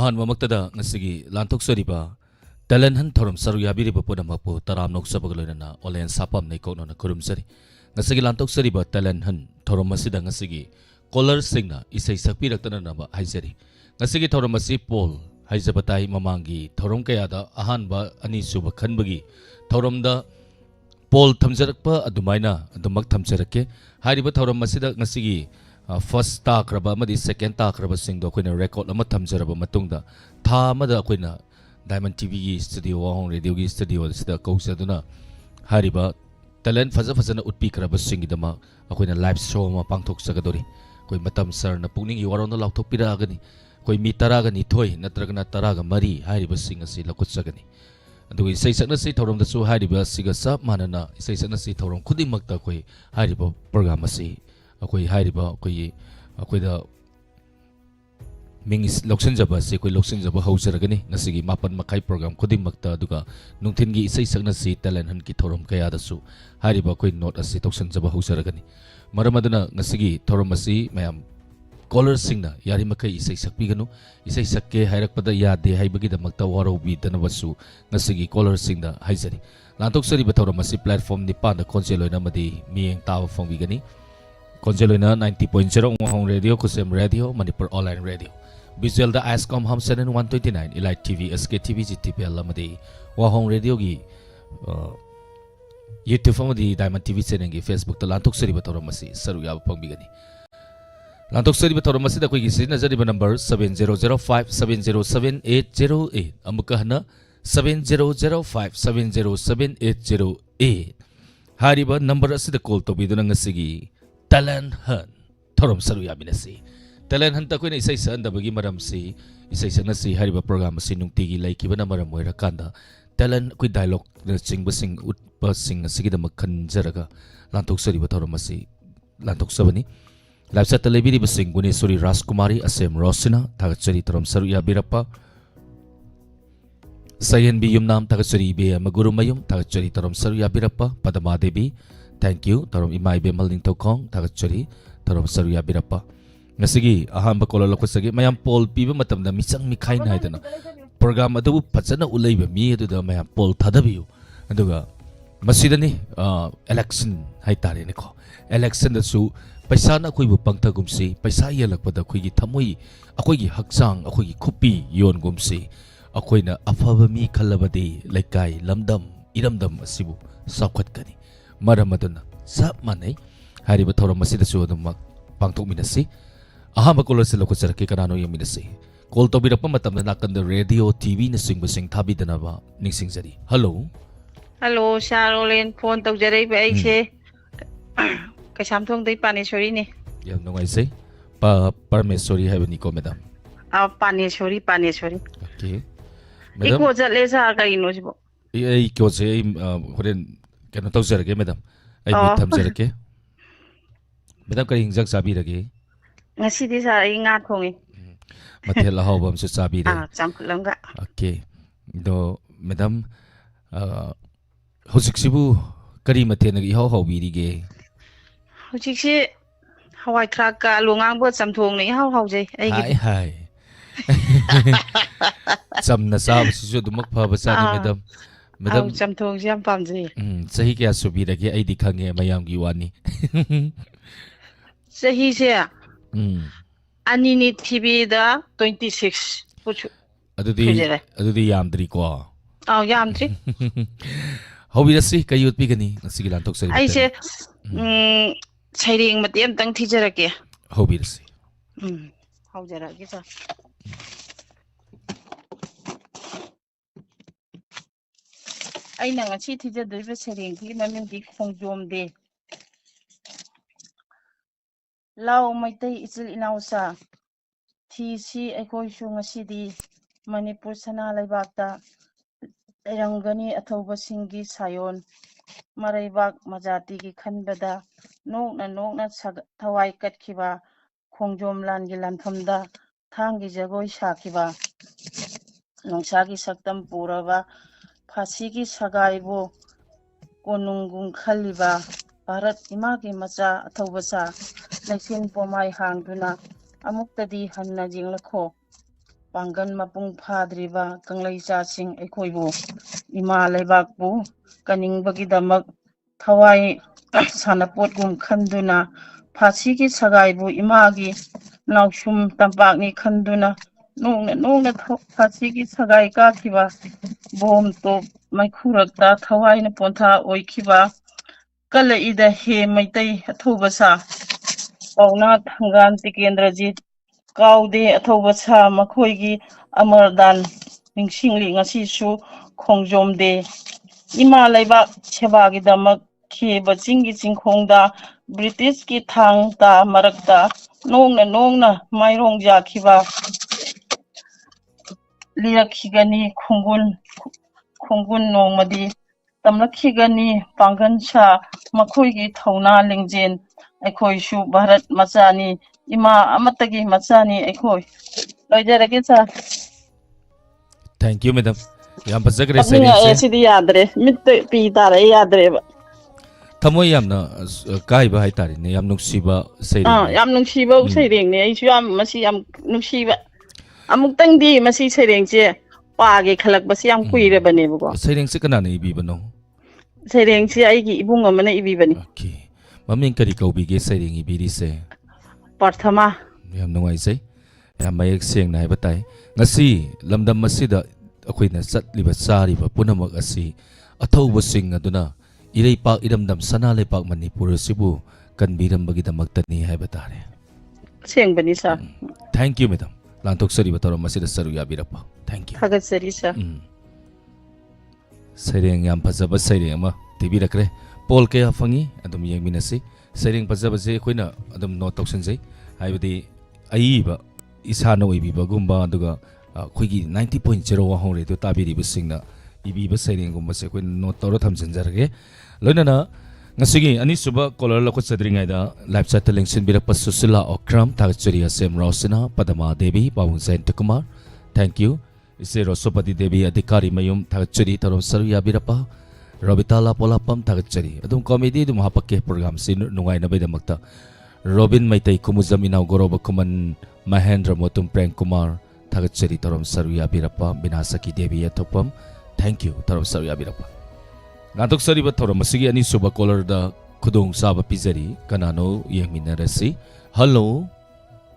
On ममक्तदा ngasi lantok sariba talent han thorom saru yabiri bapuna mapu taram nok sabagloina olen sapam nei kono na kurum sari ngasi lantok sariba talent han thorom masida ngasi caller singna isai sakpi raktana na ba haisari ngasi thorom masi pol haijabatai mamangi thorom kayada ahan ba ani suba khanbagi thorom da pol thamjarakpa adumaina adumak thamjarake hariba thorom masida ngasi first takraba amadi second takraba singdo koina record ama thamjaraba matungda tha amada koina diamond tv gi studio wahong radio gi studio sida kausaduna hariba talent faza fazana utpi kraba singidama koina live show ma pangthok sagadori koi matam sar na pungning i waron la thok pira gani koi mi tara gani thoi natragana tara ga mari hariba sing asi lakut sagani adu isai sakna si thorom da su hariba siga sap manana isai sakna si thorom khudi makta koi hariba program asi akoi hariba akoi da ming loksen jaba se koi loksen jaba haujaragani ngasigi mapan makai program khodim makta duga nungthin gi isai sakna si talent han ki thorom kaya da su hariba koi note asi toksen jaba haujaragani maramaduna ngasigi thorom asi mayam caller singna yari makai isai sakpi ganu isai sakke hairakpada yade haibagi da makta waro bi danawasu ngasigi caller singda haijari lantok sari bathorom asi platform ni pa da konseloina madi mieng tawa phongbi gani Konjeloina 90.0 Wahong Radio Kusem Radio Manipur Online Radio Visual da Ascom Hamsen 129 Elite TV SKTV GTPL Lamadi Wahong Radio gi YouTube amadi Diamond TV channel gi Facebook ta lantok sari batoram masi saru ya pangbigani lantok sari batoram masi da koi gi sina jari number 7005707808 amuka hana 7005707808 hariba number asida call to biduna ngasigi talent han thorom saru yabinasi talent han ta koina isai san da bagi maram si isai sana si hariba program si nungti gi lai kibana maram moira kanda talent koi dialogue na chingba sing utpa sing asigi da makhan jaraga lantok sari ba thorom asi lantok sabani lapsa talebiri ba sing gunesuri raskumari asem rosina thagachari thorom saru yabirappa sayen bi yumnam thagachari be maguru mayum thagachari thorom saru yabirappa padama devi Thank you tarom imai be malning tokong thagachari tarom saruya birappa ngasigi ahamba kola lokosagi mayam pol piba matamda misang mikhai nai dana program adu phajana ulaiba mi adu da mayam pol thadabiu aduga masidani election hai tare ne ko election da su paisa na koi bu pangtha gumsi paisa yelakpada koi gi thamoi akoi gi haksang akoi gi khupi yon gumsi akoi na afaba mi khalabadi laikai lamdam iramdam asibu sakhat kani maramaduna sap manai hariba thorom masida su adum pangthok minasi ahamba kolor se lokho sarke kanano yaminasi call to birappa matam na kan radio tv na singba sing thabi dana ba ningsing jari hello hello sharolen phone tau jarai ba ai se ka samthong dei panesori ne yam nongai se parmesori habani ko madam panesori okay madam iko jatle sa ka ino jibo ei ko se horen kena tau jarake madam ai mi tham jarake madam kari hingjak sabi rage ngasi di sa ai nga thongi mathel la hawbam su sabi re champulam ga okay do madam hojik sibu kari mathen gi haw haw bi dige hojik si hawai thrak ka lungang bo chamthong nei haw haw jai ai gi hai chamna sab su dumak pha ba sa ni madam madam chamthong jam pam ji sahi kya subi rage ai dikhange mayam gi wani sahi se ani ni tv da 26 puchu adudi yamdri ko yamdri hobi rasi kayut pi gani sigi lantok sari ai se sairing matem tang thijarake hobi rasi haujarake sa aina ngasi thijadriba sairing ki maming di khongjom de Lao maitai ichil inausa thi si aikoi su ngasi di Manipur sana laibakta rangani athoba singi sayon maraibak majati gi khanbada nokna thawai katkiba khongjom lan gi lanthamda thangi jagoi sakiba nongsa gi saktam puraba phasi gi sagaibo konunggung khaliba Bharat imagi macha athobasa naisin pomai hangduna amuktadi hanna jinglakho ꯄꯥꯡꯒꯜ ꯃꯄꯨꯡ ꯐꯥꯗ꯭ꯔꯤꯕ ꯀꯪꯂꯩꯆꯥꯁꯤꯡ ꯑꯩꯈꯣꯏꯕꯨ ꯏꯃꯥ ꯂꯩꯕꯥꯛꯄꯨ ꯀꯟꯅꯤꯡꯕꯒꯤꯗꯃꯛ ꯊꯋꯥꯏ ꯁꯥꯟꯅꯄꯣꯠꯒꯨꯝ ꯈꯟꯗꯨꯅ ꯐꯥꯁꯤꯒꯤ ꯁꯒꯥꯏꯕꯨ ꯏꯃꯥꯒꯤ ꯅꯥꯎꯁꯨꯝ ꯇꯝꯄꯥꯛꯅꯤ ꯈꯟꯗꯨꯅ ꯅꯣꯡꯅ ꯐꯥꯁꯤꯒꯤ ꯁꯒꯥꯏ ꯀꯥꯈꯤꯕ bomb ꯇꯣꯞ ꯃꯩꯈꯨꯔꯛꯇ ꯊꯋꯥꯏꯅ ꯄꯣꯟꯊꯥ ꯑꯣꯏꯈꯤꯕ ꯀꯜꯂꯛꯏꯗ ꯍꯦ ꯃꯩꯇꯩ ꯑꯊꯧꯕ ꯁꯥ ꯄꯥꯎꯅꯥ ꯊꯪꯒꯥꯜ ꯇꯤꯀꯦꯟꯗ꯭ꯔꯖꯤꯠ ꯀꯥꯎꯗꯦ ꯑꯊꯧꯕ ꯁꯥ ꯃꯈꯣꯏꯒꯤ ꯑꯃꯔꯗꯥꯟ ꯅꯤꯡꯁꯤꯡꯂꯤ ꯉꯁꯤꯁꯨ ꯈꯣꯡꯖꯣꯝꯗꯦ ꯏꯃꯥ ꯂꯩꯕꯥꯛ ꯁꯦꯕꯥꯒꯤꯗꯃꯛ ꯈꯦꯕ ꯆꯤꯡꯒꯤ ꯆꯤꯡꯈꯣꯡꯗ ꯕ꯭ꯔꯤꯇꯤꯁꯀꯤ ꯊꯥꯡ ꯇꯥ ꯃꯔꯛꯇ ꯅꯣꯡꯅ ꯃꯥꯏꯔꯣꯡ ꯌꯥꯈꯤꯕ ꯂꯤꯔꯛꯈꯤꯒꯅꯤ ꯈꯣꯡꯒꯨꯟ ꯅꯣꯡꯃꯗꯤ ꯇꯝꯂꯛꯈꯤꯒꯅꯤ ꯄꯥꯡꯒꯟ ꯁꯥ ꯃꯈꯣꯏꯒꯤ ꯊꯧꯅꯥ ꯂꯤꯡꯖꯦꯜ ꯑꯩꯈꯣꯏꯁꯨ ꯚꯥꯔꯠ ꯃꯆꯥꯅꯤ ꯏꯃꯥ ꯑꯃꯠꯇꯒꯤ ꯃꯆꯥꯅꯤ ꯑꯩꯈꯣꯏ ꯂꯣꯏꯖꯔꯒꯦ ꯁꯥꯔ Thank you, madam. Yam fazagre ꯀꯞꯅꯤꯡꯉꯛꯑꯦ sairing ꯁꯤꯗꯤ ꯌꯥꯗ꯭ꯔꯦ ꯃꯤꯠꯇ ꯄꯤ ꯇꯥꯔꯛꯑꯦ ꯌꯥꯗ꯭ꯔꯦꯕ thamoy yamna kaiba haitari ne yam nuksiba sairing ne. ꯌꯥꯝ ꯅꯨꯡꯁꯤꯕ ꯁꯩꯔꯦꯡꯅꯦ ꯑꯩꯁꯨ ꯃꯁꯤ ꯌꯥꯝ ꯅꯨꯡꯁꯤꯕ ꯑꯃꯨꯛꯇꯪꯗꯤ ꯃꯁꯤ ꯁꯩꯔꯦꯡꯁꯦ ꯄꯥꯒꯦ ꯈꯜꯂꯛꯄꯁꯤ ꯌꯥꯝ ꯀꯨꯏꯔꯕꯅꯦꯕꯀꯣ Sairing se kanana ibibano. ꯁꯩꯔꯦꯡꯁꯤ ꯑꯩꯒꯤ ꯏꯕꯨꯡ ꯑꯃꯅ ꯏꯕꯤꯕꯅꯤ Okay. Maming kari kaubige sairing ibiri se. ꯄ꯭ꯔꯊꯃꯥ Yam nungaisai. Yam mayak siang na haiba tai. Ngasi lamdam masida akoina chatliba chariba punamak asi athauba sing aduna iraipak iramdam sana lepak Manipur sibu kanbirambagidamaktani haiba tare. ꯑꯁꯦꯡꯕꯅꯤ ꯁꯥꯔ Thank you, madam. Lantok sari batoro masida saru yabirapa. Thank you. ꯊꯥꯒꯠꯆꯔꯤ ꯁꯥꯔ Sairing yam fazaba sairing ama tibirakre. Pol kaya fangi adum yengminasi. Sairing fazaba se koina adum note tausanjai. Haibadi aiba isana oibiba gumba aduga khoigi 90.0 wa hong radio tabiriba singna ibiba sairing gumba se koina note tawra thamjanjarage. Loinana ngasigi ani suba caller lakot sadringai da live chat lengsin birakpa susila okram thagchariya sem rosina padama devi pawun sain tukumar. Thank you. Ise Rosopati Devi Adhikari Mayum Thagachari Tarom Saru Yabirapa Robitala Polapam Thagachari Adum comedy dum hapake program sin nungai na bedamakta Robin Maitai Kumuzam inauguro Kuman Mahendra Motum Prank Kumar Thagachari Tarom Saru Yabirapa Binasaki Devi Atopam. Thank you Tarom Saru Yabirapa Gantok Sari Batorom Masigi ani suba caller da Kudung Saba Pizari Kanano Yangminarasi. Hello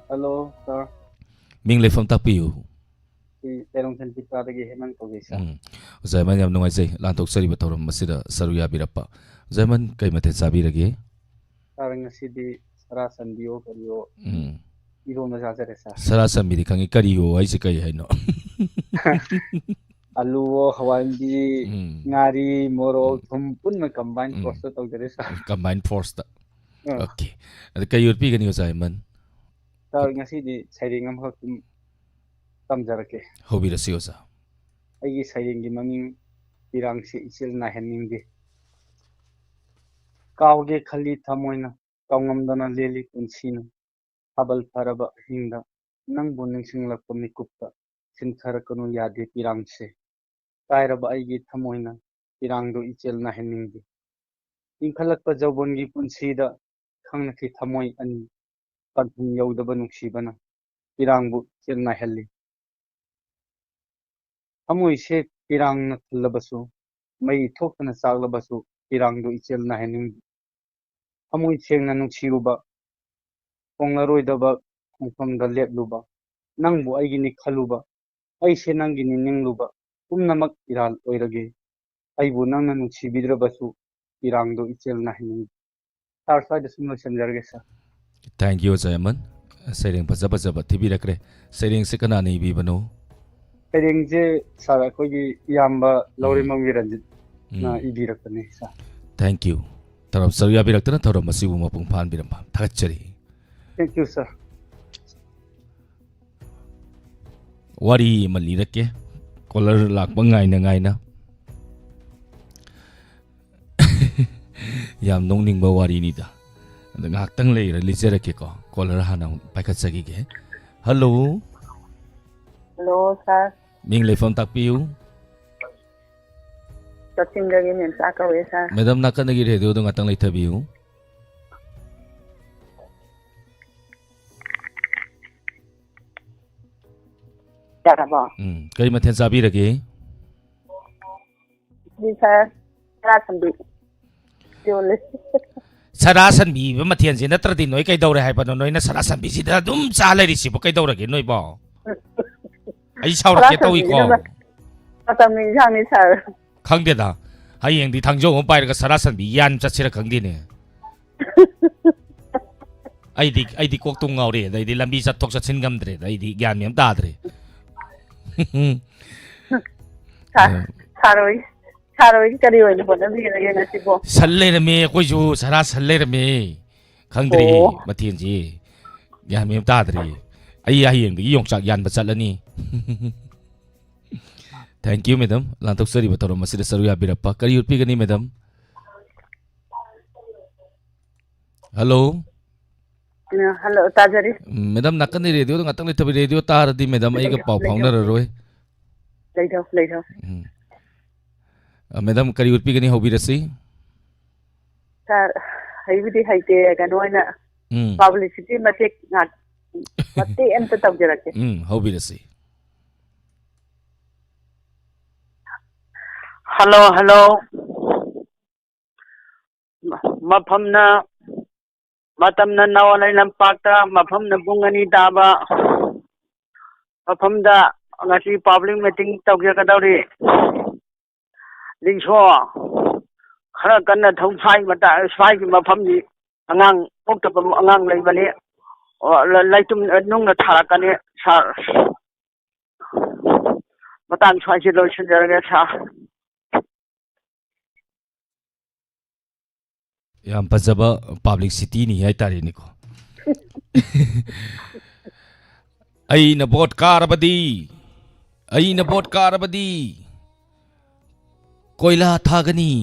Hello, sir. Mingle from Tapiu. Terongsan Pita lagi Heman Pogisa. Zaman yam nungai jai lantok sari batorom masida saru yabirapa. Zaman kai mate sabirage. Sekarang nasi di Sarasan Dio Kario. Iro nasa resa. Sarasa miri kangi kariyo ai se kai haino. Aluo hawandi ngari moro thumpun na combine force tau resa. Combined force ta. Okay. Ada kai urpi gani zaman. Sekarang nasi di sairingam hakim tamjarake. Hobi rasi osa. Aigi sairingi maming pirang si isil na heningdi. Kauge khali thamoina kaungamdana leli punsina. Habal paraba hinda nang buning singlakpa mikupta sinkarakanu yade pirang se. Kairaba aigi thamoina pirangdo ichel na heningdi. Ingkhalakpa jawbongi punsida khangnaki thamoi ani kanthung yaudaba nuksibana pirangbu ichel na helli. Thamoi se pirang na thullabasu mai thokna chaglabasu pirangdo ichel na heningdi. Thamoi sengna nuksiruba onglaroidaba khongfamda lepluba nangbu aigini khaluba aise nangini ningluba pumnamak iral oirage aibu nangna nuksibidrabasu pirangdo ichel na heningdi. Sarsai sumlo sanjarge sa. Thank you Zaman. Sairing pazaba zaba tibirakre. Sairing se kana nei bibano. Sairingje sara kogi yamba Laurimang Viranjit na ibirakane sa. Thank you. Tarom saru yabiraktana tarom masibu mapung phan biramba. Thagachari. Thank you sir. Wari malirake. Caller lakpa ngai na. Yam nongning ba wari ni da. Ngaktang leira lijerake ko. Caller hana paikatsagi ge. Hello. Hello sir Mingle from Tapiu. ꯆꯠꯆꯤꯡꯗꯒꯤ ꯃꯦꯝꯆꯥ ꯀꯧꯋꯦ ꯁꯥꯔ Madam nakanagi radio do ngatang leithabiu. ꯌꯥꯔꯕꯣ ꯀꯔꯤ ꯃꯊꯦꯜ ꯆꯥꯕꯤꯔꯒꯦ ꯁꯥꯔ ꯈꯔ ꯁꯟꯕꯤ ꯌꯣꯜꯂꯦ ꯁꯔꯥ ꯁꯟꯕꯤꯕ ꯃꯊꯦꯜꯁꯤ ꯅꯠꯇ꯭ꯔꯗꯤ ꯅꯣꯏ ꯀꯩꯗꯧꯔꯦ ꯍꯥꯏꯕꯅꯣ ꯅꯣꯏꯅ ꯁꯔꯥ ꯁꯟꯕꯤꯁꯤꯗ ꯑꯗꯨꯝ ꯆꯥ ꯂꯩꯔꯤꯁꯤꯕꯨ ꯀꯩꯗꯧꯔꯒꯦ ꯅꯣꯏꯕꯣ ꯑꯩ ꯈꯔ ꯁꯥꯎꯔꯛꯀꯦ ꯇꯧꯏꯀꯣ ꯁꯟꯕꯤꯁꯤꯅ ꯃꯇꯝꯒꯤ ꯏꯟꯁꯥꯡꯅꯤ ꯁꯥꯔ ꯈꯪꯗꯦꯗ ꯍꯌꯦꯡꯗꯤ ꯊꯥꯡꯖꯧ ꯑꯃ ꯄꯥꯏꯔꯒ ꯁꯔꯥ ꯁꯟꯕꯤ ꯌꯥꯟ ꯆꯠꯁꯤꯔ ꯈꯪꯗꯦꯅꯦ ꯑꯩꯗꯤ ꯀꯣꯛꯇꯨꯝ ꯉꯥꯎꯔꯦ ꯑꯗꯩꯗꯤ ꯂꯝꯕꯤ ꯆꯠꯊꯣꯛ ꯆꯠꯁꯤꯟ ꯉꯝꯗ꯭ꯔꯦꯗ ꯑꯩꯗꯤ ꯒ꯭ꯌꯥꯟ ꯃꯦꯝ ꯇꯥꯗ꯭ꯔꯦ ꯁꯥꯔꯣꯏ ꯀꯔꯤ ꯑꯣꯏꯅ ꯍꯣꯠꯅꯕꯤꯔꯒꯦ ꯉꯁꯤꯕꯣ ꯁꯟ ꯂꯩꯔꯝꯃꯦ ꯑꯩꯈꯣꯏꯁꯨ ꯁꯔꯥ ꯁꯟ ꯂꯩꯔꯝꯃꯦ ꯈꯪꯗ꯭ꯔꯤ ꯑꯣ ꯃꯊꯦꯜꯁꯤ ꯒ꯭ꯌꯥꯟ ꯃꯦꯝ ꯇꯥꯗ꯭ꯔꯤ ꯑꯩ ꯍꯌꯦꯡꯗꯒꯤ ꯌꯣꯡꯆꯥꯛ ꯌꯥꯟꯕ ꯆꯠꯂꯅꯤ ꯊꯦꯡꯛ ꯌꯨ ꯃꯦꯗꯝ ꯂꯥꯟꯊꯣꯛꯆꯔꯤꯕ ꯊꯧꯔꯝ ꯑꯁꯤꯗ ꯁꯔꯨꯛ ꯌꯥꯕꯤꯔꯛꯄ ꯀꯔꯤ ꯎꯠꯄꯤꯒꯅꯤ ꯃꯦꯗꯝ ꯍꯜꯂꯣ ꯍꯜꯂꯣ ꯇꯥꯖꯔꯤ ꯃꯦꯗꯝ ꯅꯥꯀꯟꯗꯤ ꯔꯦꯗꯤꯑꯣꯗ ꯉꯥꯛꯇꯪ ꯂꯩꯊꯕꯤ ꯔꯦꯗꯤꯑꯣ ꯇꯥꯔꯗꯤ ꯃꯦꯗꯝ ꯑꯩꯒ ꯄꯥꯎ ꯐꯥꯎꯅꯔꯔꯣꯏ ꯂꯩꯊꯧ ꯃꯦꯗꯝ ꯀꯔꯤ ꯎꯠꯄꯤꯒꯅꯤ ꯍꯧꯕꯤꯔꯁꯤ ꯁꯥꯔ ꯍꯩꯕꯨꯗꯤ ꯍꯩꯇꯦ ꯀꯩꯅꯣ ꯑꯣꯏꯅ ꯎꯝ ꯄꯕ꯭ꯂꯤꯁꯤꯇꯤ ꯃꯇꯦꯛ ꯑꯝꯇ ꯇꯧꯖꯔꯛꯀꯦ ꯍꯧꯕꯤꯔꯁꯤ ꯍꯜꯂꯣ ꯃꯇꯝꯅ ꯅꯋꯥꯂꯩ ꯂꯝꯄꯥꯛꯇ ꯃꯐꯝꯅ ꯄꯨꯡ 2 ꯇꯥꯕ ꯃꯐꯝꯗ ꯉꯁꯤ ꯄꯥꯕ꯭ꯂꯤꯛ ꯃꯤꯇꯤꯡ ꯇꯧꯖꯒꯗꯧꯔꯤ ꯂꯤꯡꯁꯣ ꯈꯔ ꯀꯟꯅ ꯁ꯭ꯋꯥꯏꯒꯤ ꯃꯐꯝꯗꯤ ꯑꯉꯥꯡ ꯄꯣꯛꯇꯕ ꯑꯉꯥꯡ ꯂꯩꯕꯅꯤ ꯂꯩꯇꯨꯝ ꯅꯨꯡꯅ ꯊꯥꯔꯛꯀꯅꯤ ꯁꯥꯔ ꯃꯇꯥꯡ ꯁ꯭ꯋꯥꯏꯁꯤ ꯂꯣꯏꯁꯤꯟꯖꯔꯒꯦ ꯁꯥꯔ ꯌꯥꯝ ꯐꯖꯕ ꯄꯥꯕ꯭ꯂꯤꯁꯤꯇꯤꯅꯤ ꯍꯥꯏꯇꯥꯔꯦꯅꯦꯀꯣ ꯑꯩꯅ ꯚꯣꯠ ꯀꯥꯔꯕꯗꯤ ꯀꯣꯏꯂꯥ ꯊꯥꯒꯅꯤ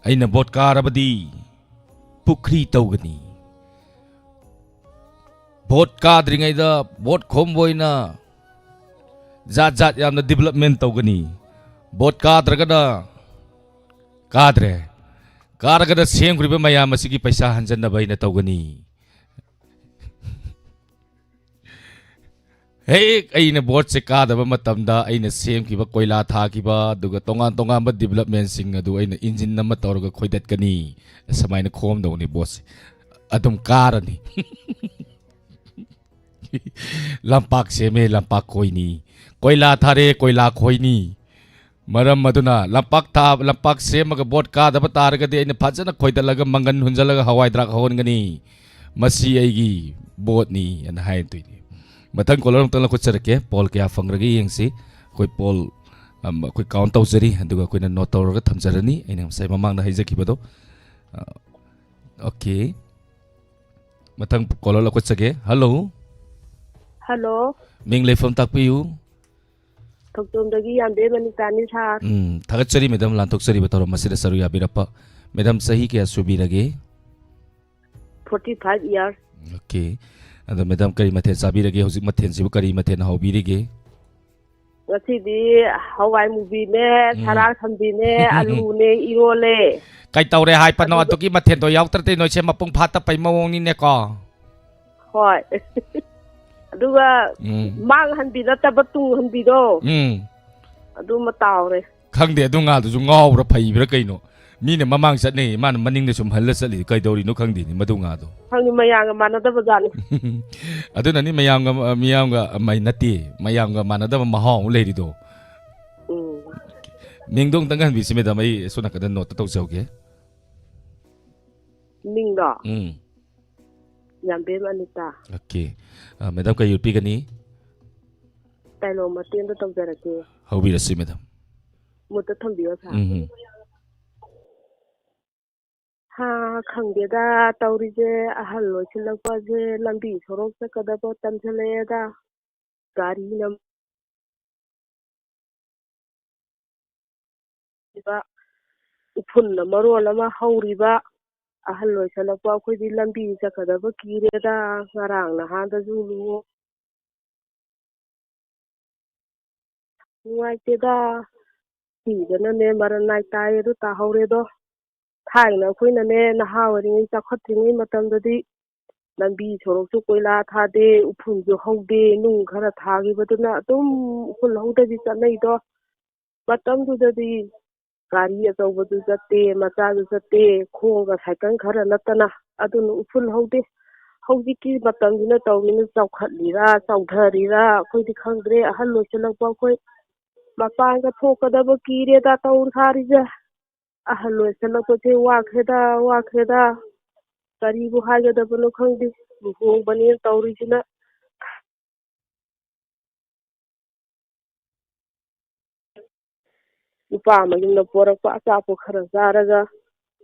ꯑꯩꯅ ꯚꯣꯠ ꯀꯥꯔꯕꯗꯤ ꯄꯨꯈ꯭ꯔꯤ ꯇꯧꯒꯅꯤ ꯚꯣꯠ ꯀꯥꯗ꯭ꯔꯤꯉꯩꯗ ꯚꯣꯠ ꯈꯣꯝꯕ ꯑꯣꯏꯅ ꯖꯥꯠ ꯌꯥꯝꯅ ꯗꯤꯕꯦꯂꯞꯃꯦꯟ ꯇꯧꯒꯅꯤ ꯚꯣꯠ ꯀꯥꯗ꯭ꯔꯒꯅ ꯀꯥꯗ꯭ꯔꯦ ꯀꯥꯔꯒꯅ ꯁꯦꯝꯈ꯭ꯔꯤꯕ ꯃꯌꯥꯝ ꯑꯁꯤꯒꯤ ꯄꯩꯁꯥ ꯍꯟꯖꯟꯅꯕ ꯑꯩꯅ ꯇꯧꯒꯅꯤ ꯍꯦꯛ ꯑꯩꯅ ꯚꯣꯠꯁꯦ ꯀꯥꯗꯕ ꯃꯇꯝꯗ ꯑꯩꯅ ꯁꯦꯝꯈꯤꯕ ꯀꯣꯏꯂꯥ ꯊꯥꯈꯤꯕ ꯑꯗꯨꯒ ꯇꯣꯉꯥꯟꯕ ꯗꯤꯕꯦꯂꯞꯃꯦꯟꯁꯤꯡ ꯑꯗꯨ ꯑꯩꯅ ꯏꯟꯖꯤꯟ ꯑꯃ ꯇꯧꯔꯒ ꯈꯣꯏꯗꯠꯀꯅꯤ ꯁꯨꯃꯥꯏꯅ ꯈꯣꯝꯗꯧꯅꯤ ꯚꯣꯠꯁꯦ ꯑꯗꯨꯝ ꯀꯥꯔꯅꯤ ꯂꯝꯄꯥꯛ ꯁꯦꯝꯃꯦ ꯂꯝꯄꯥꯛ ꯈꯣꯏꯅꯤ ꯀꯣꯏꯂꯥ ꯊꯥꯔꯦ ꯀꯣꯏꯂꯥ ꯈꯣꯏꯅꯤ ꯃꯔꯝ ꯑꯗꯨꯅ ꯂꯝꯄꯥꯛ ꯁꯦꯝꯃꯒ ꯚꯣꯠ ꯀꯥꯗꯕ ꯇꯥꯔꯒꯗꯤ ꯑꯩꯅ ꯐꯖꯅ ꯈꯣꯏꯗꯠꯂꯒ ꯃꯪꯒꯟ ꯍꯨꯟꯖꯜꯂꯒ ꯍꯋꯥꯏ ꯗ꯭ꯔꯥꯛ ꯍꯧꯍꯟꯒꯅꯤ ꯃꯁꯤ ꯑꯩꯒꯤ ꯚꯣꯠꯅꯤ ꯑꯅ ꯍꯥꯏꯗꯣꯏꯅꯤ मथंग कॉलर अमतंग लखुचरके पोल क्या फंग्रगे यंगसी कोई पोल कोई काउंट तौजरी अदुगा कोई नोट तौरगा थमजरनी अइना साइ ममांग हाइजखिबदो ओके मथंग कॉलर लखुचगे हेलो मिंग लेफम ताकपियु थोक्तोमदगी यामबे मनितानी सार थागतचरी मैडम लांथोकसरी बतौर मसिदा सरु याबिरप्पा मैडम सही क्या सुबीरगे 45 years ओके अदो मैडम करी मथेन साबिरगे हौजिक मथेन सिबु करी मथेन हाउबिरिगे ngasi hawai mubi ne sara sambi ne alu ne irole kai tawre hai pano atuki mathen to yautrate noi se mapung phata pai mawong ni ne ko hoi aduga mang hanbi na tabatung hanbi do adu matawre khangde adu nga du ngawra phai bra kaino mi ne mamang sat ne man maning ne sum hal sali kai dori no khangdi ni madu nga do khangni mayang mana da bazani adu na ni miyang ga mai nati mayang ga mana da mahong le ri do mingdong tangan bi sime da mai suna ka da no ta tau jauge mingda yambe manita okay madam kai yupi gani tailo matin da tau jarake hobi rasi madam mutta thambiyo sa ha khangdeda taurije ahal loisilakwaje lambi sorok sakadaba tamjhaleda gari nam ba upun na marol ama hauriba ahal loisilakwa akhoi lambi sakadaba kireda ngarang na handa zulu nuaiteda tidana ne maranai tai ru ta hauredo थाइना अखोइना ने नहा ओरिङै चाखत्रिङै मतमददि ꯂꯝꯕꯤ ꯁꯣꯔꯣꯛꯁꯨ ꯀꯣꯏꯂꯥ ꯊꯥꯗꯦ ꯎꯐꯨꯟꯁꯨ ꯍꯧꯗꯦ ꯅꯨꯡ ꯈꯔ ꯊꯥꯈꯤꯕꯗꯨꯅ ꯑꯗꯨꯝ ꯎꯐꯨꯟ ꯍꯧꯗꯕꯤ ꯆꯠꯅꯩꯗꯣ ꯃꯇꯝꯗꯨꯗꯗꯤ ꯒꯥꯔꯤ ꯑꯆꯧꯕꯁꯨ ꯆꯠꯇꯦ ꯃꯆꯥꯁꯨ ꯆꯠꯇꯦ ꯈꯣꯡꯒ ꯁꯥꯏꯀꯜ ꯈꯔ ꯅꯠꯇꯅ ꯑꯗꯨꯅ ꯎꯐꯨꯟ ꯍꯧꯗꯦ ꯍꯧꯖꯤꯛꯀꯤ ꯃꯇꯝꯁꯤꯅ ꯇꯧꯔꯤꯅ ꯆꯥꯎꯈꯠꯂꯤꯔꯥ ꯆꯥꯎꯊꯔꯤꯔꯥ ꯑꯩꯈꯣꯏꯗꯤ ꯈꯪꯗ꯭ꯔꯦ ꯑꯍꯜ ꯑꯣꯏꯁꯤꯜꯂꯛꯄ ꯑꯩꯈꯣꯏ ꯃꯄꯥꯟꯒ ꯊꯣꯛꯀꯗꯕ ꯀꯤꯔꯦꯗ ꯇꯧ ꯁꯥꯔꯤꯁꯦ ꯑꯍꯜ ꯑꯣꯏꯁꯤꯜꯂꯛꯄꯁꯦ ꯋꯥꯈ꯭ꯔꯦꯗ ꯀꯔꯤꯕꯨ ꯍꯥꯏꯒꯗꯕꯅꯣ ꯈꯪꯗꯦ ꯂꯨꯍꯣꯡꯕꯅꯦꯅ ꯇꯧꯔꯤꯁꯤꯅ ꯅꯨꯄꯥ ꯃꯌꯨꯝꯅ ꯄꯣꯔꯛꯄ ꯑꯆꯥꯄꯣꯠ ꯈꯔ ꯆꯥꯔꯒ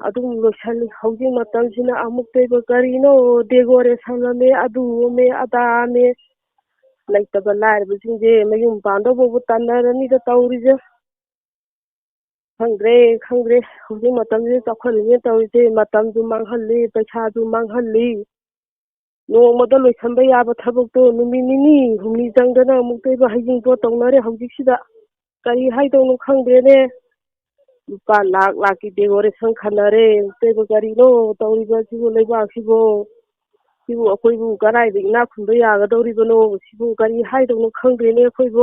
ꯑꯗꯨꯝ ꯂꯣꯏꯁꯜꯂꯤ ꯍꯧꯖꯤꯛ ꯃꯇꯝꯁꯤꯅ ꯑꯃꯨꯛꯇꯣꯏꯕ ꯀꯔꯤꯅꯣ ꯗꯦꯀꯣꯔꯦꯁꯟ ꯑꯃꯦ ꯑꯗꯨ ꯑꯗꯥꯅꯦ ꯂꯩꯇꯕ ꯂꯥꯏꯔꯕꯁꯤꯡꯁꯦ ꯃꯌꯨꯝ ꯄꯥꯟꯗꯧꯕꯕꯨ ꯇꯟꯅꯔꯅꯤꯗ ꯇꯧꯔꯤꯁꯦ ꯈꯪꯗ꯭ꯔꯦ ꯍꯧꯖꯤꯛ ꯃꯇꯝꯁꯤꯗ ꯆꯥꯎꯈꯠꯂꯤꯅꯦ ꯇꯧꯔꯤꯁꯦ ꯃꯇꯝꯁꯨ ꯃꯥꯡꯍꯜꯂꯤ ꯄꯩꯁꯥꯁꯨ ꯃꯥꯡꯍꯜꯂꯤ ꯅꯣꯡꯃꯗ ꯂꯣꯏꯁꯟꯕ ꯌꯥꯕ ꯊꯕꯛꯇꯣ ꯅꯨꯃꯤꯠ ꯅꯤꯅꯤ ꯍꯨꯝꯅꯤ ꯆꯪꯗꯅ ꯑꯃꯨꯛꯇꯣꯏꯕ ꯍꯩꯖꯤꯡꯄꯣꯠ ꯇꯧꯅꯔꯦ ꯍꯧꯖꯤꯛꯁꯤꯗ ꯀꯔꯤ ꯍꯥꯏꯗꯧꯅꯣ ꯈꯪꯗ꯭ꯔꯦꯅꯦ ꯂꯨꯄꯥ ꯂꯥꯛꯀꯤ ꯗꯦꯀꯣꯔꯦꯁꯟ ꯈꯟꯅꯔꯦ ꯑꯃꯨꯛꯇꯣꯏꯕ ꯀꯔꯤꯅꯣ ꯇꯧꯔꯤꯕ ꯁꯤꯕꯨ ꯂꯩꯕꯥꯛꯁꯤꯕꯨ ꯁꯤꯕꯨ ꯑꯩꯈꯣꯏꯕꯨ ꯀꯗꯥꯏꯗ ꯏꯅꯥꯛ ꯈꯨꯟꯕ ꯌꯥꯒꯗꯧꯔꯤꯕꯅꯣ ꯁꯤꯕꯨ ꯀꯔꯤ ꯍꯥꯏꯗꯧꯅꯣ ꯈꯪꯗ꯭ꯔꯦꯅꯦ ꯑꯩꯈꯣꯏꯕꯨ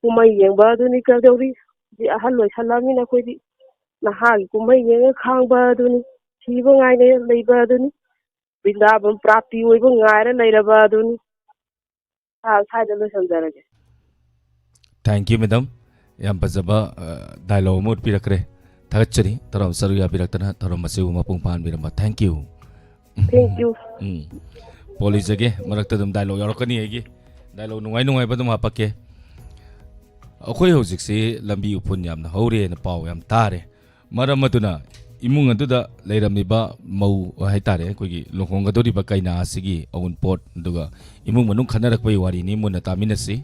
ꯀꯨꯝꯍꯩ ꯌꯦꯡꯕ ꯑꯗꯨꯅꯤ ꯀꯩꯗꯧꯔꯤ ꯍꯧꯖꯤꯛ ꯑꯍꯜ ꯑꯣꯏꯁꯜꯂꯕꯅꯤꯅ ꯑꯩꯈꯣꯏꯗꯤ ꯅꯍꯥꯒꯤ ꯀꯨꯝꯍꯩ ꯌꯦꯡꯉ ꯈꯥꯡꯕ ꯑꯗꯨꯅꯤ ꯁꯤꯕ ꯉꯥꯏꯅ ꯂꯩꯕ ꯑꯗꯨꯅꯤ ꯕ꯭ꯔꯤꯟꯗꯥꯕꯟ ꯄ꯭ꯔꯥꯞꯇꯤ ꯑꯣꯏꯕ ꯉꯥꯏꯔ ꯂꯩꯔꯕ ꯑꯗꯨꯅꯤ ꯁ꯭ꯋꯥꯏꯗ ꯂꯣꯏꯁꯤꯟꯖꯔꯒꯦ ꯊꯦꯡꯛ ꯌꯨ ꯃꯦꯗꯝ ꯌꯥꯝ ꯐꯖꯕ ꯗꯥꯏꯂꯣग ꯑꯃ ꯎꯠꯄꯤꯔꯛꯈ꯭ꯔꯦ ꯊꯥꯒꯠꯆꯔꯤ ꯊꯧꯔꯝ ꯁꯔꯨꯛ ꯌꯥꯕꯤꯔꯛꯇꯅ ꯊꯧꯔꯝ ꯑꯁꯤꯕꯨ ꯃꯄꯨꯡ ꯐꯥꯍꯟꯕꯤꯔꯝꯕ ꯊꯦꯡꯛ ꯌꯨ ꯊꯦꯡꯛ ꯌꯨ ꯄꯣꯂꯤꯖꯒꯦ ꯃꯔꯛꯇ ꯑꯗꯨꯝ ꯗꯥꯏꯂꯣग ꯌꯥꯎꯔꯛꯀꯅꯤ ꯑꯩꯒꯤ ꯗꯥꯏꯂꯣग ꯅꯨꯡꯉꯥꯏꯕ ꯑꯗꯨꯝ ꯍꯥꯞꯄꯛꯀꯦ ꯑꯩꯈꯣꯏ ꯍꯧꯖꯤꯛꯁꯤ ꯂꯝꯕꯤ ꯎꯐꯨꯟ ꯌꯥꯝꯅ ꯍꯧꯔꯦꯅ ꯄꯥꯎ ꯌꯥꯝ ꯇꯥꯔꯦ ꯃꯔꯝ ꯑꯗꯨꯅ ꯏꯃꯨꯡ ꯑꯗꯨꯗ ꯂꯩꯔꯝꯂꯤꯕ ꯃꯧ ꯍꯥꯏꯇꯥꯔꯦ ꯑꯩꯈꯣꯏꯒꯤ ꯂꯨꯍꯣꯡꯒꯗꯧꯔꯤꯕ ꯀꯩꯅꯥ ꯑꯁꯤꯒꯤ ꯑꯎꯟꯄꯣꯠ ꯑꯗꯨꯒ ꯏꯃꯨꯡ ꯃꯅꯨꯡ ꯈꯟꯅꯔꯛꯄꯒꯤ ꯋꯥꯔꯤꯅꯤ ꯃꯨꯟꯅ ꯇꯥꯃꯤꯟꯅꯁꯤ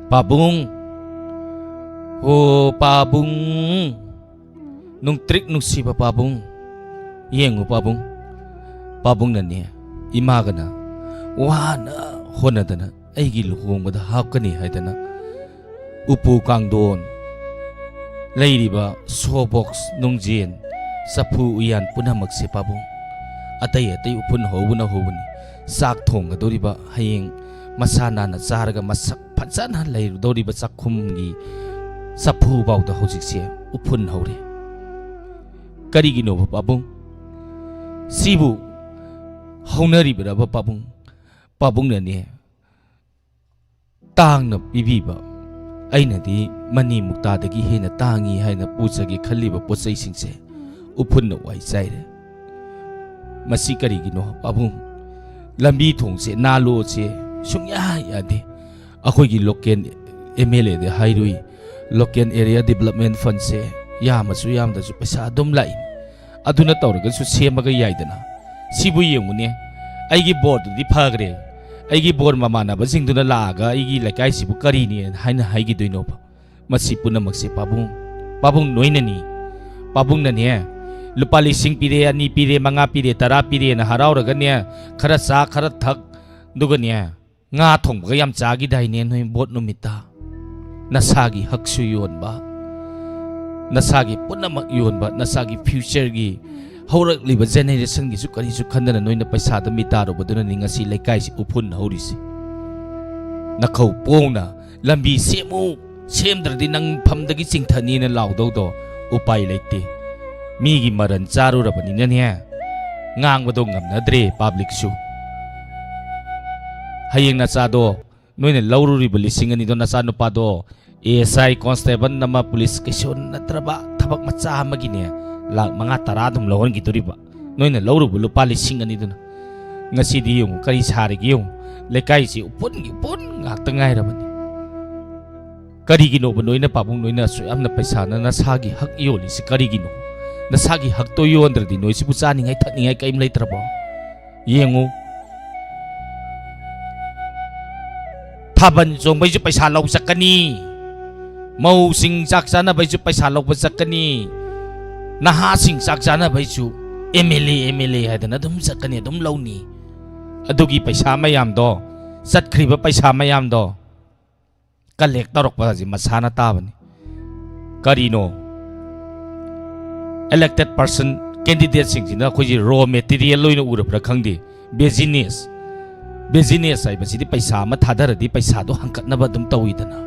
ꯄꯥꯕꯨꯡ ꯍꯣ ꯄꯥꯕꯨꯡ ꯅꯨꯡꯇ꯭ꯔꯤꯛ ꯅꯨꯡꯁꯤꯕ ꯄꯥꯕꯨꯡ ꯌꯦꯡꯉꯨ ꯄꯥꯕꯨꯡ ꯄꯥꯕꯨꯡꯅꯅꯦ ꯏꯃꯥꯒꯅ ꯋꯥꯅ ꯍꯣꯠꯅꯗꯅ ꯑꯩꯒꯤ ꯂꯨꯍꯣꯡꯕꯗ ꯍꯥꯞꯀꯅꯤ ꯍꯥꯏꯗꯅ ꯎꯄꯨ ꯀꯥꯡꯊꯣꯟ ꯂꯩꯔꯤꯕ ꯁꯣꯕꯣꯛꯁ ꯅꯨꯡꯖꯦꯟ ꯆꯐꯨ ꯎꯌꯥꯟ ꯄꯨꯝꯅꯃꯛꯁꯦ ꯄꯥꯕꯨꯡ ꯑꯇꯩ ꯎꯐꯨꯟ ꯍꯧꯕꯅꯤ ꯆꯥꯛ ꯊꯣꯡꯒꯗꯧꯔꯤꯕ ꯍꯌꯦꯡ ꯃꯁꯥ ꯅꯥꯟꯅ ꯆꯥꯔꯒ ꯃꯁꯛ ꯐꯖꯅ ꯂꯩꯔꯗꯧꯔꯤꯕ ꯆꯥꯛꯈꯨꯝꯒꯤ ꯆꯐꯨ ꯐꯥꯎꯗ ꯍꯧꯖꯤꯛꯁꯦ ꯎꯐꯨꯟ ꯍꯧꯔꯦ ꯀꯔꯤꯒꯤꯅꯣꯕ ꯄꯥꯕꯨꯡ ꯁꯤꯕꯨ ꯍꯧꯅꯔꯤꯕꯔꯕ ꯄꯥꯕꯨꯡ ꯄꯥꯕꯨꯡꯅꯅꯦ ꯇꯥꯡꯅ ꯄꯤꯕꯤꯕ ꯑꯩꯅꯗꯤ ꯃꯅꯤ ꯃꯨꯛꯇꯥꯗꯒꯤ ꯍꯦꯟꯅ ꯇꯥꯡꯉꯤ ꯍꯥꯏꯅ ꯄꯨꯖꯒꯦ ꯈꯜꯂꯤꯕ ꯄꯣꯠꯆꯩꯁꯤꯡꯁꯦ ꯎꯐꯨꯟꯅ ꯋꯥꯏ ꯆꯥꯏꯔꯦ ꯃꯁꯤ ꯀꯔꯤꯒꯤꯅꯣ ꯄꯥꯕꯨꯡ ꯂꯝꯕꯤ ꯊꯣꯡꯁꯦ ꯅꯥꯂꯣꯁꯦ ꯁꯨꯡꯌꯥ ꯌꯥꯗꯦ ꯑꯩꯈꯣꯏꯒꯤ ꯂꯣꯀꯦꯜ MLAꯗ ꯍꯥꯏꯔꯨꯏ ꯂꯣꯀꯦꯜ ꯑꯦꯔꯤꯌꯥ ꯗꯤꯕꯦꯂꯞꯃꯦꯟ ꯐꯟꯁꯦ ꯌꯥꯝꯃꯁꯨ ꯌꯥꯝꯗꯁꯨ ꯄꯩꯁా ꯑꯗꯨꯝ ꯂꯥꯛꯏ ꯑꯗꯨꯅ ꯇꯧꯔꯒꯁꯨ ꯁꯦꯝꯃꯒ ꯌꯥꯏꯗꯅ ꯁꯤꯕꯨ ꯌꯦꯡꯉꯨꯅꯦ ꯑꯩꯒꯤ ꯕꯣꯔꯗꯨꯗꯤ ꯐꯈ꯭ꯔꯦ ꯑꯩꯒꯤ ꯕꯣꯔ ꯃꯃꯥꯟꯅꯕꯁꯤꯡꯗꯨꯅ ꯂꯥꯛꯑꯒ ꯑꯩꯒꯤ ꯂꯩꯀꯥꯏꯁꯤꯕꯨ ꯀꯔꯤꯅꯤ ꯍꯥꯏꯅ ꯍꯥꯏꯈꯤꯗꯣꯏꯅꯣꯕ ꯃꯁꯤ ꯄꯨꯝꯅꯃꯛꯁꯦ ꯄꯥꯕꯨꯡ ꯅꯣꯏꯅꯅꯤ ꯄꯥꯕꯨꯡꯅꯅꯦ ꯂꯨꯄꯥ 1,000 ꯄꯤꯔꯦ 2 ꯄꯤꯔꯦ 5 ꯄꯤꯔꯦ 10 ꯄꯤꯔꯦꯅ ꯍꯔꯥꯎꯔꯒꯅꯦ ꯈꯔ ꯆꯥ ꯈꯔ ꯊꯛ ꯑꯗꯨꯒꯅꯦ ꯉꯥ ꯊꯣꯡꯕꯒ ꯌꯥꯝ ꯆꯥꯈꯤꯗꯥꯏꯅꯦ ꯅꯣꯏ ꯕꯣꯠ ꯅꯨꯃꯤꯠꯇ ꯅꯁꯥꯒꯤ ꯍꯛꯁꯨ ꯌꯣꯟꯕ ꯅꯁꯥꯒꯤ ꯄꯨꯝꯅꯃꯛ ꯌꯣꯟꯕ ꯅꯁꯥꯒꯤ ꯐ꯭ꯌꯨꯆꯔꯒꯤ ꯍꯧꯔꯛꯂꯤꯕ ꯖꯦꯅꯦꯔꯦꯁꯟꯒꯤꯁꯨ ꯀꯔꯤꯁꯨ ꯈꯟꯗꯅ ꯅꯣꯏꯅ ꯄꯩꯁꯥꯗ ꯃꯤꯇꯥꯔꯨꯕꯗꯨꯅꯅꯤ ꯉꯁꯤ ꯂꯩꯀꯥꯏꯁꯤ ꯎꯐꯨꯟ ꯍꯧꯔꯤꯁꯤ ꯅꯈꯧ ꯄꯣꯡꯅ ꯂꯝꯕꯤ ꯁꯦꯝꯃꯨ ꯁꯦꯝꯗ꯭ꯔꯗꯤ ꯅꯪ ꯐꯝꯗꯒꯤ ꯆꯤꯡꯊꯅꯤꯅ ꯂꯥꯎꯗꯧꯗꯣ ꯎꯄꯥꯏ ꯂꯩꯇꯦ ꯃꯤꯒꯤ ꯃꯔꯟ ꯆꯥꯔꯨꯔꯕꯅꯤꯅꯅꯦ ꯉꯥꯡꯕꯗꯣ ꯉꯝꯅꯗ꯭ꯔꯦ ꯄꯥꯕ꯭ꯂꯤꯛꯁꯨ ꯍꯌꯦꯡ ꯅꯆꯥꯗꯣ ꯅꯣꯏꯅ ꯂꯧꯔꯨꯔꯤꯕ 2,000 ꯅꯆꯥ ꯅꯨꯄꯥꯗꯣ ASI ꯀꯣꯟꯁꯇꯦꯕꯜ ꯑꯃ ꯄꯨꯂꯤꯁ ꯀꯩꯁꯨ ꯅꯠꯇ꯭ꯔꯕ ꯊꯕꯛ ꯃꯆꯥ ꯑꯃꯒꯤꯅꯦ ꯂꯥꯛ 5-10 ꯑꯗꯨꯝ ꯂꯧꯍꯟꯈꯤꯗꯣꯔꯤꯕ ꯅꯣꯏꯅ ꯂꯧꯔꯨꯕ ꯂꯨꯄꯥ 2,000 ꯉꯁꯤꯗꯤ ꯌꯦꯡꯉꯨ ꯀꯔꯤ ꯁꯥꯔꯤꯒꯦ ꯌꯦꯡꯉꯨ ꯂꯩꯀꯥꯏꯁꯤ ꯎꯐꯨꯟ ꯉꯥꯛꯇ ꯉꯥꯏꯔꯕꯅꯤ ꯀꯔꯤꯒꯤꯅꯣꯕ ꯅꯣꯏꯅ ꯄꯥꯕꯨꯡ ꯅꯣꯏꯅ ꯑꯁꯨꯛ ꯌꯥꯝꯅ ꯄꯩꯁꯥꯅ ꯅꯁꯥꯒꯤ ꯍꯛ ꯌꯣꯜꯂꯤꯁꯤ ꯀꯔꯤꯒꯤꯅꯣ ꯅꯁꯥꯒꯤ ꯍꯛꯇꯣ ꯌꯣꯟꯗ꯭ꯔꯗꯤ ꯅꯣꯏꯁꯤꯕꯨ ꯆꯥꯅꯤꯡꯉꯥꯏ ꯊꯛꯅꯤꯡꯉꯥꯏ ꯀꯔꯤꯝ ꯂꯩꯇ꯭ꯔꯕꯣ ꯌꯦꯡꯉꯨ ꯊꯥꯕꯜ ꯆꯣꯡꯕꯩꯁꯨ ꯄꯩꯁꯥ ꯂꯧ ꯆꯠꯀꯅꯤ ꯃꯧꯁꯤꯡ ꯆꯥꯛ ꯆꯥꯅꯕꯩꯁꯨ ꯄꯩꯁꯥ ꯂꯧꯕ ꯆꯠꯀꯅꯤ ꯅꯍꯥꯁꯤꯡ ꯆꯥꯛ ꯆꯥꯅꯕꯩꯁꯨ MLA ꯍꯥꯏꯗꯅ ꯑꯗꯨꯝ ꯆꯠꯀꯅꯤ ꯑꯗꯨꯝ ꯂꯧꯅꯤ ꯑꯗꯨꯒꯤ ꯄꯩꯁꯥ ꯃꯌꯥꯝꯗꯣ ꯆꯠꯈ꯭ꯔꯤꯕ ꯄꯩꯁꯥ ꯃꯌꯥꯝꯗꯣ ꯀꯂꯦꯛ ꯇꯧꯔꯛꯄ ꯍꯥꯏꯁꯤ ꯃꯁꯥꯅ ꯇꯥꯕꯅꯤ ꯀꯔꯤꯅꯣ elected person candidate singina khoi raw material loina urapra khangdi business ai basidi paisa ma thadaradi paisa do hankatnaba dum tawidana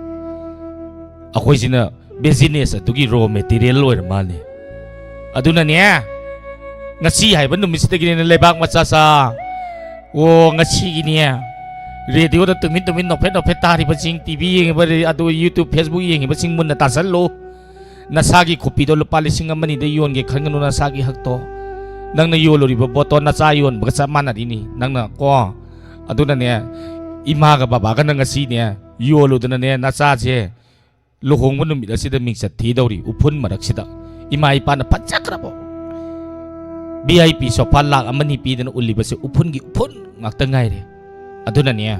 akhoi sina business atugi raw material loir mane aduna ne ngasi haiba numisitagi ne lebak macha sa o ngasi gi ne radio da tumin nopet tari bajing tv yeng ba adu youtube facebook yeng ba sing mun na tasallo nasagi kopi do lupa lising amani de yon ge khanganu nasagi hakto nang na yolori ba boton na cha yon ba sa mana dini nang na ko aduna ne ima ga baba ga nang asi ne yolo dana ne na cha je luhong mun mi da sida ming sa thi dori upun marak sida ima ipa na pachakra VIP sofa lak amani pi dana uli ba se upun gi upun ngakta ngai re aduna ne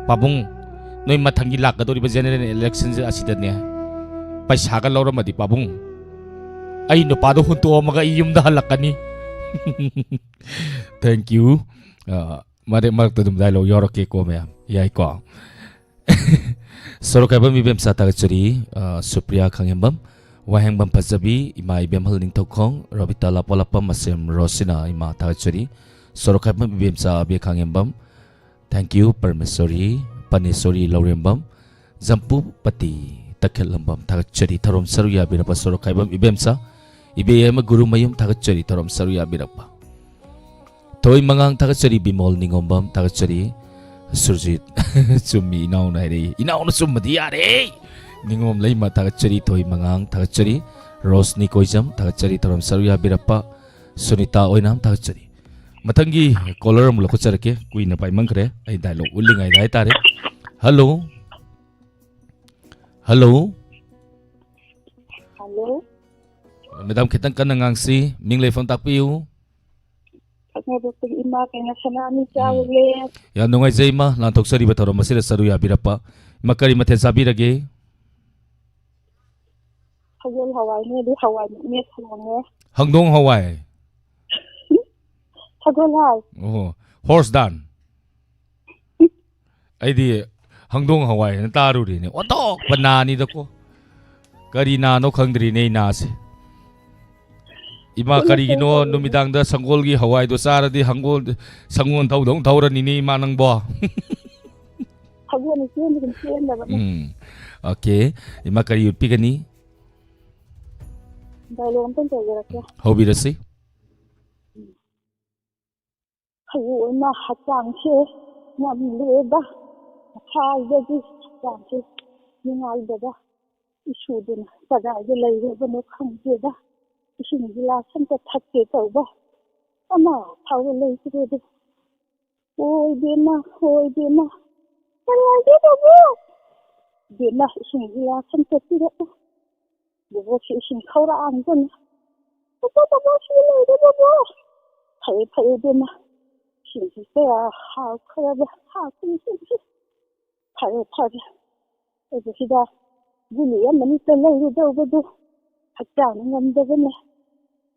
pabung noi mathangi lak ga dori ba general election asida ne paisa ga lauramadi pabung ai no pado hunto maga iyumda halakani thank you mare mak tudum dialogue yoroke ko me yai ko sorokai bam ibem sa ta churi supriya khangembam wahengbam pajabi ima ibem halning thokong robita lapolapam masem rosina ima ta churi sorokai bam ibem sa be khangembam thank you permesori panesori laurembam jampu pati takhel lambam thagat chari tharom saruya birapa soro khaibam ibemsa ibeyama guru mayum thagat chari tharom saruya birapa toy mangang thagat chari bimol ningombam thagat chari surjit chumi inaw na re inaw na sumadi are ningom leima thagat chari toy mangang thagat chari rosni koijam thagat chari tharom saruya birapa sunita oinam thagat chari mathangi caller mula ko charake kuina pai mangkre ai dialogue ulingai dai tare hello hello hello madam kitang kanangang si minglay phone takpiu Ako ba pag ima kaya sanami sa ulit. ya nungay zay ma lantok sari bataro masira saruya birapa makari maten sabirage Hawal hawai niya di hawai niya sa mga. hangdong hawai Hawal hai. oh horse dan ai di hangdong hawai na taru ri ne otok panani dako kari na no khangdri ne na se ima kari gino numidang da sangol gi hawai do sara di hangol sangon thau dong thau ra ni ni manang bo Hawal ni siya na ba. okay ima kari upi gani Dahil ang pantay kaya. hobi rasi Hawal na hatang siya. Namili ba? Kaya di hatang siya. Ningal ba? Isu din. Pagay lay ba no khang ba? Isin gila santa thakke tau ba? Ama thawal lay siya. Oi dena. Pagay di ba? Dena isin gila santa siya. Bukan isin khawra ang gan. Apa siya lay ba ba? Pagay dena. Sinci kaya kaya ba sinci kaya ito sida guli yan manita lay daw ba do hatta nang ba ne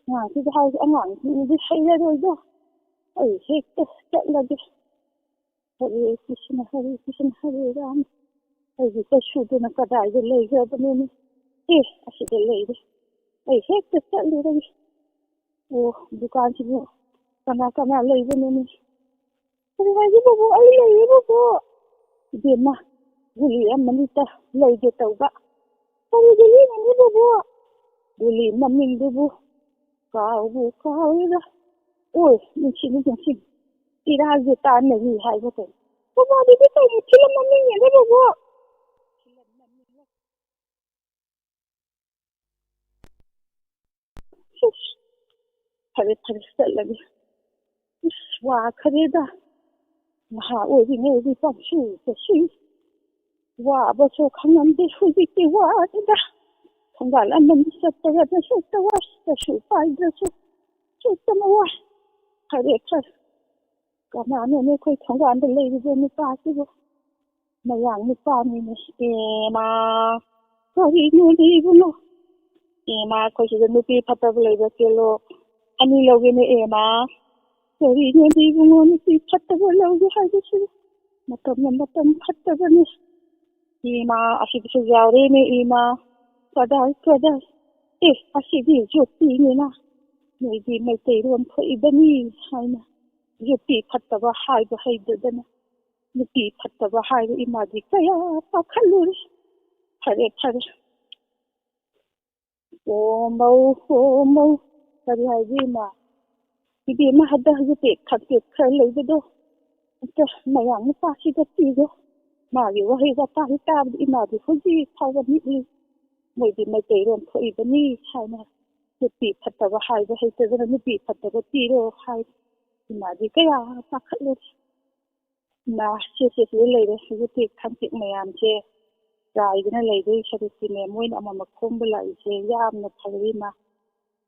nga sida hay ang hindi siya do ay hekta lagi ay kisina ram ay ito shoot na kada ay lay ba ne asida lay ay hekta lagi oh bukan sih kana lay ba ne Pero lagi ba ay lay ba po? Hindi na. Guli ang manita. Lay dito ba? Pero guli ang hindi ba? Guli namin ba? Kau ina. Uy, yung sin. Tira kita na hihay ba ito? Papa, di ba tayo? Sila namin yan. Di ba po? Sus. Parit talaga. Wah, karida. Oi, di pa siya. Wah, ba so kanam di hujiti wah, da. Tanggalan man sa taga da so tawas, da so pai da so. So tamawa. Karita. Kamano ne koy tanggalan da lady ni pa siya. Mayang ni pa ni ma. Kari ni bulo. Ma ko siya no pi patabla ba kilo. Ani logi ni ma. Kari ni bulo ni pi patabla ga haja siya. Matam patabla ni. Ima asidi siya yawri ni ima. Kadai. Asidi jyoti ni na. ꯅꯣꯏꯗꯤ ꯃꯩꯇꯩꯔꯣꯟ ꯊꯣꯛꯏꯕꯅꯤ ꯍꯥꯏꯅ ꯅꯨꯄꯤ ꯐꯠꯇꯕ ꯍꯥꯏꯕ ꯍꯩꯗꯗꯅ ꯅꯨꯄꯤ ꯐꯠꯇꯕ ꯍꯥꯏꯕ ꯏꯃꯥꯗꯤ ꯀꯌꯥ ꯄꯥꯈꯠꯂꯨꯔꯦ ꯐꯔꯦ ꯐꯔꯦ ꯑꯣ ꯃꯧ ꯀꯔꯤ ꯍꯥꯏꯒꯦ ꯏꯃꯥ 이베마 하다 하게 탁게 칼레도 또 마양 빠시도 뛰고 마기 와해가 따히 따비 이마도 후지 타가 미리 뭐지 매대론 토이더니 하나 नुपी फत्तबा हाइबा हेतदना नुपी फत्तबा तीरो हाइ इमादी कया पाखले ना से लेरे हुते खांति मयाम से राइदना लेदे सरुतिने मोइन अमम खोंब लाइसे यामना फगरी मा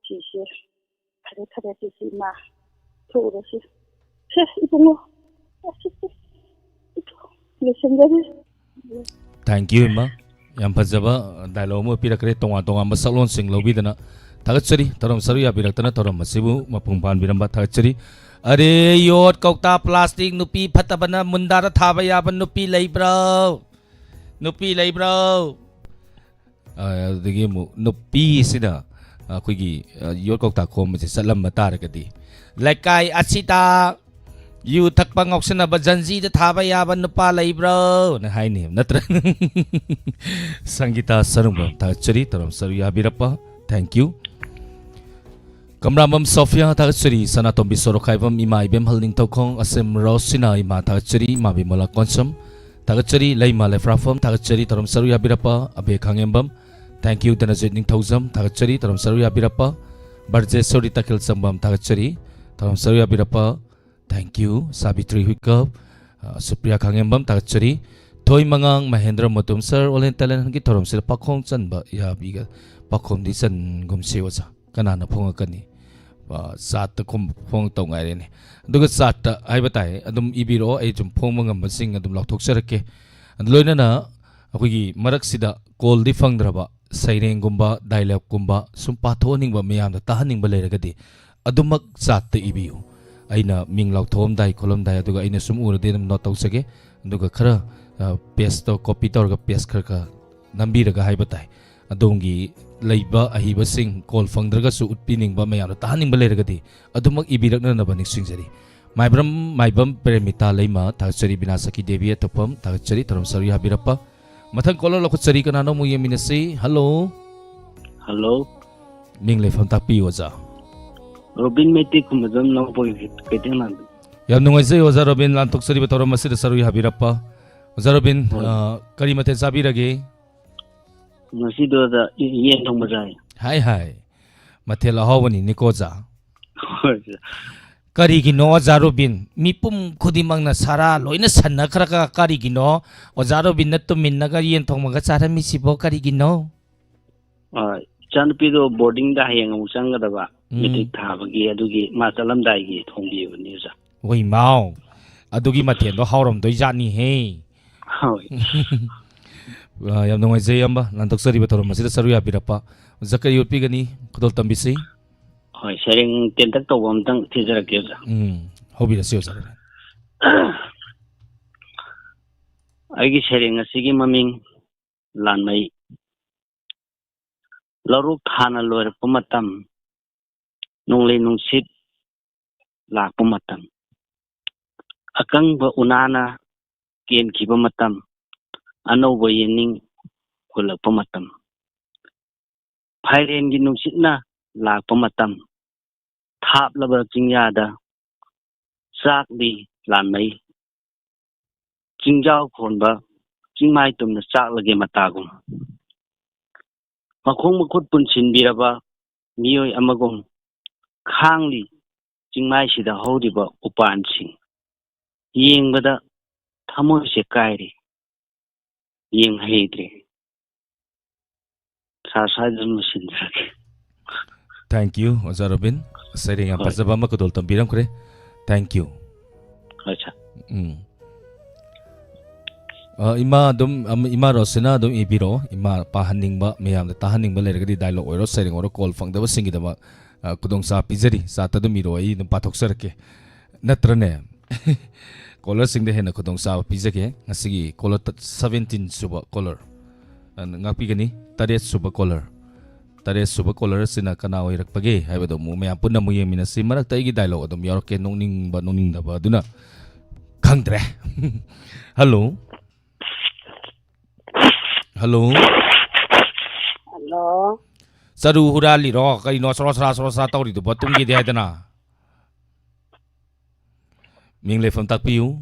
सिसे खरे सिसे मा थोरसे से Ibungo लेसंगरे Thank you ma yam phajaba dialogue mo pirakre tonga tonga masalon sing lobidana thagachari taram saru ya piraktana taram masibu mapung ban biramba thagachari are yot kokta plastic nupi phatabana mundara thaba yaban nupi leibro digi mu nupi sida akhoi yot kokta khom se salam matar kadi laikai asita yu thakpa ngoksana ba janji da thaba yaban nupa leibro na haini natra Sangita sarungba thagachari taram saru ya birappa thank you Kamramam Sofia thagachari sanatombi sorokhaibam ima ibem halning tokong asem rosina ima thagachari ma bimola konsum thagachari leima lefrafam thagachari taram saru ya birappa abe khangembam thank you tanajit ning thousam thagachari taram saru ya birappa barje sori takil sambam thagachari taram saru ya birappa thank you Sabitri Huikap Supriya khangembam thagachari Toy mangang Mahendra Motum sir olen talan gi thorom sir pakhong chan ba ya biga pakhom di chan gum sewaja kanana phonga kani ba sat kum phong tong ngai ne duga sat ai batai adum ibiro ai jum phong mangam basing adum lokthok sarake loina na akogi marak sida call di fangdraba saireng gumba dialogue gumba sum pathoning ba miyam da tahaning ba leragadi adumak sat ibiu aina ming lokthom dai kolom dai aduga aina sum ur de not tausage aduga khara paste to copy torga paste khara nambi raga hai batai adongi leiba ahiba sing call fangdraga su utpining ba mayam tahaning ba leragadi adumak ibirakna na banik singjari maibam peremita leima thagachari binasaki devi atopam thagachari taram saru ya birappa mathang kolor lokhachari kanano mu yeminasi hello ming lefam tapi oza Robin Meti kumazam nang poi keting nan yam nungai sai oza Robin lantok sari batoram masir saru ya birappa oza Robin kari mate sabirage ngasi do da yen thong bazai hai mathela hawani nikoza karigino oza Robin mipum khudimang na sara loina sanna khara karigino oza Robin na tuminnaga yen thong maga chara misibo karigino chanpi do boarding da hayang musang da ba metric thabagi adugi ma chalam dai gi thongbi bani ja oi mau adugi mathen do hawram doi jani he hoi yam nungai jai amba lantok sari batoram masir saru ya birappa zakari utpi gani khodol tambisi hoi sharing tentak to bom tang thijara ke ja hobi da seo sare aigi sharing asigi maming lanmai laruk thana loir pumatam nungle nungsit lak pumatam akang ba unana ken kiba matam anauba yening hulakpa matam phairen gi nungsitna lakpa matam thaplaba chingyada chakli lanmai chingjau khonba chingmai tumna chaklage matagum makhong makhut punsin biraba miyoi amagum khangli chingmai sida hodiba upansing yengbada thamoi se kairi yeng haidre sa musindrake thank you oza Robin sairing am pazaba ma khodol tambiram kore thank you acha ima dum ima rosina dum ibiro ima pahaning ba meyam da tahaning ba leragadi dialogue oiro sairing oro call fang da singi da kudong sa pizari sa ta dum iro ai dum pathok sarake natrane color sing de hena kudong sa pizake ngasigi color 17 suba color ngakpi gani taret suba color Tare suba caller sina kana oirakpage haibado mu maya punna mu yengminasi marakta igi dialogue adum yorke nongning da ba duna khangdre. Hello. Hello. Hello. Saru hurali ro kai no sro sra tawri du batung gi de hadana. Ming le pham tak piu.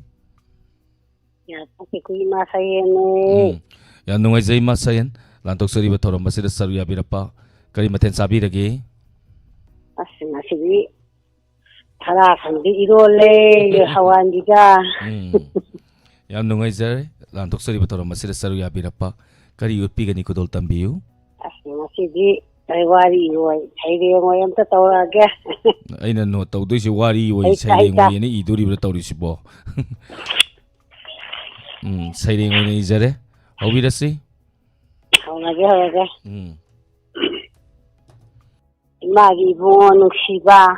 Ya, tapi kui masa ini. Ya nungai zai ma sayen lantok sari ba thoram basida saru ya birapa kari maten sabi rage. Masih thara khandi irole hawan juga. Ya nungai zai lantok sari ba thoram basida saru ya birapa kari utpi gani kudol tambiu. Masih wari woi saire ngoi am ta tawage. Aina no tawdoi si wari woi saire ngoi ni iduri bra tawri si bo. Saire ngoi ni izare hobirasi. Hawage. Imagi bungo nuksiba.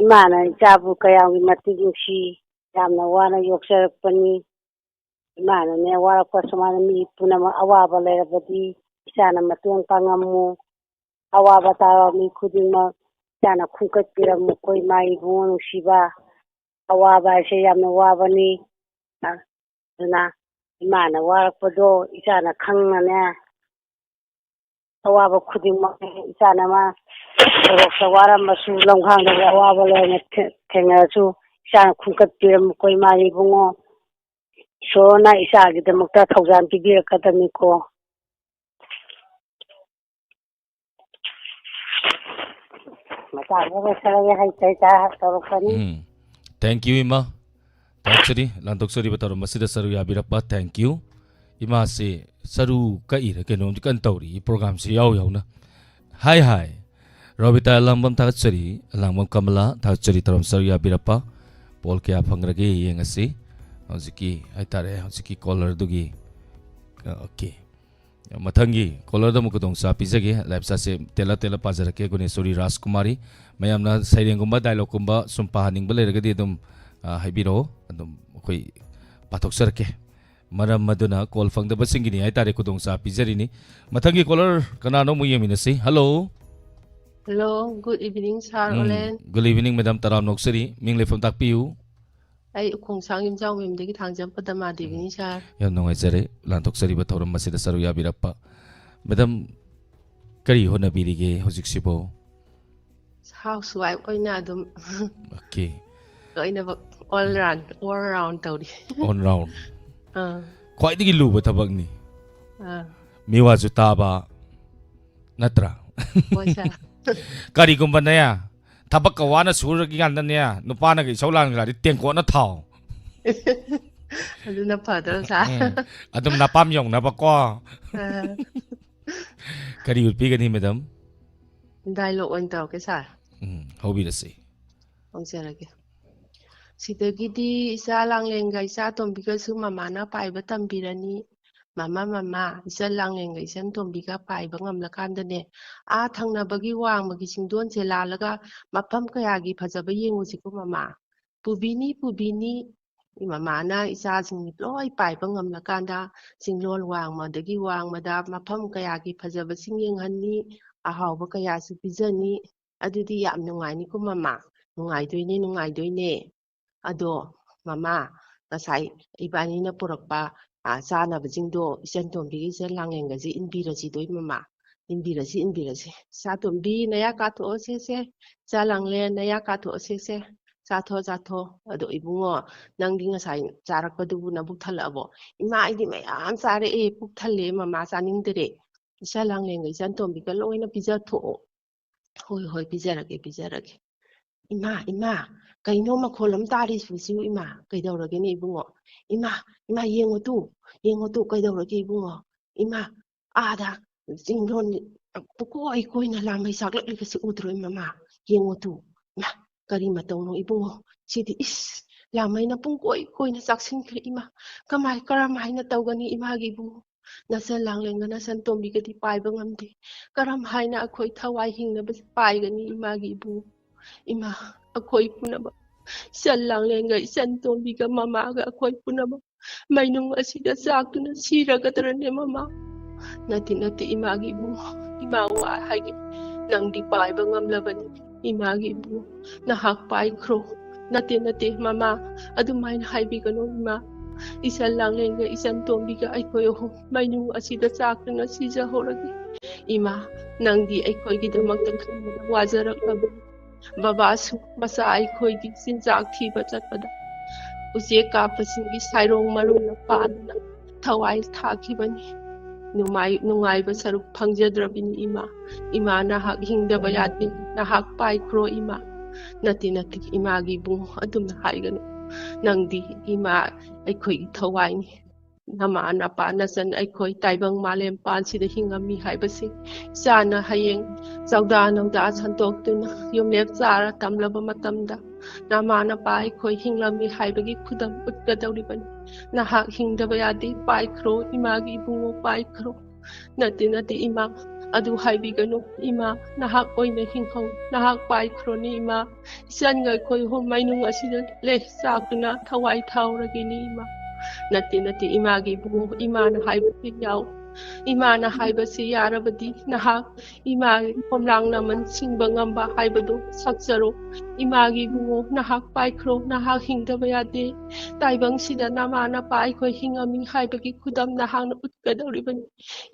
Imana ichabu kayang mati nuksi yamna wana yoksarakpani. Imana ne warakpa samana mi punama awaba lerabadi isana mateng pangamu awaba tawa mi khudingma isana khungkatpiramu koi mai bungo nuksiba awaba se yamna wabani duna imana warakpado isana khangnane awaba khudingma isana ma roksa warambasu lomkhangda awaba lena thengnasu isana khungkatpiramu koi mai bungo Sona isagidamukta thawjan pibirakadamiko. Thank you Ima. Actually lantok sari bataro masida saru ya birapa thank you. Ima se saru ka ira kenom kan tawri program se yaw na. Hi. Robita lambam taksari lambam kamala taksari taram saru ya birapa pol kya phangrage yengasi. Hauki haitare hauki caller dugi okay mathangi caller da mukudong sa pizage live sa se tela pajarake gune sori Rajkumari mayamna sairengumba dialogue kumba sumpahaning baleragadi dum haibiro adum koi pathok sarke maram maduna call fangda basingini haitare kudong sa pijarini mathangi caller kanano muyeminasi. Hello. Good evening sir Olen. Good evening madam Taram Noksari mingle from takpiu. Ay Khongsang Yumjang Wimdagi Thangjam Padama Devini sir. Ya nongai jare lantok sari ba thoram masida saru ya birappa. Madam kari hona birige hojik sibo. Housewife oina adum. Okay. Oina all round tawdi. On round. Kwai digi luba tabag ni. Miwa ju taba natra. Boy sir. Kari gumba na ya. Tabak kawana suragi ganda niya nupana gi saulan ga tengko na thaw. Aduna padal sa. Adum napam yong na bako. Kari ulpi gani madam. Dialogue on taw ke sir. Hobi rasi. Ong sarage. Sidagidi isa lang lenga isa tombiga su mama na paiba tambirani. Mama isa lang lenga isa tombiga paiba ngamlakandane. Thangnabagi wangmagi singdon se lalaga mapam kayagi phajaba yengusiku mama. Pubini mama na isa sing loi paiba ngamlakanda singlol wangmadagi wangmada mapam kayagi phajaba sing yenghanni ahawba kayasu pijani adudi yam nungai ni ku mama. Nungai ado mama kasai ibani na purakpa sana bajingdo isan tombi isa lang lenga ji inbirasi doi mama. Inbirasi satumbi naya kato osese salang le naya kato osese sato ado ibungo nangdi ngasai charakpadubu na bukthallabo ima idi mayam sare bukhalle mama saningdere salang le ngai san tombi ka loina pizza tho hoi pijarage ima kaino makholam tari susiu ima kaidawrage ni ibungo ima yengo tu kaidawrage ibungo ima ada Singron pukoi koina lamay saklak kasi udroy mama yengo tu ma kari matong ibungo sidi is lamay na pungkoi koina saksin kri ima karamay na tawgani imagi bungo nasa lang lenga nasan tombi ka di paiba ngamdi karamay na ako'y taway hingna bas paigani imagi bungo ima ako'y punaba isan lang lenga isan tombi ka mama aga ako'y punaba may nung asida sakto na sira ka tarane mama Nati imagi bungo ima wa hagi nangdi paiba ngamlabani imagi ibu nahak paikro nate mama adumain haibigano ima isan langlenga isan tombiga aikoi ho mainu asida chakna sija horagi ima nangdi aikoi gidamakta wajarakaba babasu masa aikoi gi sinjak thiba chatpada uje kapasingi sairong maruna pana thawai thakibani nungai ba saruk phangjadrabini ima nahak hingdaba yati nahak paikro ima nati imagi bung adum haigano nangdi ima aikoi thawai nama napa nasan aikoi taibang malem pan sida hingami haibasi sana hayeng sauda nangda santoktuna yumlep zara tamlaba matamda nama napa aikoi hinglami haibagi khudam utgadawribani nahak hingdaba yadi paikro imagi bungo paikro nati ima adu haibigano ima nahak oina hinghong nahak paikro ni ima isan ngai koi ho mainung asida le sakuna thawai thawragini ima nati imagi bungo imana haibasi yaw imana haibasi yarabadi nahak imagi pomlang naman singba ngamba haibado saksaro imagi bungo nahak paikro nahak hingdaba yade taibang sida nama napa aikoi hingami haibagi khudam nahak na utgadawribani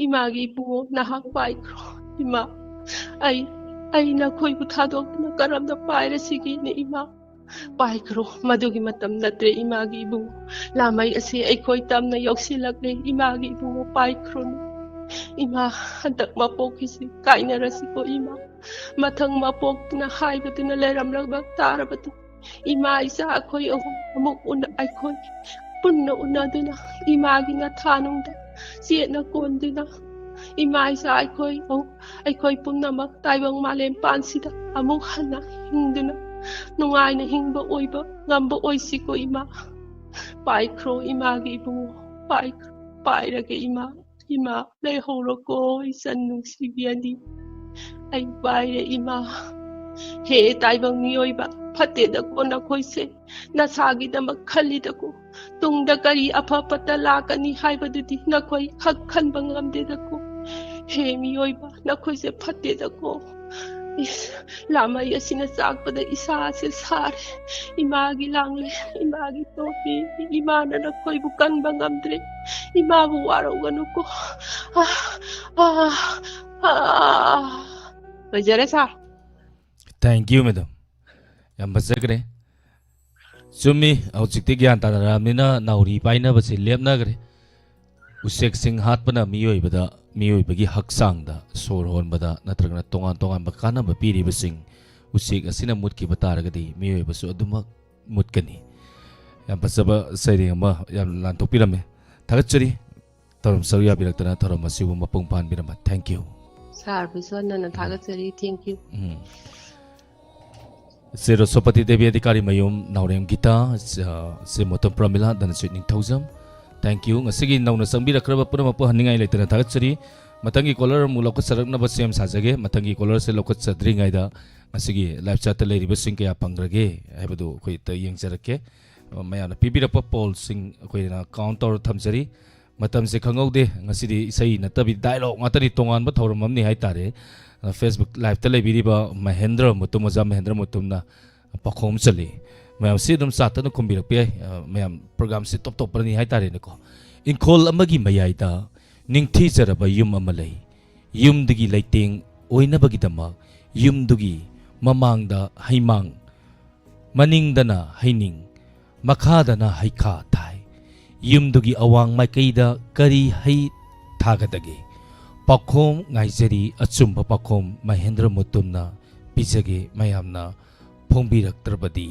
imagi bungo nahak paikro ima ai na khoi bu thadokna karamda pairasigi ne ima paikro madugi matam natre imagi ibu lamai ase aikoi tamna yoksilakle imagi ibu paikro ima handak mapokisi kainarasi ko ima mathang mapokna haibaduna leramlagba tarabatu ima isa akoi amuk una aikoi punna unaduna imagi na thanungda sietna konduna ima isa aikoi pumnamak taibang malem pansida amuk hana hingduna nungaina hingba oiba ngamba oisiko ima paikro imagi ibu pairage ima lehoroko isan nungsibiyani ai paire ima he taibang miyoiba fateda ko na koise nasagidamak khalidako tungda kari apapata lakani haibadudi nakoi hak khanba ngamdedako he miyoiba nakoise fatedako lamai asina sakpada isa se sare imagi langle imagi topi imana na koi bukan bangamdre imabu waroganu ko bajare sir. Thank you, madam. Yam bazagre. Sumi aujikti gyan tanaramnina nauri paina basi lepnagre. Usek sing hat pana miyoi bagi haksangda sor honbada natragna tongan bakana bapiri basing usik asina mutki bataragadi miyoi basu adumak mutkani yam pasaba sayri ama yam lantok pirame thagachari tarum sarya biraktana tarum asibu mapung pan birama. Thank you sir biswana na thagachari. Thank you Zero Sopati Devi Adhikari Mayum Naurem Gita se motom pramila dan sitning thousand. Thank you. Ngasigi nauna sangbirakra pura mapu haningai leitana thagachari. Matangi caller mulok sarakna basem sajage matangi caller se lokot sadringai da ngasigi live chat le ribasing kaya pangrage haibadu koi ta yengjarake mayana pibirapa poll sing koi na counter thamjari matam se khangaude ngasidi isai natabi dialogue ngatari tongan ba thoramamni haitare Facebook live ta le biriba Mahendra Mutum na pakhom chali mayam si dum satana kumbirak pe mayam program si top pani haitare ne ko inkol amagi mayaita ningthi jaraba yum amalai yum digi lighting oina bagidama yum dugi mamangda haimang maningdana haining makhadana haikha thai yum dugi awang maikaida kari hai thagadage pakhom ngaijari achumba pakhom Mahendra Mutumna pijage mayamna phongbiraktrabadi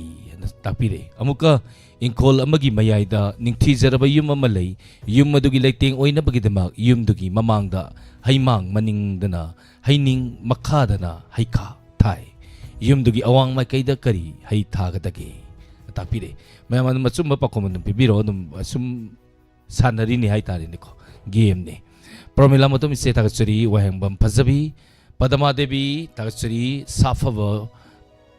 takpire amuka inkol amagi mayaida ningthi jaraba yum amalai yum adugi leiting oina bagidama yum dugi mamangda haimang maningdana haining makhadana haikha thai yum dugi awang maikaida kari hai thagadage takpire mayam machumba pakhom dum pibiro dum sum sanari ni hai tare niko game ne Pramila Mutum ise thagachari wahengbam phajabi Padama Devi thagachari safava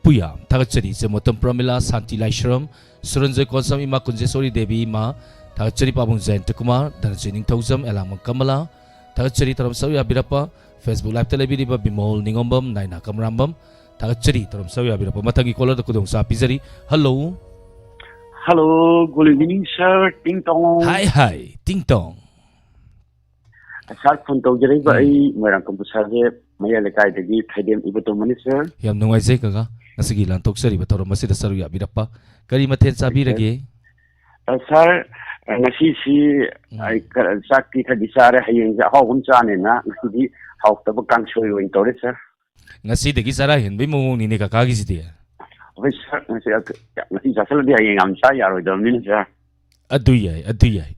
puya thagachari se Mutum Pramila Santi Laishram Suranjoy Konsam Ima Kunjesori Devi ma thagachari Pabung Jain Kumar Dhanachari Ningthaujam Elamang Kamala thagachari Taram Sauya Birapa Facebook Live Telebiriba Bimol Ningombam Naina Kamrambam Tagachari Torom Sawyabira Matangi Kola the Kudong Sa Pizari. Hello. Hello, good evening, sir. Ting tong. Hi, Ting Tong. Sir, phone to jere ba ai merang komputer je maya lekai dagi thaidem ibato mani sir. Yam nungaise kaga ngasigi lantok sari ba torom masida saru yabirapa kari mathen sabirage. Sir, ngasi si ai sakti thadi sare hayeng ja hawun chane na ngasi haw ta ba kang choi win tore sir. Ngasi dagi sara hinbi mu ni ne ka gi sidia. Oi sir, ngasi jasal di hayeng am cha yaro dam ni sir. Aduyai.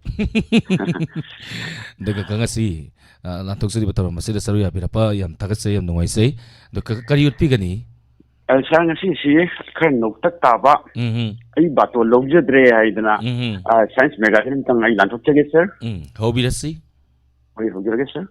Daga kangasi lantok sari ba torom masida saru yabirapa yam tagase yam nungaise do kari utpi gani. Sir, ngasi si khan nok tak ta ba. Ai ba to logje dre hai dana. Science magazine tang ai lantok chege sir. Hobirasi. Oi hogirage sir.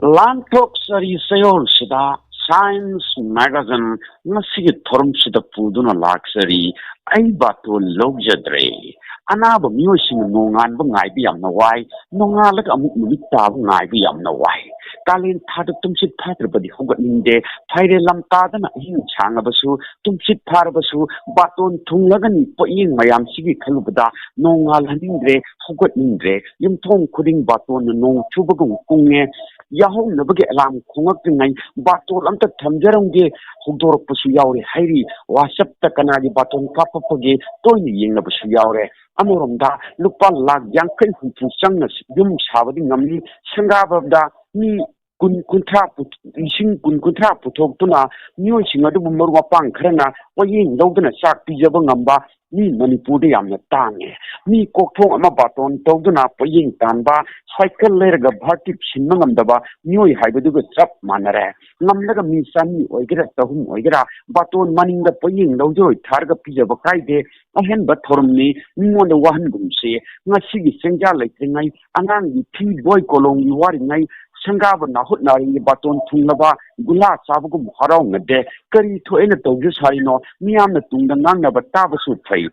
Lantok sari sayol sida Science magazine ngasi thorum sida puduna laksari ai ba to logje dre. Anaba miyosing nungan ba ngai bi yam na wai nunga lag amuk minit ta ba ngai bi yam na wai talin thada tumsit phatr badi hogat ninde phaire lam ta dana hin changa basu tumsit phar basu baton thunglagani poing mayam sigi khalubada nongal haningre hogat nindre yum thong khuding baton nong chubagum kunge yahong nabage alam khongak ngai batol amta thamjarangge hugdorok pasu yaure hairi whatsapp ta kanagi baton kapapage toini yengna basu yaure amoromda lupa lag yangkai hufu changna yum sabadi ngamni sangababda ni kuntra puthok tuna nyo singa du mumur wapang khrana waying logdana sak pijaba ngamba ni manipur de yamna tange ni kokthong ama baton togduna paying tanba cycle lerga bhartip sinma ngamdaba nyoi haibadu ga chap manare ngamnaga mi sani oigera tahum oigera baton maninga paying logjoi tharga pijaba kaide ahen ba thorumni ngonda wahan gumse ngasigi sengja leitringai angang gi thi boy kolong gi wari ngai Sangaba na hut naring baton tunglaba gula sabugum harau ngade kari thoena tawju sarino miyamna tungda ngangna ba tabasu thai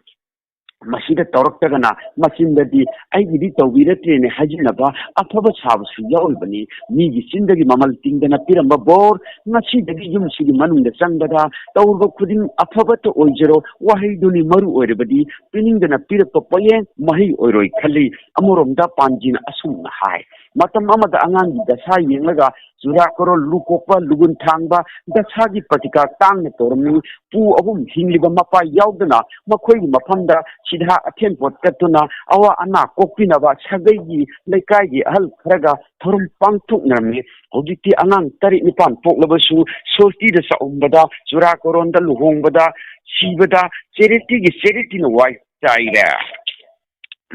masida tawraktagana masindadi aigidi tawbiratrene hajinaba athaba sabasu yaulbani migi sindagi mamal tingdana piramba bor ngasidagi yumsigi manungda sangdada tawrba khuding athaba to oijero wahaiduni maru oirebadi piningdana pirapa poye mahi oiroi khali amoromda panjina asumna hai matam amada angang dasa yenglaga jura koro lukopa lugun thangba dasa gi pratika tangna tormi pu abum hingliba mapa yaudana makhoi gi mafamda sidha athen pot katuna awa ana kokpina ba sagai gi lekai gi ahal kharaga thorum pangthuk namni hojiti angang tari nipan poklabasu solti da sa umbada jura koronda luhongbada sibada charity no wai chaira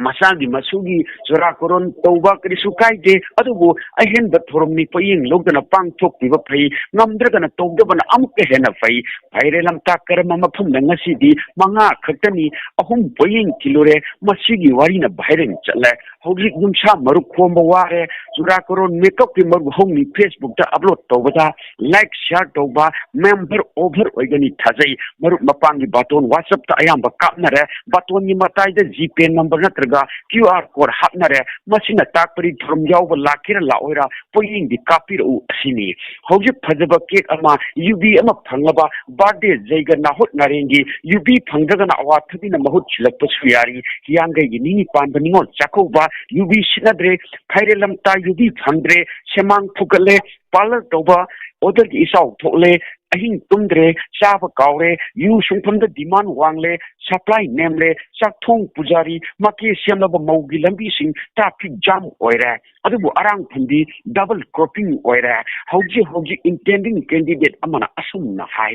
masagi masugi jura koron tauba krisu kaide adubu ahen da thoromni paying logdana pangthok tiba phai ngamdragana togdabana amke hena phai phaire lamta karma mafum ngasi di manga khaktani ahum paying kilore masigi warina bhairen chala hogi gumsa maru khomba ware jura koron makeup ki maru hongni Facebook ta upload tobada like share toba member over oigani thajai maru mapangi baton WhatsApp ta ayam ba kapnare baton ni matai da GPay number na QR code hapnare masina takpari throm yawba lakira laoira poying di kapir u asini hoji phajaba cake ama UB ama phangaba birthday jaiga nahut narengi UB phangdaga na awa thudina mahut chilakpa suyari hiyangai gi nini pan baningol chakoba UB sinadre phaire lamta UB phangdre semang phukale parlor toba order gi isau thole ahing tumdre chaba kaure yu sungpamda demand wangle supply nemle sakthong pujari maki semlaba maugi lambi sing traffic jam oire adubu arang phundi double cropping oire hoji intending candidate amana asumna hai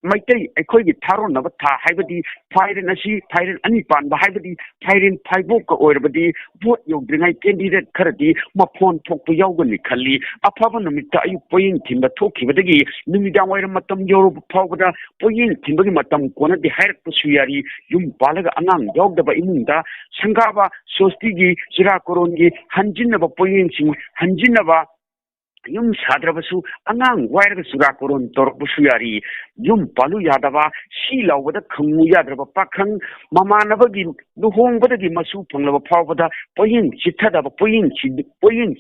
maitai akhoi tharon na tha haibadi phairen asi phairen ani pan ba haibadi phairen phaibok ka oirbadi vote yogdringai candidate kharadi mafon thokpu yawgani khali afaba numita ayu poying thimba thokhibadagi numidang oiram matam yoro phawbada poying thimbagi matam kona di hairak pusuyari yum balaga anang yogdaba imungda sangaba sostigi jira korongi hanjinaba poying sing hanjinaba yum sadrabasu angang wairaga surakoron torpusu yari yum palu yadaba si lawbada khangmu yadraba pakhang mamanabagi luhongbadagi masu panglaba phawbada poyin chithadaba poyin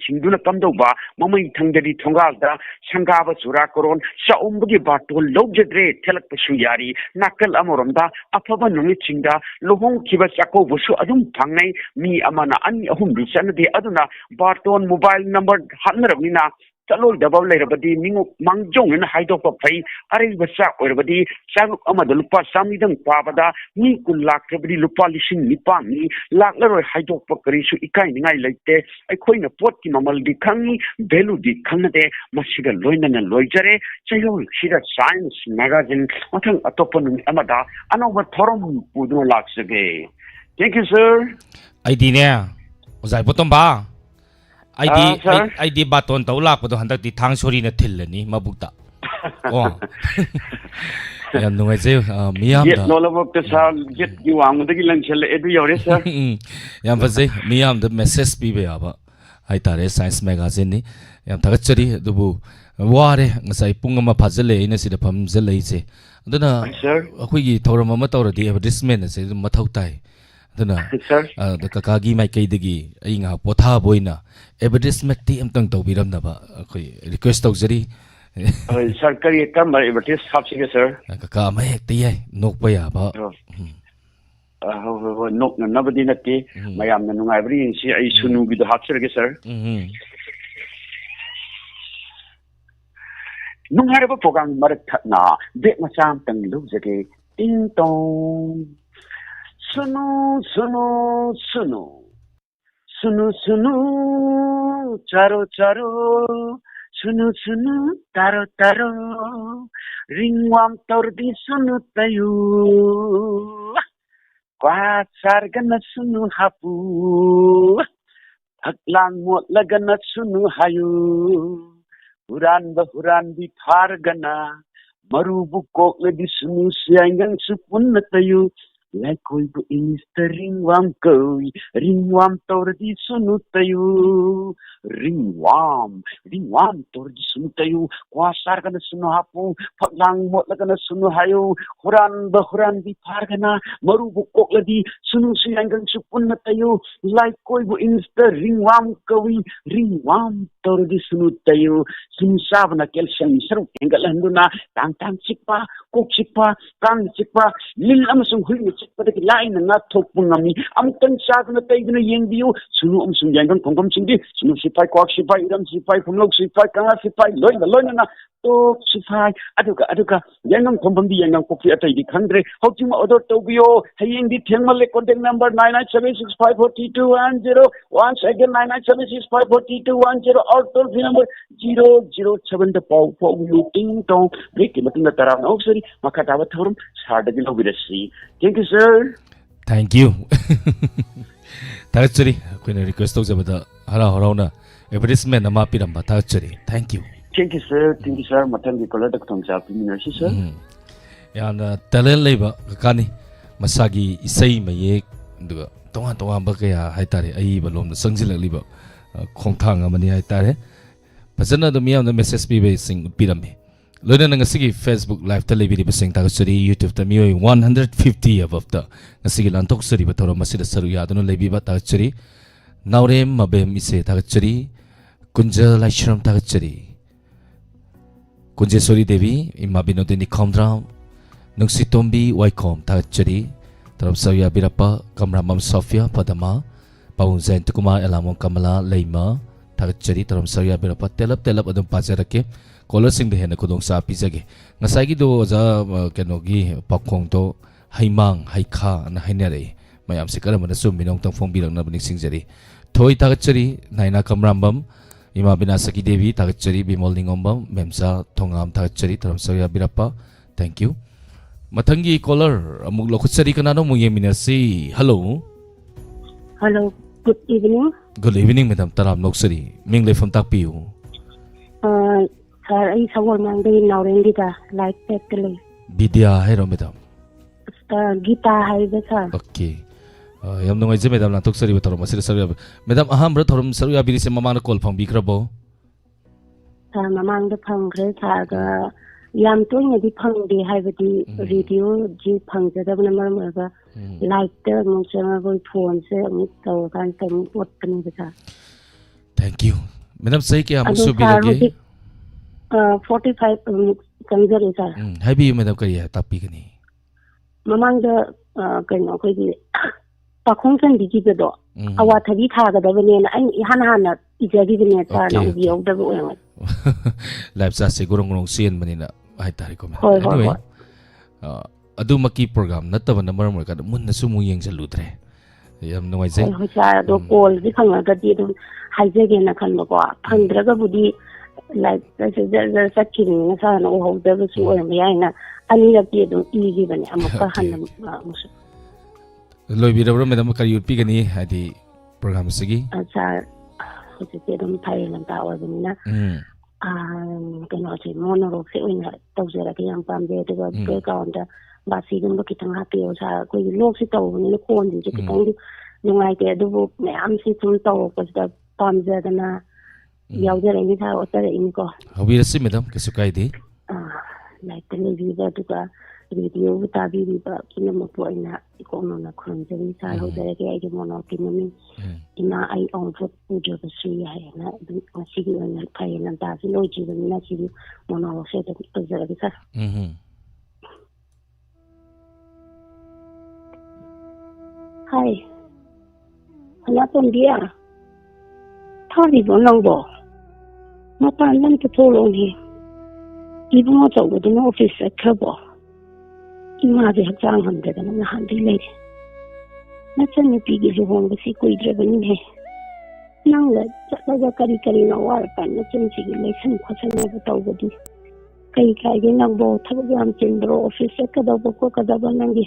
chingduna kamdauba mamai thangdari thongalda sangaba surakoron saumbagi batol lawjadre thelakpasu yari nakal amoromda afaba nungi chingda luhong kiba chako busu adum phangnai mi amana ani ahum bisanade aduna baton mobile number hanarabnina चलो double लेरबदी मिंगो मांगजोंग न हाइदोप फै अरे बच्चा ओरबदी चालुक अमद लुपा सामिदंग पाबदा मी कुल लाखबदी लुपा लिसिंग निपांग लाख लरोय हाइदोप करिसु इकाय निंगाय लेते अखोइन pot की ममल दि खंगी value दि खंगदे मसिगा लोइनन लोइजरे चयो सिदा साइंस मैगजीन मथंग अतोपन अमदा अनोब थोरम पुदो लाक्सगे थैंक यू सर आईडी ने ओजाय बोतोंबा sir. आईडी बातोन तौ लापदो हंदक थांग सोरी न थिल्लनी मबुक्ता ओ याम नुंगाइजे मियाम Yet no level to sound get you on the Gilan Shell every year, sir. याम फजे मियाम द मैसेज पीबे आबा हाइतारे साइंस मैगजीन नि याम थगचरी दुबु वारे ngasai pung ama phajale ina sida phamjal leise aduna Sir. akhoi thoram ama tawradi advertisement ase mathau tai aduna Sir. the kakagi mai kai dagi ai nga potha boina advertisement ti amtang tawbiram ba akhoi request tawjari Sir, career come by advertise hapsige, sir. kaka ma hekti ai nokpa ya ba No, nobody not tea. My am the Nungabri and see I soon be the hapsige, sir. Nung haraba program maratna, bit my something lose again. Ding dong. Sunu, sunu, sunu. Sunu, sunu, charo, charo. Sunu, sunu, taro, taro. Ringwam tordi sunu tayu. Kwasar gana sunu hapu. Aklang mo lagana sunu hayu. Huran bi phar gana. Marubu kok lagi sunu siang supun na tayu. Like koi bu inista ringwam tordi sunu tayu. Ringwam tordi sunu tayu. Kwasar gana sunu hapu. Paklang mo lagana sunu hayu. Huran bi phar gana. Marubu kok lagi sunu siang supun na tayu. Like koi bu inista ringwam tordi sunu tayu. Sunu sabna calcium saruk enggal handuna tang chikpa kok chikpa kang chikpa lil amasung hui chikpa de lain na thok pungami amtan sagna taigna yengbiu sunu amsung yangang kongkom singdi sunu sipai kwak sipai iram sipai phumlok sipai kanga sipai loina na to sipai aduka yangang kongkom di yangang kokpi atai di khangre hokima order tobio hayeng di thengmale contact number 9976543210 once again 9976543210 or toll free number 007 the pow looting tong break matinda taram oksari makatawa thorum sardagi lobirasi. Thank you, sir. Thank you. Tachari koina request tawjabada hara harana advertisement ama piramba tachari. Thank you. Thank you, sir. Thank you, sir. Matang di kola dak tong sa piminasi, sir. Yana talent leba kakani masagi isai mayek duga tonga ba kaya haitare ai balom na sangjilakliba khongthang amani haitare fazana do miyam na message pibe sing pirame loina na ngasigi Facebook live ta lebi ba sing tagasuri YouTube ta mioi 150 above ta ngasigi lantok suri ba thoro masida saru ya dono lebi ba tagasuri naurem mabem ise tagasuri kunja laishram tagasuri kunjesori devi imabino deni khomdram nungsitombi waikom tagasuri tarap sawiya birapa kamramam Sofia padama paung zain tukuma elamon kamala leima tagasuri tarap sawiya birapa telap adum pajarake caller sing de hena kudong sa pizage ngasai gi do za kenogi pakhong to haimang haikha na hainare mayam se karam na sum minong tang phong birang na bning singjari thoi tagasuri naina kamrambam ima binasaki devi tagasuri bimol ningombam memsa thongam tagasuri tarap sawiya birapa thank you mathangi caller amuk lokutsari kanano mu yeminasi hello good evening madam taram noksari mingle from takpiu sir ai sawol mangde naurendi da like petle vidya hai ro madam gita hai da sir okay yam nungai je madam na toksari ba thorom asira saru madam aham bra thorom saru ya biri se mama na call phang bi krabo ค่ะmamangda phangkhre tha ga yam toinadi phangde haibadi radio ji phangjadabna maramaga light ta mungchama boy phone se amuk taw kan tam potani ba thank you madam sai kya adu musu sir bilage hoji 45 kanjare sir habi madam kariya tapi gani mamangda kaino khoi pakhongsan digi bedo awa thabi thaga da bane na ai hana ijagi bane ta na ubi awda bo yang live sa se gorong gorong sien manina hai tari ko hoi anyway adu maki program nataba na maram ka mun na sumu yeng saludre yam noi je hoi sa do call ji khanga ga di dum haije ge na khan ko phandra ga budi like sa kin na sa na ho da bu su o mai na ani ga di dum i ji bane amaka han musu loi bi rabra madam kari upi gani hadi program sigi sa ho se dum thai lan ta wa bani na kano si monolog si uina tawsira ki yang pamde de ba background da ba si dum ba kitang happy o sa ko lok si taw ni ko ndi ji kitang di nungai te du bu me am si tum taw ko da pamde da na yaw de ni tha o ta in ko hobi rasi madam kesu kai di like the ni ba du ka video ta bi ba kina mo po ina ko no na khon je ni sa ho de ke ai ke mono ki mi ina ai on foot ujo ba si ya na du si ki na pai na ta si lo ji na si mono se de ko je ra sa hai ana ton dia thari bo nong bo ma pa nan to tholo ni ibu mo zo de no office ka bo imade hakjang hamde da na handi le na chen ni pi gi luhong ba si koi dre bani he nang la cha kari kari na war kan na chen si gi le san kho san na ba ba di kai kai gi nang bo thab yam chen bro office ka da bo ko ka da ba nang gi